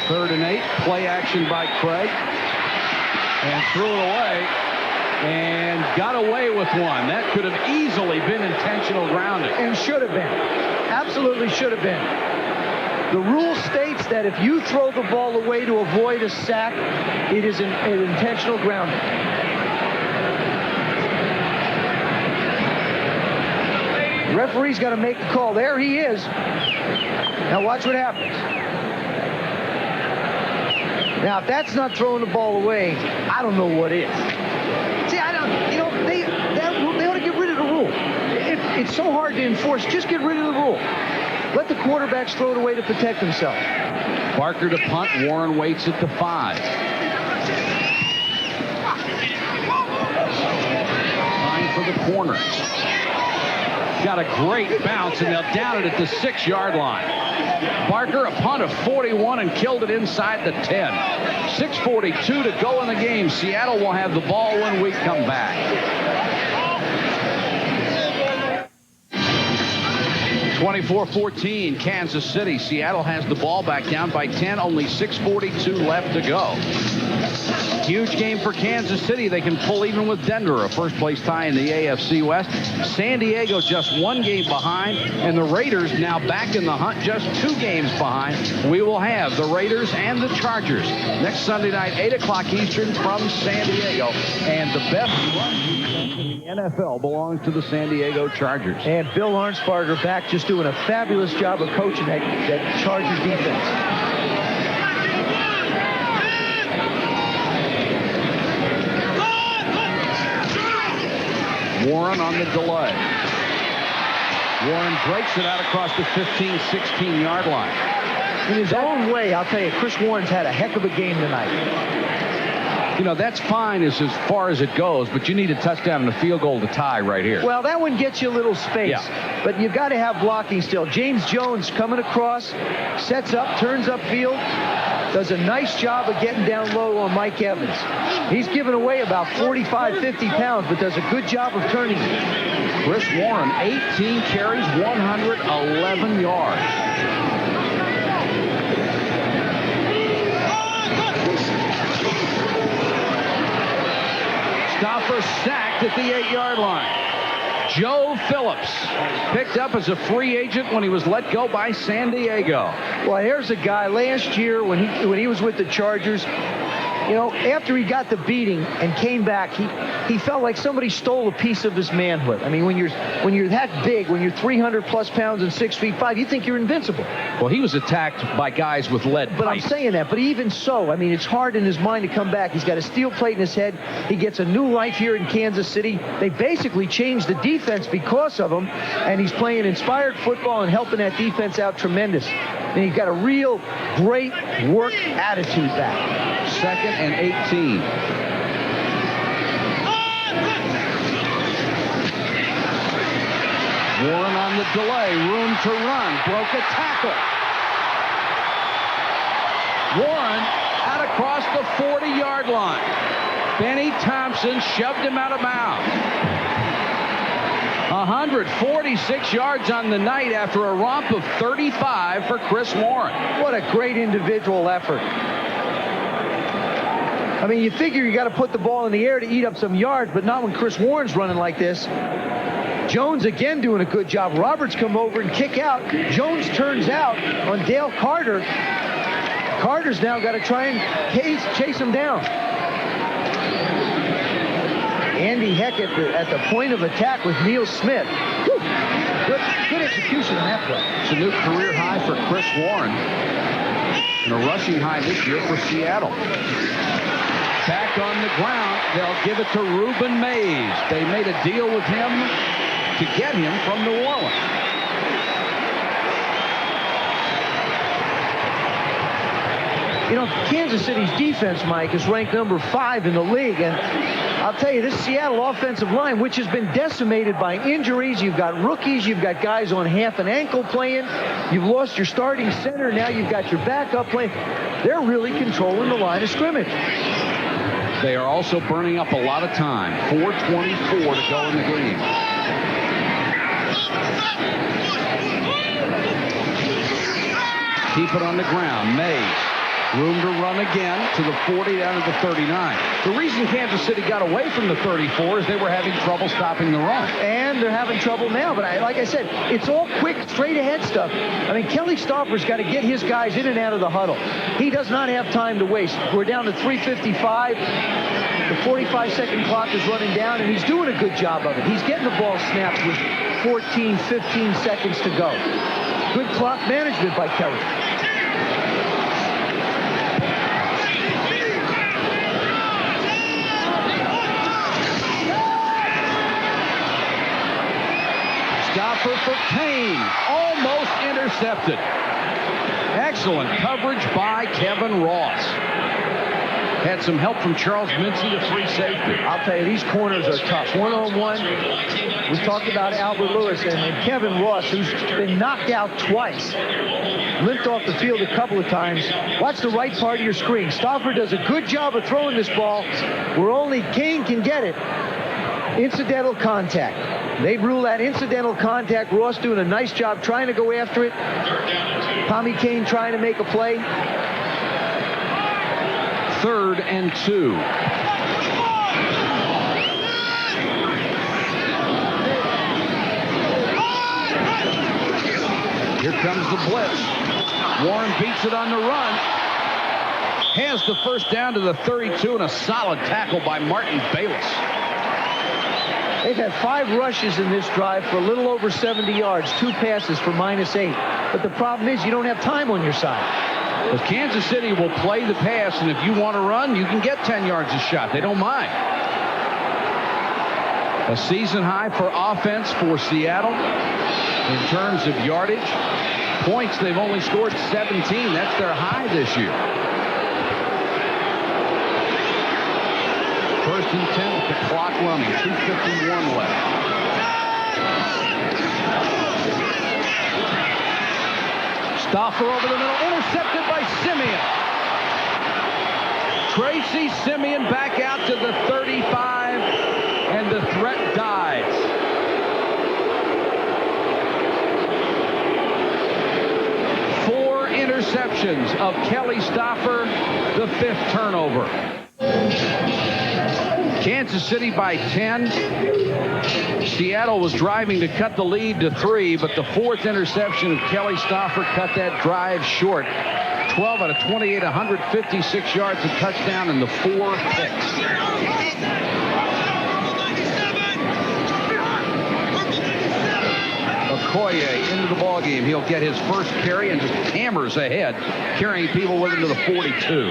3rd and 8. Play action by Craig. And threw it away. And got away with one. That could have easily been intentional grounding. And should have been. Absolutely should have been. The rule states that if you throw the ball away to avoid a sack, it is an intentional grounding. The referee's got to make the call. There he is. Now watch what happens. Now, if that's not throwing the ball away, I don't know what is. See, I don't, you know, they ought to get rid of the rule. It's so hard to enforce. Just get rid of the rule. Let the quarterbacks throw it away to protect themselves. Barker to punt. Warren waits at the 5. Line for the corners. Got a great bounce, and they'll down it at the 6-yard line. Barker, a punt of 41, and killed it inside the 10. 6:42 to go in the game. Seattle will have the ball when we come back. 24-14, Kansas City. Seattle has the ball back down by 10. Only 6:42 left to go. Huge game for Kansas City. They can pull even with Denver, a first-place tie in the AFC West. San Diego just 1 game behind, and the Raiders now back in the hunt, just 2 games behind. We will have the Raiders and the Chargers next Sunday night, 8 o'clock Eastern from San Diego. And the best run defense in the NFL belongs to the San Diego Chargers. And Bill Arnsparger back, just doing a fabulous job of coaching that Chargers defense. Warren on the delay. Warren breaks it out across the 15, 16-yard line. In his own way, I'll tell you, Chris Warren's had a heck of a game tonight. You know, that's fine as far as it goes, but you need a touchdown and a field goal to tie right here. Well, that one gets you a little space, yeah. But you've got to have blocking still. James Jones coming across, sets up, turns upfield, does a nice job of getting down low on Mike Evans. He's given away about 45, 50 pounds, but does a good job of turning it. Chris Warren, 18 carries, 111 yards. Stopper sacked at the 8-yard line. Joe Phillips picked up as a free agent when he was let go by San Diego. Well, here's a guy last year when he was with the Chargers. You know, after he got the beating and came back, he felt like somebody stole a piece of his manhood. I mean, when you're that big, when you're 300+ pounds and 6'5", you think you're invincible. Well, he was attacked by guys with lead But pipes. I'm saying that. But even so, I mean, it's hard in his mind to come back. He's got a steel plate in his head. He gets a new life here in Kansas City. They basically changed the defense because of him, and he's playing inspired football and helping that defense out tremendous. And he's got a real great work attitude back. 2nd and 18. Warren on the delay, room to run, broke a tackle. Warren out across the 40-yard line. Benny Thompson shoved him out of bounds. 146 yards on the night after a romp of 35 for Chris Warren. What a great individual effort. I mean, you figure you got to put the ball in the air to eat up some yards, but not when Chris Warren's running like this. Jones again doing a good job. Roberts come over and kick out. Jones turns out on Dale Carter. Carter's now got to try and chase him down. Andy Heck at the point of attack with Neil Smith. Whew. Good execution on that play. It's a new career high for Chris Warren and a rushing high this year for Seattle. Back on the ground, they'll give it to Reuben Mays. They made a deal with him to get him from New Orleans. You know, Kansas City's defense, Mike, is ranked number 5 in the league. And I'll tell you, this Seattle offensive line, which has been decimated by injuries, you've got rookies, you've got guys on half an ankle playing, you've lost your starting center, now you've got your backup playing. They're really controlling the line of scrimmage. They are also burning up a lot of time. 4:24 to go in the game. Keep it on the ground. Mays Room to run again to the 40, down to the 39. The reason Kansas City got away from the 34 is they were having trouble stopping the run. And they're having trouble now. But like I said, it's all quick, straight-ahead stuff. I mean, Kelly Stauffer's got to get his guys in and out of the huddle. He does not have time to waste. We're down to 3:55. The 45-second clock is running down, and he's doing a good job of it. He's getting the ball snapped with 14, 15 seconds to go. Good clock management by Kelly. Stauffer for Kane, almost intercepted. Excellent coverage by Kevin Ross. Had some help from Charles Mincy, the free safety. I'll tell you, these corners are tough. One-on-one, we talked about Albert Lewis and Kevin Ross, who's been knocked out twice. Limped off the field a couple of times. Watch the right part of your screen. Stauffer does a good job of throwing this ball where only Kane can get it. Incidental contact. They rule that incidental contact. Ross doing a nice job trying to go after it. Tommy Kane trying to make a play. 3rd and 2. Here comes the blitz. Warren beats it on the run. Has the first down to the 32, and a solid tackle by Martin Bayless. They've had 5 rushes in this drive for a little over 70 yards, 2 passes for -8. But the problem is you don't have time on your side. But Kansas City will play the pass, and if you want to run, you can get 10 yards a shot. They don't mind. A season high for offense for Seattle in terms of yardage. Points, they've only scored 17. That's their high this year. 1st and 10 with the clock running. 2:51 left. Stauffer over the middle, intercepted by Simeon. Tracy Simeon back out to the 35, and the threat dies. Four interceptions of Kelly Stauffer, the 5th turnover. Kansas City by 10. Seattle was driving to cut the lead to 3, but the 4th interception of Kelly Stauffer cut that drive short. 12 out of 28, 156 yards, a touchdown, and the 4 picks. Okoye into the ballgame. He'll get his first carry and just hammers ahead, carrying people with him to the 42.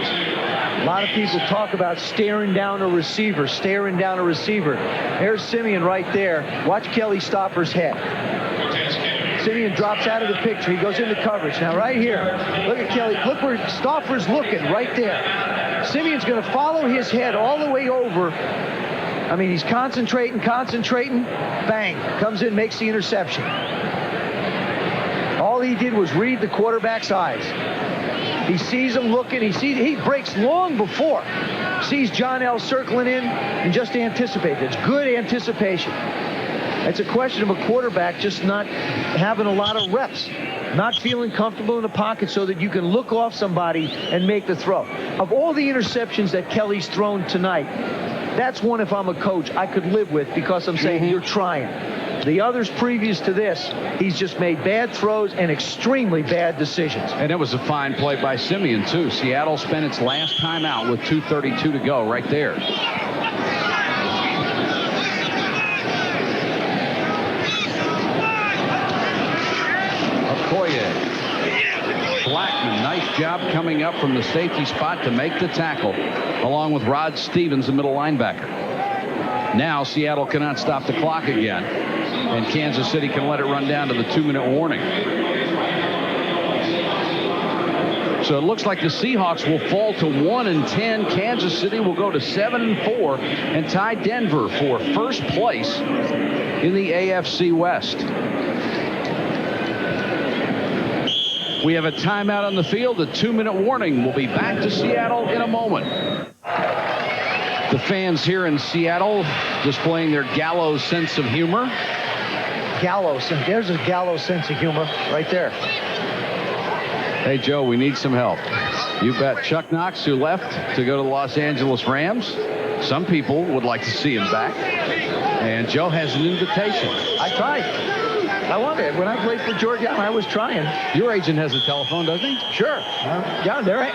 A lot of people talk about staring down a receiver, There's Simeon right there. Watch Kelly Stauffer's head. Simeon drops out of the picture. He goes into coverage. Now right here, look at Kelly. Look where Stauffer's looking right there. Simeon's going to follow his head all the way over. I mean, he's concentrating. Bang. Comes in, makes the interception. All he did was read the quarterback's eyes. He sees him looking. He breaks long before. Sees John L. circling in and just anticipates. It's good anticipation. It's a question of a quarterback just not having a lot of reps, not feeling comfortable in the pocket so that you can look off somebody and make the throw. Of all the interceptions that Kelly's thrown tonight, that's one, if I'm a coach, I could live with because I'm saying you're trying. The others previous to this, he's just made bad throws and extremely bad decisions. And it was a fine play by Simeon, too. Seattle spent its last timeout with 2:32 to go right there. Okoye. Blackman, nice job coming up from the safety spot to make the tackle, along with Rod Stevens, the middle linebacker. Now Seattle cannot stop the clock again, and Kansas City can let it run down to the 2-minute warning. So it looks like the Seahawks will fall to 1-10. Kansas City will go to 7-4 and tie Denver for first place in the AFC West. We have a timeout on the field. The 2-minute warning. We'll be back to Seattle in a moment. The fans here in Seattle displaying their gallows sense of humor. Gallows. There's a gallows sense of humor right there. Hey, Joe, we need some help. You bet. Chuck Knox, who left to go to the Los Angeles Rams. Some people would like to see him back. And Joe has an invitation. I tried. I wanted it. When I played for Georgia, I was trying. Your agent has a telephone, doesn't he? Sure. Yeah, there.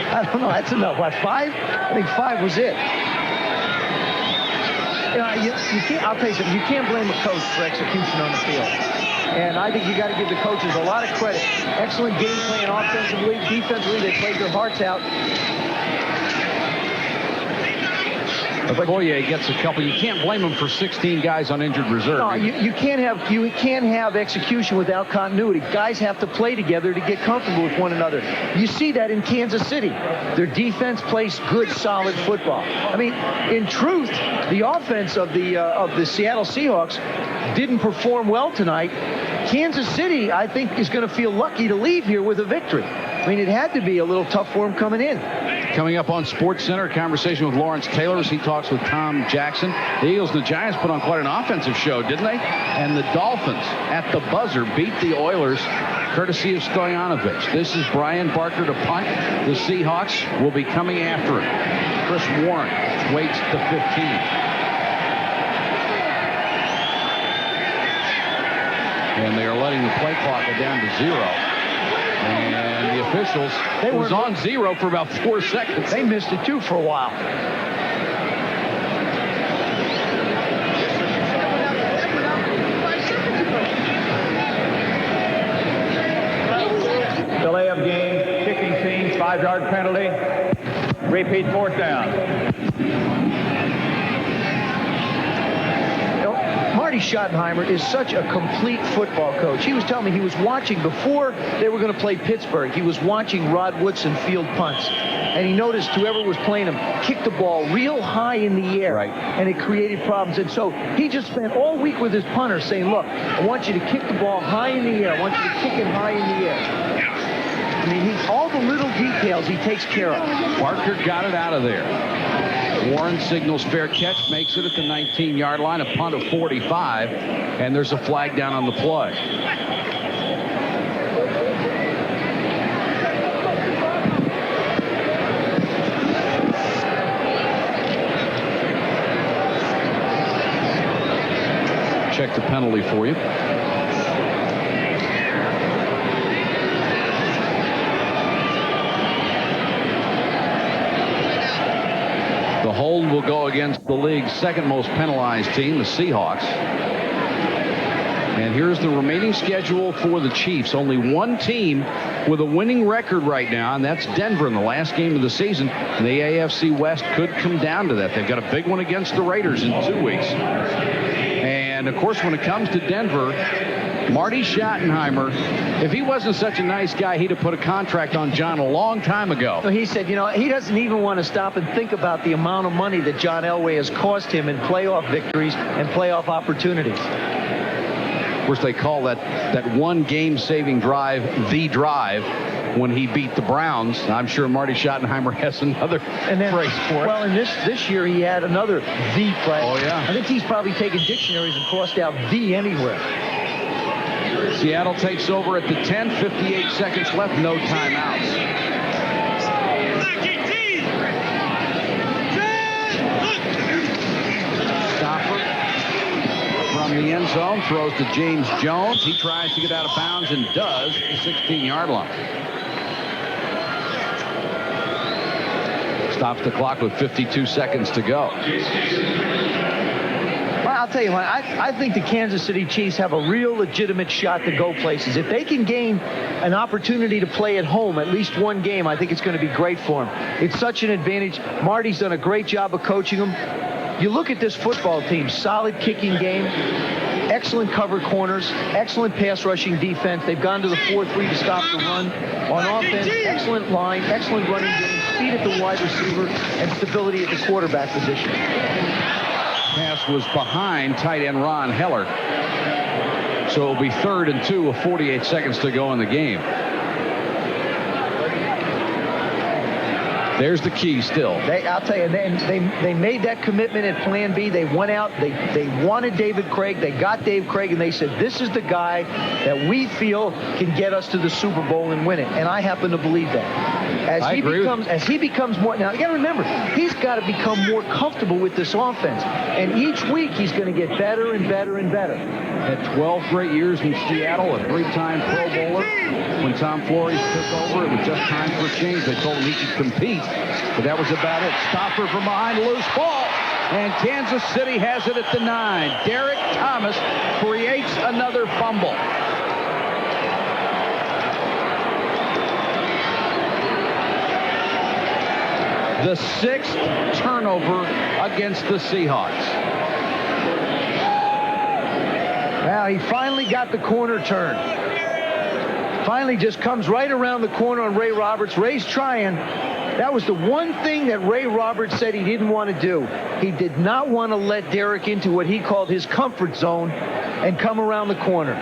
I don't know. That's enough. What, 5? I think 5 was it. You can't. I'll tell you something. You can't blame a coach for execution on the field. And I think you got to give the coaches a lot of credit. Excellent game plan offensively, defensively. They played their hearts out. But Boye gets a couple. You can't blame him for 16 guys on injured reserve. No, you can't have execution without continuity. Guys have to play together to get comfortable with one another. You see that in Kansas City. Their defense plays good, solid football. I mean, in truth, the offense of the Seattle Seahawks didn't perform well tonight. Kansas City, I think, is going to feel lucky to leave here with a victory. I mean, it had to be a little tough for him coming in. Coming up on SportsCenter, a conversation with Lawrence Taylor as he talks with Tom Jackson. The Eagles and the Giants put on quite an offensive show, didn't they? And the Dolphins, at the buzzer, beat the Oilers, courtesy of Stoyanovich. This is Brian Barker to punt. The Seahawks will be coming after him. Chris Warren waits to 15. And they are letting the play clock go down to 0. And the officials, it was on 0 for about 4 seconds. They missed it, too, for a while. Delay of game, kicking scene, 5-yard penalty. Repeat 4th down. Marty Schottenheimer is such a complete football coach. He was telling me he was watching before they were going to play Pittsburgh. He was watching Rod Woodson field punts. And he noticed whoever was playing him kicked the ball real high in the air. Right. And it created problems. And so he just spent all week with his punter saying, look, I want you to kick the ball high in the air. I want you to kick it high in the air. I mean, all the little details he takes care of. Barker got it out of there. Warren signals fair catch, makes it at the 19-yard line, a punt of 45, and there's a flag down on the play. Check the penalty for you. The hold will go against the league's second most penalized team, the Seahawks. And here's the remaining schedule for the Chiefs. Only one team with a winning record right now, and that's Denver in the last game of the season. And the AFC West could come down to that. They've got a big one against the Raiders in 2 weeks. And, of course, when it comes to Denver, Marty Schottenheimer, if he wasn't such a nice guy, he'd have put a contract on John a long time ago. He said, he doesn't even want to stop and think about the amount of money that John Elway has cost him in playoff victories and playoff opportunities. Of course, they call that one game-saving drive the drive when he beat the Browns. I'm sure Marty Schottenheimer has another phrase for it. Well, and this year he had another the play. Oh, yeah. I think he's probably taken dictionaries and crossed out the anywhere. Seattle takes over at the 10, 58 seconds left, no timeouts. Stopper from the end zone, throws to James Jones. He tries to get out of bounds and does at the 16-yard line. Stops the clock with 52 seconds to go. I'll tell you what, I think the Kansas City Chiefs have a real legitimate shot to go places. If they can gain an opportunity to play at home at least one game, I think it's going to be great for them. It's such an advantage. Marty's done a great job of coaching them. You look at this football team, solid kicking game, excellent cover corners, excellent pass rushing defense. They've gone to the 4-3 to stop the run. On offense, excellent line, excellent running game, speed at the wide receiver, and stability at the quarterback position. Pass was behind tight end Ron Heller. So it'll be 3rd and 2 with 48 seconds to go in the game. There's the key still. I'll tell you, they made that commitment at Plan B. They went out. They wanted David Craig. They got Dave Craig, and they said, this is the guy that we feel can get us to the Super Bowl and win it. And I happen to believe that. As he becomes more, now you got to remember, he's got to become more comfortable with this offense. And each week he's going to get better and better and better. Had 12 great years in Seattle, a 3-time Pro Bowler. When Tom Flores took over, it was just time for a change. They told him he could compete, but that was about it. Stopper from behind, loose ball. And Kansas City has it at the 9. Derek Thomas creates another fumble. The 6th turnover against the Seahawks. Now he finally got the corner turn. Finally just comes right around the corner on Ray Roberts. Ray's trying. That was the one thing that Ray Roberts said he didn't want to do. He did not want to let Derek into what he called his comfort zone and come around the corner.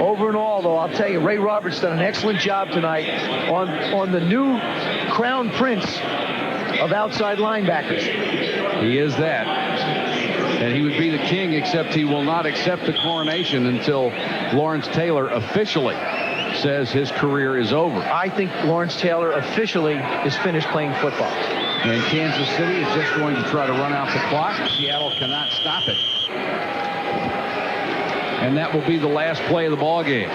Over and all, though, I'll tell you, Ray Roberts done an excellent job tonight on the new crown prince of outside linebackers. He is that. And he would be the king, except he will not accept the coronation until Lawrence Taylor officially says his career is over. I think Lawrence Taylor officially is finished playing football. And Kansas City is just going to try to run out the clock. Seattle cannot stop it. And that will be the last play of the ball game.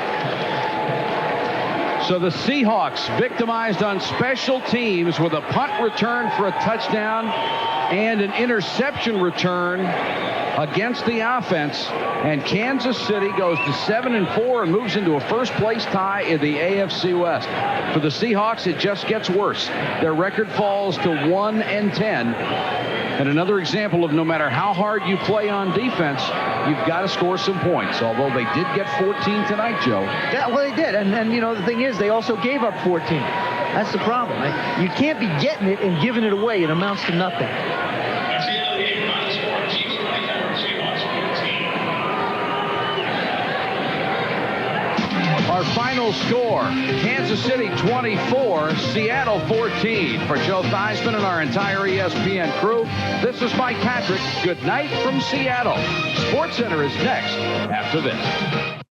So the Seahawks victimized on special teams with a punt return for a touchdown and an interception return against the offense. And Kansas City goes to 7-4 and moves into a first-place tie in the AFC West. For the Seahawks, it just gets worse. Their record falls to 1-10. And another example of no matter how hard you play on defense, you've got to score some points. Although they did get 14 tonight, Joe. Yeah, well, they did. And you know, the thing is, they also gave up 14. That's the problem. You can't be getting it and giving it away. It amounts to nothing. Our final score, Kansas City 24, Seattle 14. For Joe Theismann and our entire ESPN crew, this is Mike Patrick. Good night from Seattle. SportsCenter is next after this.